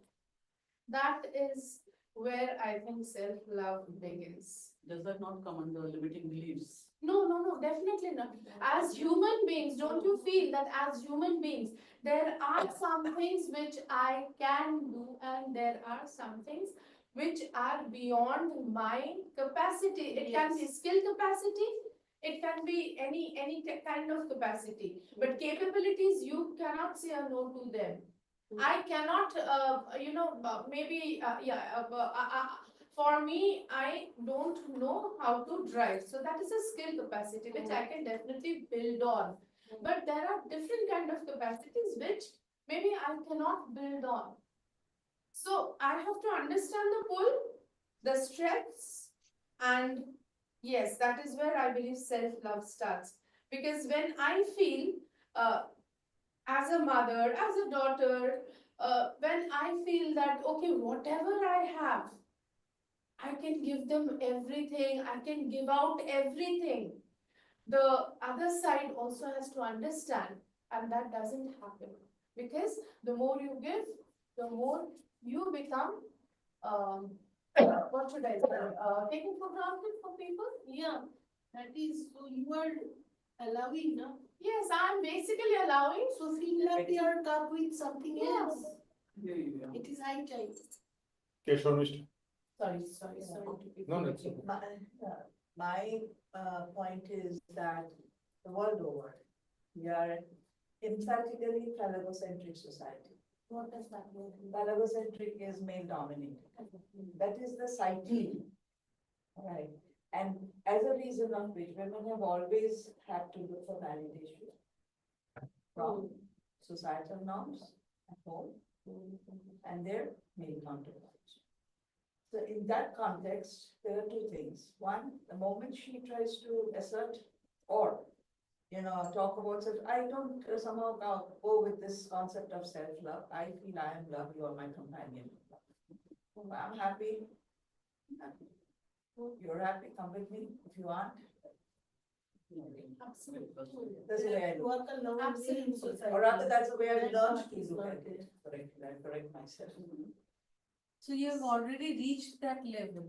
That is where I think self-love begins. Does that not come under limiting beliefs? No, definitely not. As human beings, don't you feel that as human beings, there are some things which I can do and there are some things which are beyond my capacity. It can be skill capacity, it can be any kind of capacity. But capabilities, you cannot say a no to them. I cannot, for me, I don't know how to drive. So that is a skill capacity which I can definitely build on. But there are different kind of capacities which maybe I cannot build on. So I have to understand the pull, the strengths, and yes, that is where I believe self-love starts. Because when I feel as a mother, as a daughter, when I feel that, okay, whatever I have, I can give them everything, I can give out everything. The other side also has to understand, and that doesn't happen. Because the more you give, the more you become, what should I say, taken for granted for people? Yeah, that is, so you are allowing, no? Yes, I'm basically allowing. So fill up your cup with something Yeah. else. It is high time. Okay, Shormishta. Sorry. No, that's okay. My point is that the world over, we are an emphatically phallocentric society. What does that mean? Phallocentric is male dominated. That is the psyche. Right. And as a reason of which women have always had to look for validation from societal norms at home and their male counterparts. So in that context, there are two things. One, the moment she tries to assert or, talk about self, I don't somehow go with this concept of self-love. I feel I am love, you are my companion. I'm happy. You're happy, come with me if you want. Absolutely. That's the way I look. Work alone. Absolutely. Or rather, that's the way I That learned part to is look not at it. Correct myself. So you have already reached that level.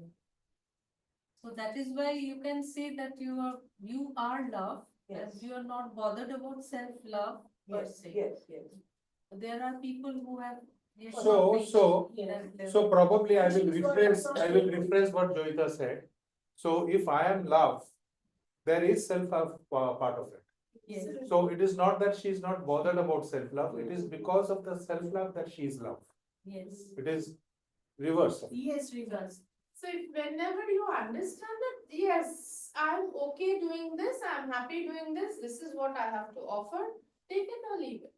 So that is why you can say that you are love, Yes. as you are not bothered about self-love per Yes, se. yes. There are people who have yet not So, reached so, that level. so probably I will rephrase what Joyita said. So if I am love, there is self-love part of it. Yes. So it is not that she is not bothered about self-love, it is because of the self-love that she is loved. Yes. It is reverse. Yes, reverse. So if whenever you understand that, yes, I'm okay doing this, I'm happy doing this is what I have to offer, take it or leave it.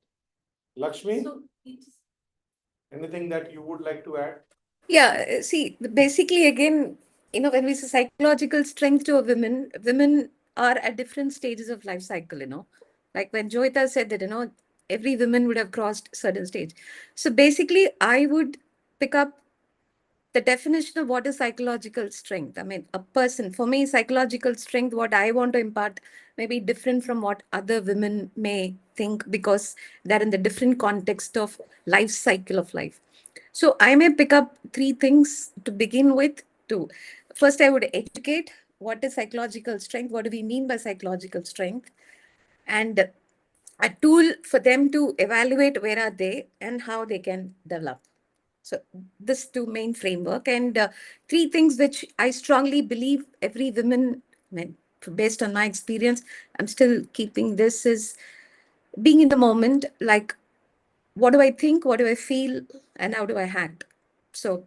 Lakshmi, So it's anything that you would like to add? Yeah, see, basically, again, when we say psychological strength to a women, women are at different stages of life cycle. Like when Joita said that, every woman would have crossed certain stage. So basically, I would pick up the definition of what is psychological strength. I mean, a person, for me, psychological strength, what I want to impart may be different from what other women may think because they're in the different context of life cycle of life. So I may pick up three things to begin with. First, I would educate what is psychological strength, what do we mean by psychological strength, and a tool for them to evaluate where are they and how they can develop. So this two main framework and three things which I strongly believe every woman, I mean, based on my experience, I'm still keeping this is being in the moment, like what do I think, what do I feel, and how do I act? So,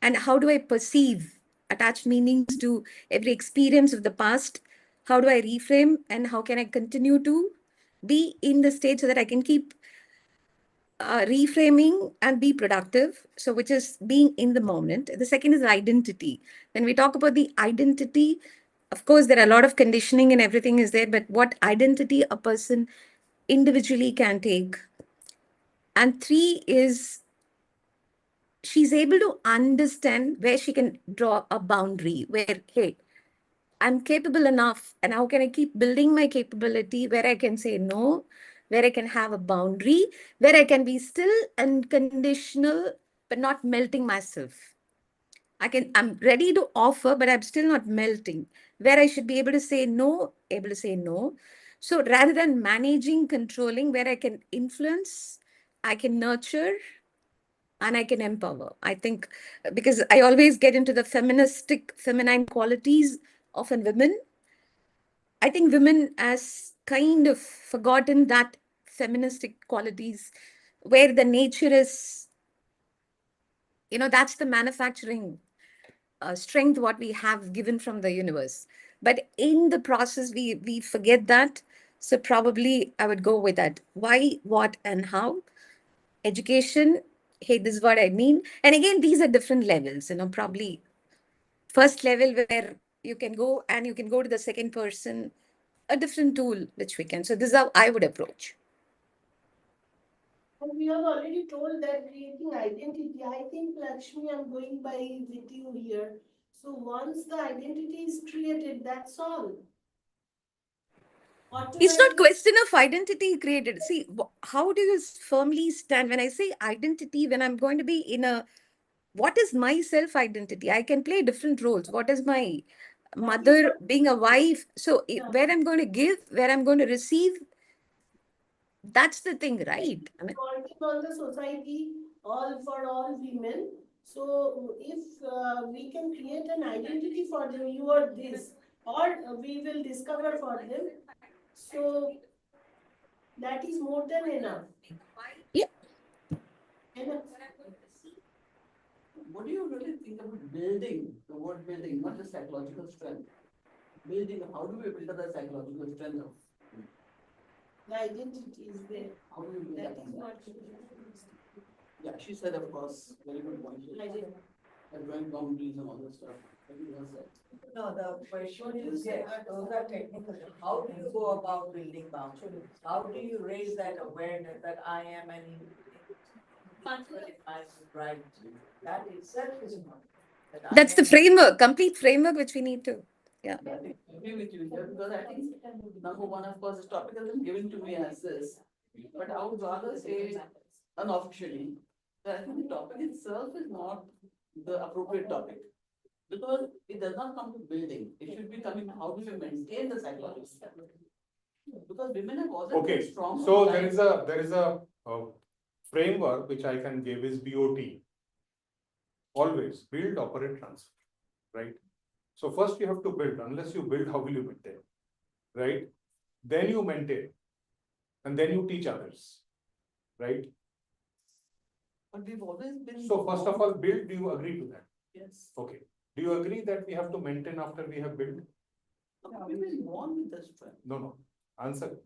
and how do I perceive, attach meanings to every experience of the past? How do I reframe and how can I continue to be in the state so that I can keep reframing and be productive? So, which is being in the moment. The second is identity. When we talk about the identity, of course, there are a lot of conditioning and everything is there, but what identity a person individually can take. And three is she's able to understand where she can draw a boundary where, hey, I'm capable enough. And how can I keep building my capability where I can say no, where I can have a boundary, where I can be still unconditional, but not melting myself. I'm ready to offer, but I'm still not melting. Where I should be able to say no, able to say no. So rather than managing, controlling, where I can influence, I can nurture, and I can empower. I think because I always get into the feminine qualities of a women. I think women has kind of forgotten that feministic qualities where the nature is, that's the manufacturing strength what we have given from the universe. But in the process, we forget that. So probably I would go with that. Why, what, and how? Education. Hey, this is what I mean. And again, these are different levels. Probably first level where you can go and you can go to the second person, a different tool which we can. So this is how I would approach. And we have already told that creating identity, I think Lakshmi, I'm going by with you here. So once the identity is created, that's all. It's not question of identity created. See, how do you firmly stand when I say identity, when I'm going to be in a, what is my self identity? I can play different roles. What is my mother, being a wife? So where I'm going to give, where I'm going to receive, that's the thing, right? I mean, working on the society, all for all women. So if we can create an identity for them, you are this, or we will discover for them. So that is more than enough. Yeah. Enough. What do you really think about building, the word building, not just psychological strength? Building, how do we build up the psychological strength of? The identity is there. How do we build That that? is what. Yeah, she said, of course, very good point. Drawing boundaries and all this stuff. Everyone said. No, the question is, yes, those are technical. How do you go about building boundaries? How do you raise that awareness that I am an individual in my right? That itself is not. That's the framework, complete framework, which we need to. Yeah. I agree with you here because I think number one, of course, this topic has been given to me as this, but I would rather say unofficially that I think the topic itself is not the appropriate topic because it does not come to building. It should be coming how do we maintain the psychology? Because women have always Okay, been strong. so there is a framework which I can give is BOT. Always build, operate, transfer, right? So first you have to build. Unless you build, how will you maintain, right? Then you maintain, and then you teach others, right? But we've always been. So first of all, build, do you agree to that? Yes. Okay. Do you agree that we have to maintain after we have built? We will born with the strength. No, no. Answer.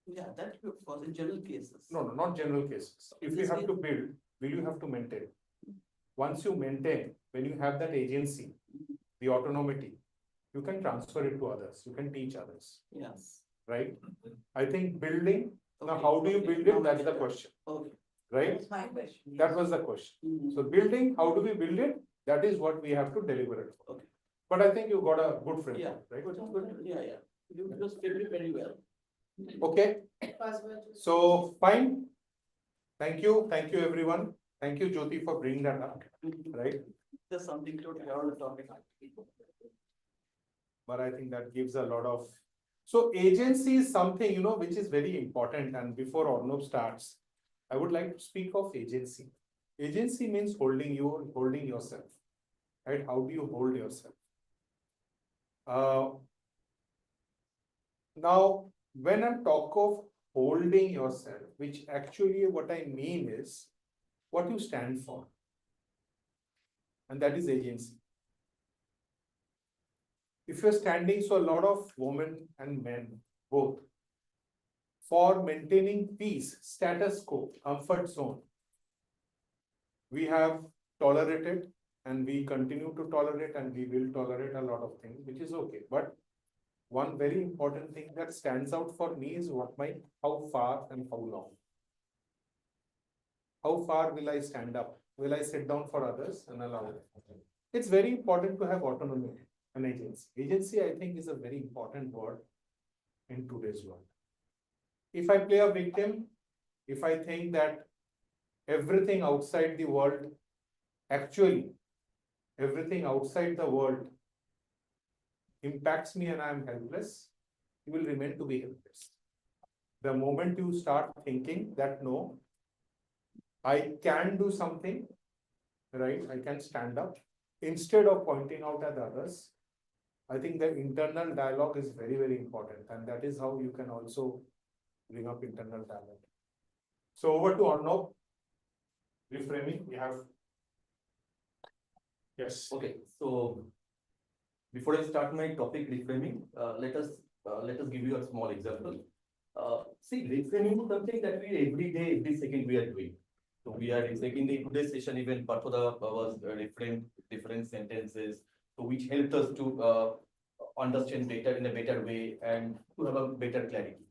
Yeah, that of course in general cases. No, no, not general cases. If you have to build, will you have to maintain? Once you maintain, when you have that agency, the autonomy, you can transfer it to others. You can teach others, Yes. right? I think building, now Okay, how do you okay, build now it? we That's get the that. question, Okay. right? That's my question. That was the question. Mhm. So building, how do we build it? That is what we have to deliberate for. Okay. But I think you got a good Yeah, framework, right? good, yeah, yeah. You just did it very well. Okay, so fine. Thank you everyone. Thank you Jyoti for bringing that up, right? Just something to add on the topic. But I think that gives a lot of, so agency is something, you know, which is very important. And before Arnab starts, I would like to speak of agency. Agency means holding yourself, right? How do you hold yourself? Now, when I talk of holding yourself, which actually what I mean is what you stand for. And that is agency. If you're standing, so a lot of women and men, both, for maintaining peace, status quo, comfort zone, we have tolerated and we continue to tolerate and we will tolerate a lot of things, which is okay. But one very important thing that stands out for me is how far and how long. How far will I stand up? Will I sit down for others and allow it? It's very important to have autonomy and agency. Agency, I think, is a very important word in today's world. If I play a victim, if I think that everything outside the world, actually, everything outside the world impacts me and I am helpless, you will remain to be helpless. The moment you start thinking that no, I can do something, right? I can stand up instead of pointing out at others. I think the internal dialogue is very, very important. And that is how you can also bring up internal dialogue. So over to Arnab. Reframing, we have. Yes. Okay, so before I start my topic reframing, let us give you a small example. See, reframing is something that we every day, every second we are doing. So we are in the today's session even Pathoda was reframed different sentences, so which helped us to understand better in a better way and to have a better clarity.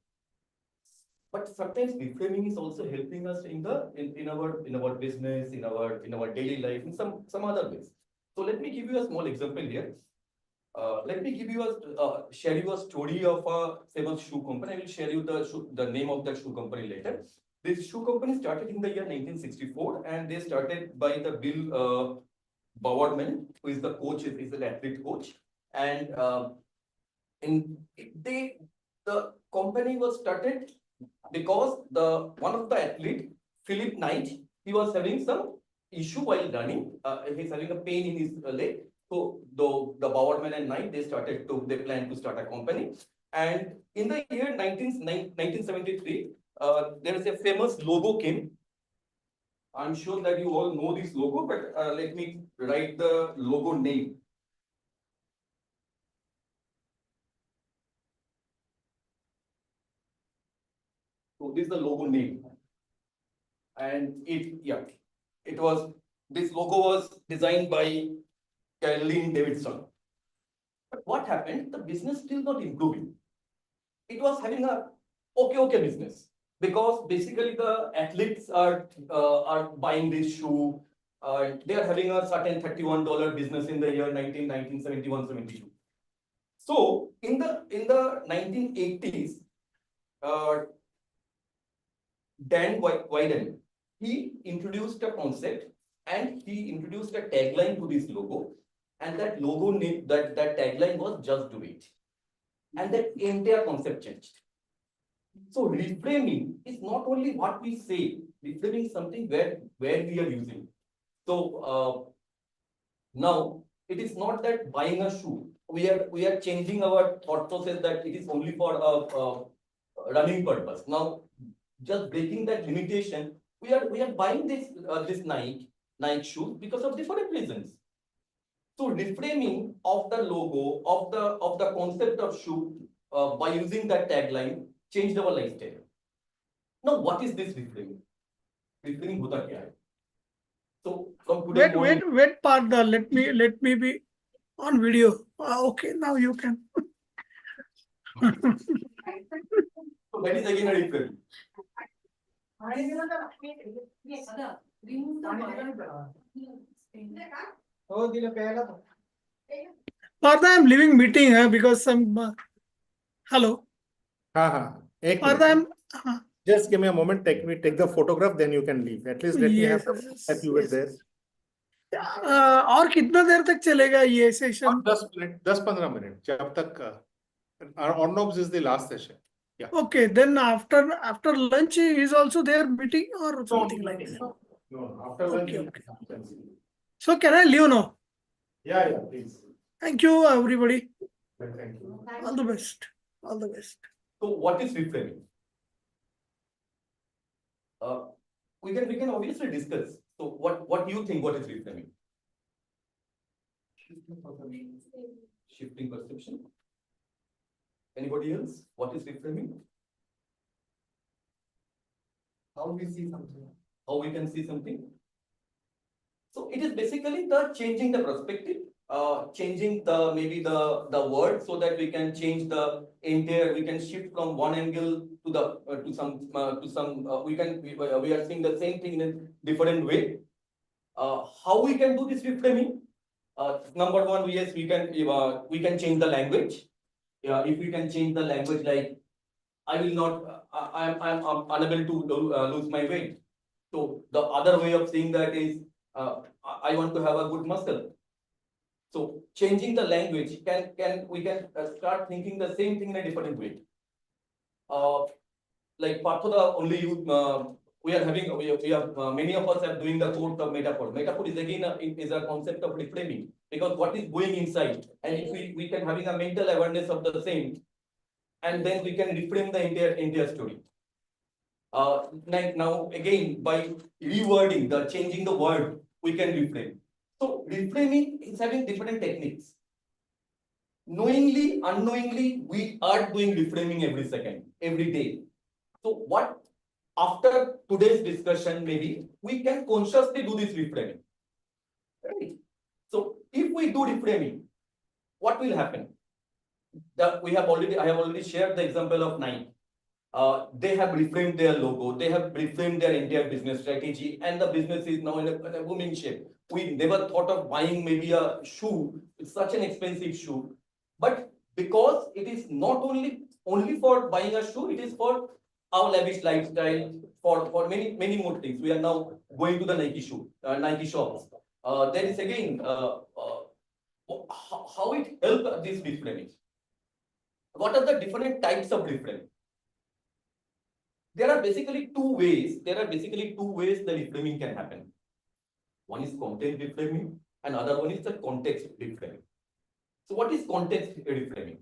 But sometimes reframing is also helping us in our business, in our daily life, in some other ways. So let me give you a small example here. Let me share you a story of a famous shoe company. I will share you the name of that shoe company later. This shoe company started in the year 1964, and they started by the Bill Bowerman, who is the coach, is an athlete coach, and the company was started because one of the athlete, Philip Knight, he was having some issue while running. He's having a pain in his leg. So the Bowerman and Knight, they planned to start a company. And in the year 1973, there is a famous logo came. I'm sure that you all know this logo, but let me write the logo name. So this is the logo name. And this logo was designed by Caroline Davidson. But what happened? The business still not improving. It was having a okay business because basically the athletes are buying this shoe. They are having a certain $31 business in the year 1971, 72. So in the 1980s, Dan Wyden, he introduced a concept and he introduced a tagline to this logo, and that logo name, that tagline was "Just Do It," and that entire concept changed. So reframing is not only what we say, reframing is something where we are using. So now it is not that buying a shoe, we are changing our thought process that it is only for a running purpose. Now, just breaking that limitation, we are buying this Nike shoes because of different reasons. So reframing of the logo of the concept of shoe by using that tagline changed our lifestyle. Now, what is this reframing? Reframing hota kya hai? So from today morning, Wait, Partha, let me be on video. Okay, now you can. so that is again a reframing. Sada, remove the wire. Partha, I'm leaving meeting because some. Hello. Ek Partha, minute. I'm. Just give me a moment. Take the photograph, then you can leave. At least let me have that you were there. और कितना देर तक चलेगा ये session? 10 minute, 10-15 minute जब तक Ornobs is the last session. Yeah. Okay, then after lunch is also there meeting or something like that. No, after lunch. Okay. So can I leave now? Yeah, please. Thank you, everybody. Thank you. All the best. All the best. So what is reframing? We can obviously discuss. So what do you think? What is reframing? Shifting perception. Anybody else? What is reframing? How we see something. How we can see something? So it is basically the changing the perspective, changing maybe the word so that we can change the entire. We can shift from one angle to the to some we are seeing the same thing in a different way. How we can do this reframing? Number one, yes, we can change the language. If we can change the language, like I will not, I'm unable to lose my weight. So the other way of saying that is, I want to have a good muscle. So changing the language we can start thinking the same thing in a different way. Like Pathoda only you we are having we have many of us are doing the course of metaphor. Metaphor is again is a concept of reframing, because what is going inside, and if we can having a mental awareness of the same, and then we can reframe the entire story. Now again, by rewording, changing the word, we can reframe. So reframing is having different techniques. Knowingly, unknowingly, we are doing reframing every second, every day. So what, after today's discussion, maybe we can consciously do this reframing. Right? So if we do reframing, what will happen? I have already shared the example of Nike. They have reframed their logo, they have reframed their entire business strategy, and the business is now in a booming shape. We never thought of buying maybe a shoe, it's such an expensive shoe. But because it is not only for buying a shoe, it is for our lavish lifestyle, for many more things. We are now going to the Nike shops. There is again how it helps this reframing. What are the different types of reframing? There are basically two ways the reframing can happen. One is content reframing, and other one is the context reframing. So what is context reframing?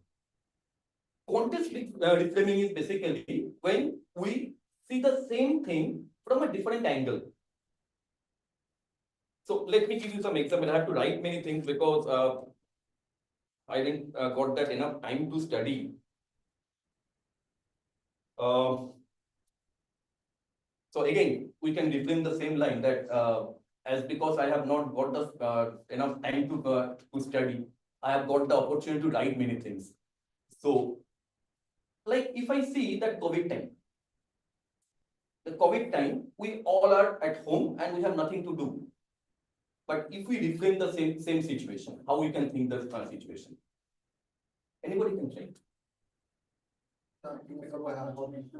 Context reframing is basically when we see the same thing from a different angle. So let me give you some example. I have to write many things because I didn't got that enough time to study. So again, we can reframe the same line that as because I have not got the enough time to study, I have got the opportunity to write many things. So, like if I see that the COVID time, we all are at home and we have nothing to do. But if we reframe the same situation, how we can think the situation? Anybody can try. To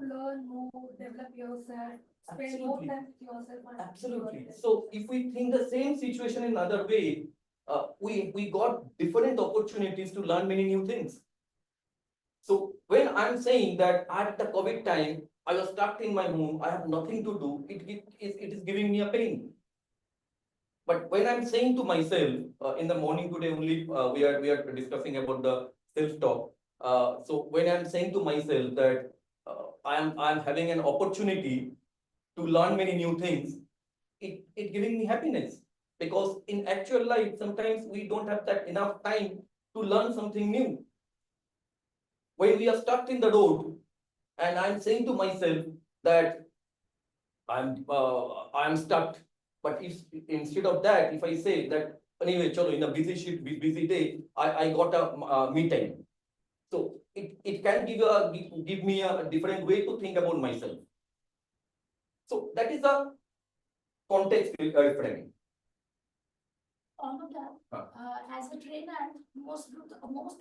learn more, develop yourself, spend more time with yourself. Absolutely. So if we think the same situation in another way, we got different opportunities to learn many new things. So when I'm saying that at the COVID time, I was stuck in my home, I have nothing to do, it is giving me a pain. But when I'm saying to myself, in the morning today only, we are discussing about the self-talk. So when I'm saying to myself that I'm having an opportunity to learn many new things, it giving me happiness. Because in actual life, sometimes we don't have that enough time to learn something new. When we are stuck in the road, and I'm saying to myself that I'm stuck. But if instead of that, if I say that anyway, chalo, in a busy shift, busy day, I got a me time. So it can give me a different way to think about myself. So that is a context framing. As a trainer, most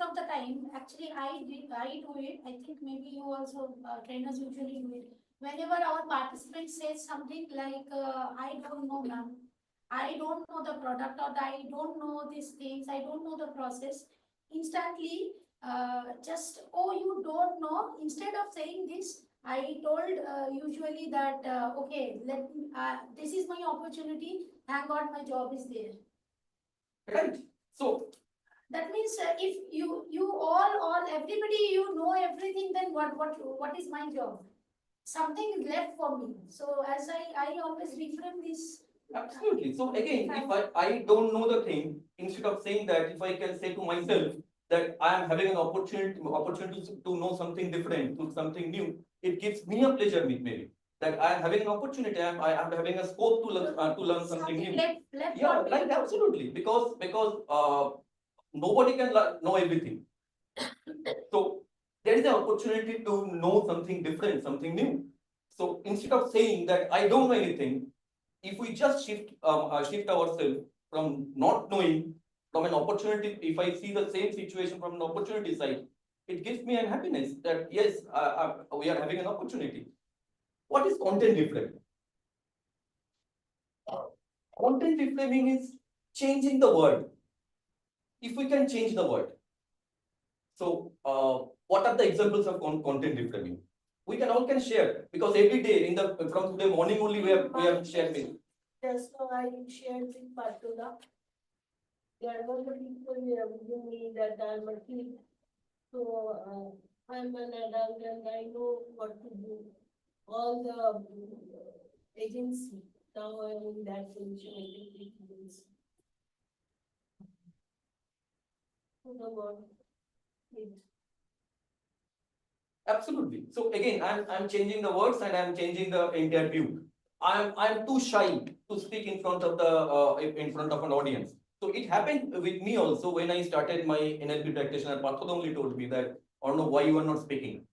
of the time, actually, I do it. I think maybe you also trainers usually do it. Whenever our participant says something like, "I don't know, ma'am. I don't know the product, or I don't know these things. I don't know the process." Instantly, just, "Oh, you don't know." Instead of saying this, I told usually that, "Okay, this is my opportunity. Thank God my job is there." Right. So that means if you all everybody know everything, then what is my job? Something is left for me. So as I always reframe this. absolutely. So again, if I don't know the thing, instead of saying that, if I can say to myself that I am having an opportunity to know something different, to something new, it gives me a pleasure, maybe. That I am having an opportunity, I am having a scope to learn something new. Yeah, like absolutely, because nobody can know everything. So there is an opportunity to know something different, something new. So instead of saying that I don't know anything, if we just shift ourselves from not knowing, from an opportunity, if I see the same situation from an opportunity side, it gives me an happiness that yes, we are having an opportunity. What is content reframing? Content reframing is changing the word. If we can change the word. So what are the examples of content reframing? We can all share, because every day from today morning only we have shared it. Just now I shared with Patula. There was a people giving me that I'm a kid. So I'm an adult and I know what to do. All the agency, now I'm in that position, agency. Absolutely. So again, I'm changing the words and I'm changing the entire view. I'm too shy to speak in front of an audience. So it happened with me also when I started my NLP practitioner. Pathod only told me that, I don't know why you are not speaking.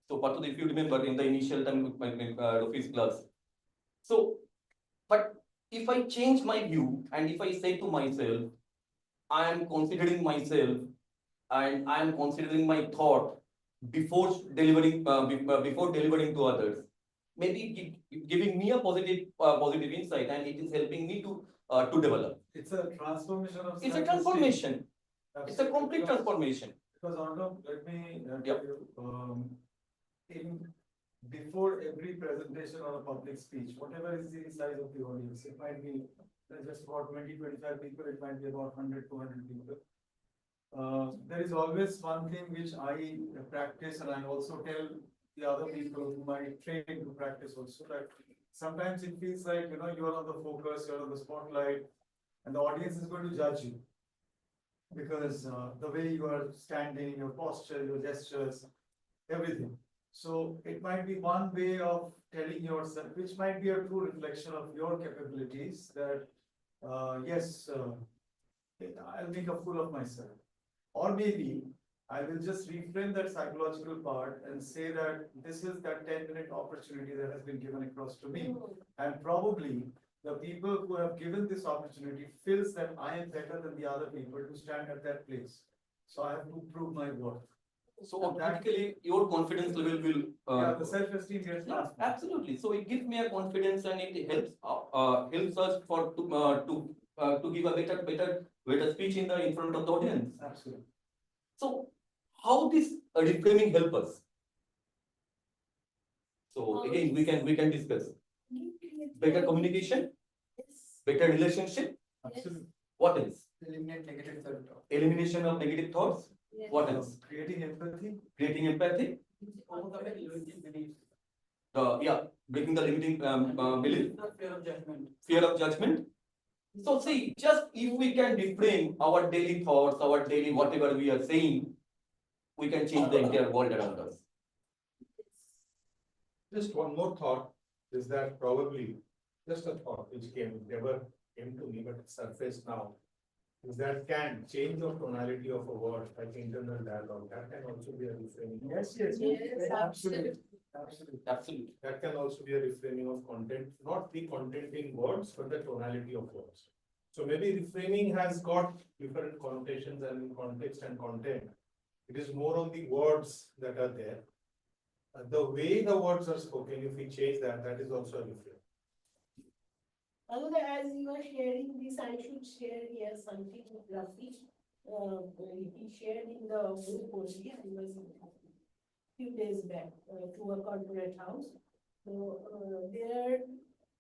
So Pathod, if you remember, in the initial time with my office class. So, but if I change my view and if I say to myself, I am considering myself and I am considering my thought before delivering to others, maybe giving me a positive insight, and it is helping me to develop. It's a transformation of. It's a transformation. Absolutely. It's a complete transformation. Because Arnav, let me tell you, before every presentation or a public speech, whatever is the size of the audience, it might be just about 20-25 people, it might be about 100-200 people. There is always one thing which I practice, and I also tell the other people whom I train to practice also, that sometimes it feels like, you are on the focus, you're on the spotlight, and the audience is going to judge you. Because the way you are standing, your posture, your gestures, everything. So it might be one way of telling yourself, which might be a true reflection of your capabilities, that yes, I'll make a fool of myself. Or maybe I will just reframe that psychological part and say that this is that 10-minute opportunity that has been given across to me. And probably the people who have given this opportunity feels that I am better than the other people who stand at that place. So I have to prove my worth. So automatically your confidence level will the self-esteem gets absolutely. So it gives me a confidence, and it helps us to give a better speech in front of the audience. Absolutely. So how this reframing help us? So again, we can discuss better communication, better relationship. Absolutely. What else? Eliminate negative self-talk. Elimination of negative thoughts. Yes. What else? Creating empathy. Creating empathy. breaking the limiting belief, Fear of judgment. fear of judgment. So see, just if we can reframe our daily thoughts, our daily whatever we are saying, we can change the entire world around us. Just one more thought is that probably just a thought which never came to me, but it surfaced now. Is that can change of tonality of a word like internal dialogue, that can also be a reframing. Yes, absolutely. Absolutely. That can also be a reframing of content, not the content in words, but the tonality of words. So maybe reframing has got different connotations and context and content. It is more on the words that are there. The way the words are spoken, if we change that, that is also a reframe. Although as you are sharing this, I should share here something with Rafi. He shared in the group only, I was few days back to a corporate house. So there,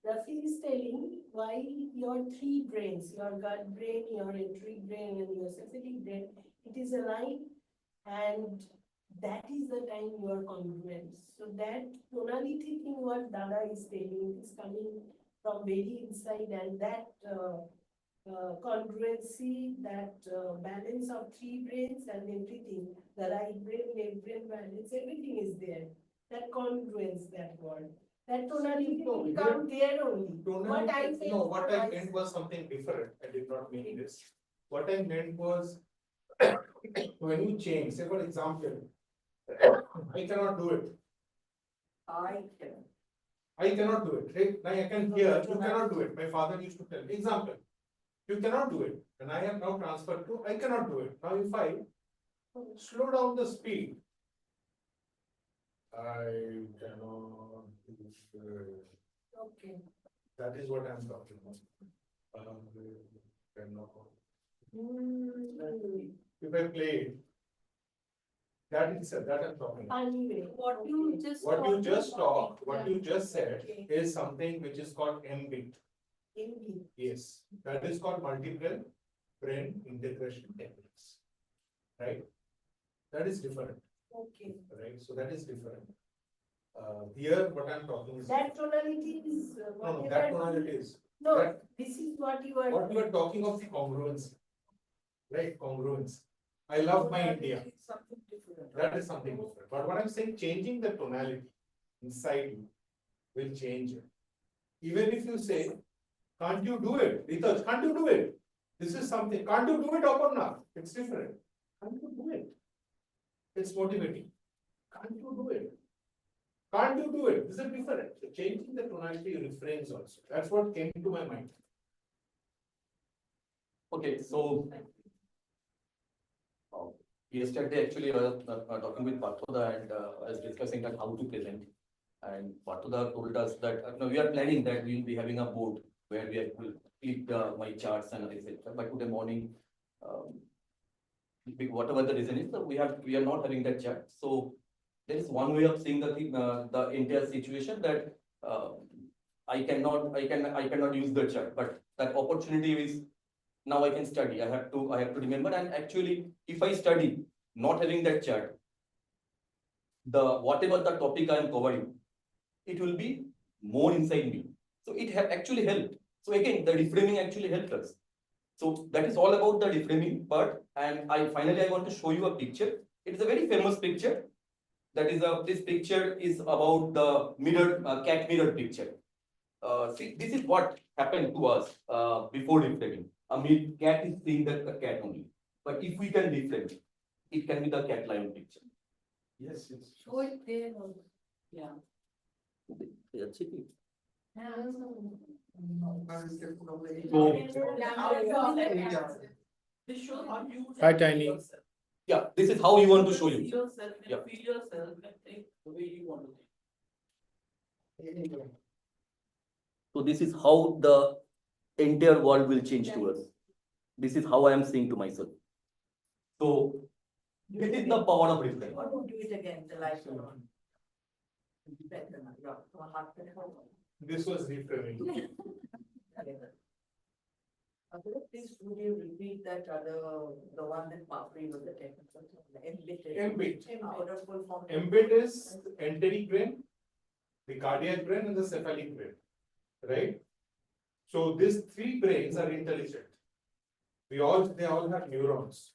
Rafi is telling why your three brains, your gut brain, your entry brain, and your sensory brain, it is aligned, and that is the time you are congruent. So that tonality thing, what Dada is telling, is coming from very inside, and that congruency, that balance of three brains and everything, the right brain, left brain balance, everything is there. That congruence, that word. That tonality will come there only. What I felt. No, what I meant was something different. I did not mean this. What I meant was when you change, say for example, I cannot do it. I cannot do it, right? Now I can hear, you cannot do it. My father used to tell me, example, you cannot do it. And I have now transferred to, I cannot do it. Now if I slow down the speed, I cannot do it. Okay. That is what I'm talking about. Cannot. If I play it, that is that I'm talking about. What you just What you just talked, what you just said is something which is called MBIT. Yes, that is called multiple brain integration techniques. Right? That is different. Okay. Right? So that is different. Here, what I'm talking is that tonality is no, that tonality is no. That, this is what you are. what we are talking of the congruence, right? Congruence. I love my India. That is something different. But what I'm saying, changing the tonality inside you will change it. Even if you say, can't you do it? Ritaj, can't you do it? This is something. Can't you do it, Aparna? It's different. Can't you do it? It's motivating. Can't you do it? Can't you do it? This is different. So changing the tonality refrains also. That's what came to my mind. Okay, so yesterday actually I was talking with Parthoda and I was discussing that how to present. And Parthoda told us that we are planning that we will be having a board where we will keep my charts and etc. But today morning, whatever the reason is, we are not having that chart. So there is one way of seeing the entire situation that I cannot use the chart, but that opportunity is now I can study. I have to remember, and actually if I study not having that chart, whatever the topic I am covering, it will be more inside me. So it actually helped. So again, the reframing actually helped us. So that is all about the reframing part. And I want to show you a picture. It is a very famous picture. That is this picture is about the mirror cat mirror picture. See, this is what happened to us before reframing. Cat is seeing the cat only. But if we can reframe, it can be the cat lion picture. Yes, yes. Show it there. Yeah. They are checking. This shows how you. Hi, Tiny. Yeah, this is how you want to show you. Yourself, Yeah. feel yourself, and think the way you want to think. So this is how the entire world will change to us. This is how I am saying to myself. So this is the power of reframing. Why don't do it again, the light one? This was reframing. Please, would you repeat that the one that Papri was the technical term, MBIT. Outer full form. MBIT is entity brain. the cardiac brain and the cephalic brain, right? So these three brains are intelligent. They all have neurons,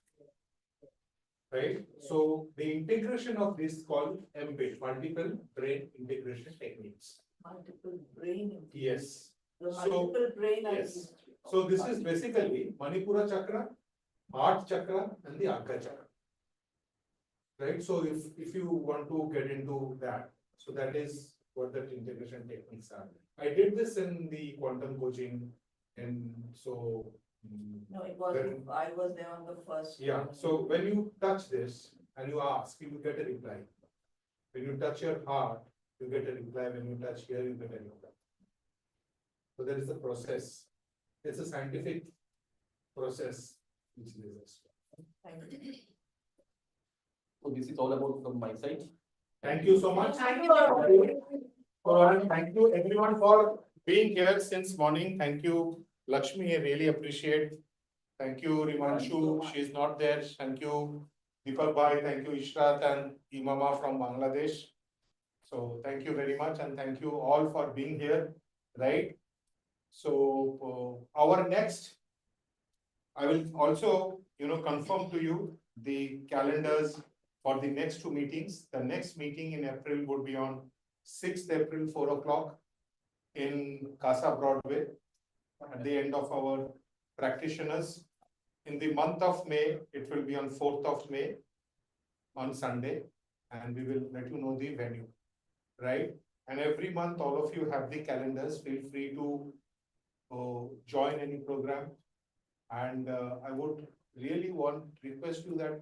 right? So the integration of this called MBIT, multiple brain integration techniques. Multiple brain. Yes. The So, multiple brain. yes. So this is basically Manipura chakra, heart chakra, and the Arka chakra. Right? So if you want to get into that, so that is what that integration techniques are. I did this in the quantum coaching, and so No, it wasn't, I was there on the first. yeah. So when you touch this and you ask, you will get a reply. When you touch your heart, you get a reply. When you touch here, you get a reply. So there is a process. It's a scientific process which is. So this is all about from my side. Thank you so much. Thank you. Thank you everyone for being here since morning. Thank you, Lakshmi. I really appreciate. Thank you, Rimanshu. She's not there. Thank you, Deepak Bhai. Thank you, Ishrat and Imama from Bangladesh. So thank you very much, and thank you all for being here. Right. So our next, I will also confirm to you the calendars for the next two meetings. The next meeting in April would be on 6th April, 4 o'clock in Casa Broadway at the end of our practitioners. In the month of May, it will be on 4th of May on Sunday, and we will let you know the venue, right? And every month, all of you have the calendars. Feel free to join any program. And I would really request you that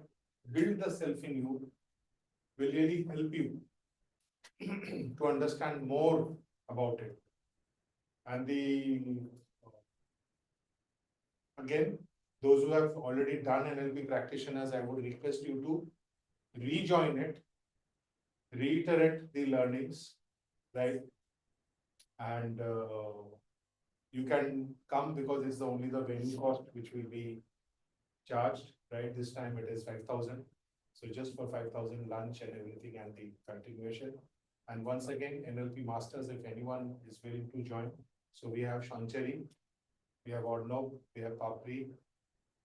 build the self in you will really help you to understand more about it. And again, those who have already done NLP practitioners, I would request you to rejoin it, reiterate the learnings, right? And you can come because it's only the venue cost which will be charged, right? This time it is 5,000. So just for 5,000 lunch and everything and the continuation. And once again, NLP Masters, if anyone is willing to join. So we have Shanchari, we have Arnob, we have Papri,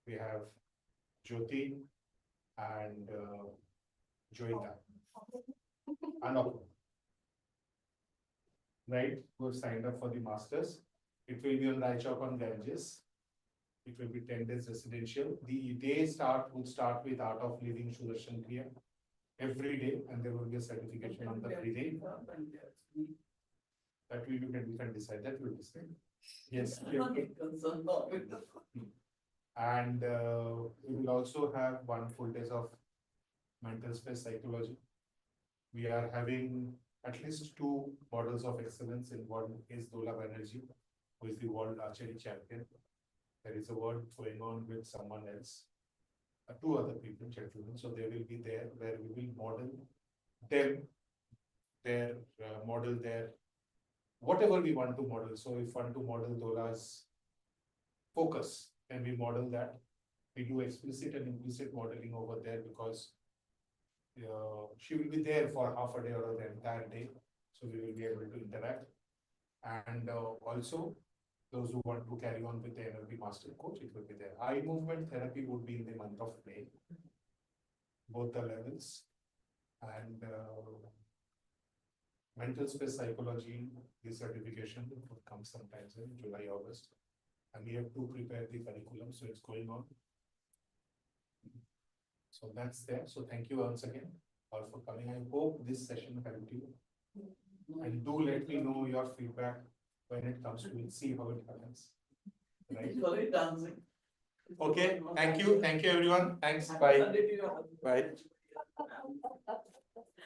we have Jyoti, and Joita. And right, who have signed up for the Masters. It will be on Raichok on Ganges. It will be 10 days residential. The day would start with Art of Living Sudarshan Kriya every day, and there will be a certification on the free day. That we can decide. That will decide. Yes. And we will also have 1 full day of mental space psychology. We are having at least 2 models of excellence. In one is Dola Banerjee, who is the world archery champion. There is a work going on with someone else, 2 other people, gentlemen. So they will be there where we will model them, model their, whatever we want to model. So if we want to model Dola's focus, then we model that. We do explicit and implicit modeling over there because she will be there for half a day or the entire day. So we will be able to interact. And also, those who want to carry on with the NLP Master Coach, it will be there. Eye movement therapy would be in the month of May, both the levels. And mental space psychology, the certification would come sometimes in July, August. And we have to prepare the curriculum, so it's going on. So that's there. So thank you once again all for coming. I hope this session helped you. And do let me know your feedback when it comes to it, see how it happens. Right? Okay, thank you everyone. Thanks, bye. Bye.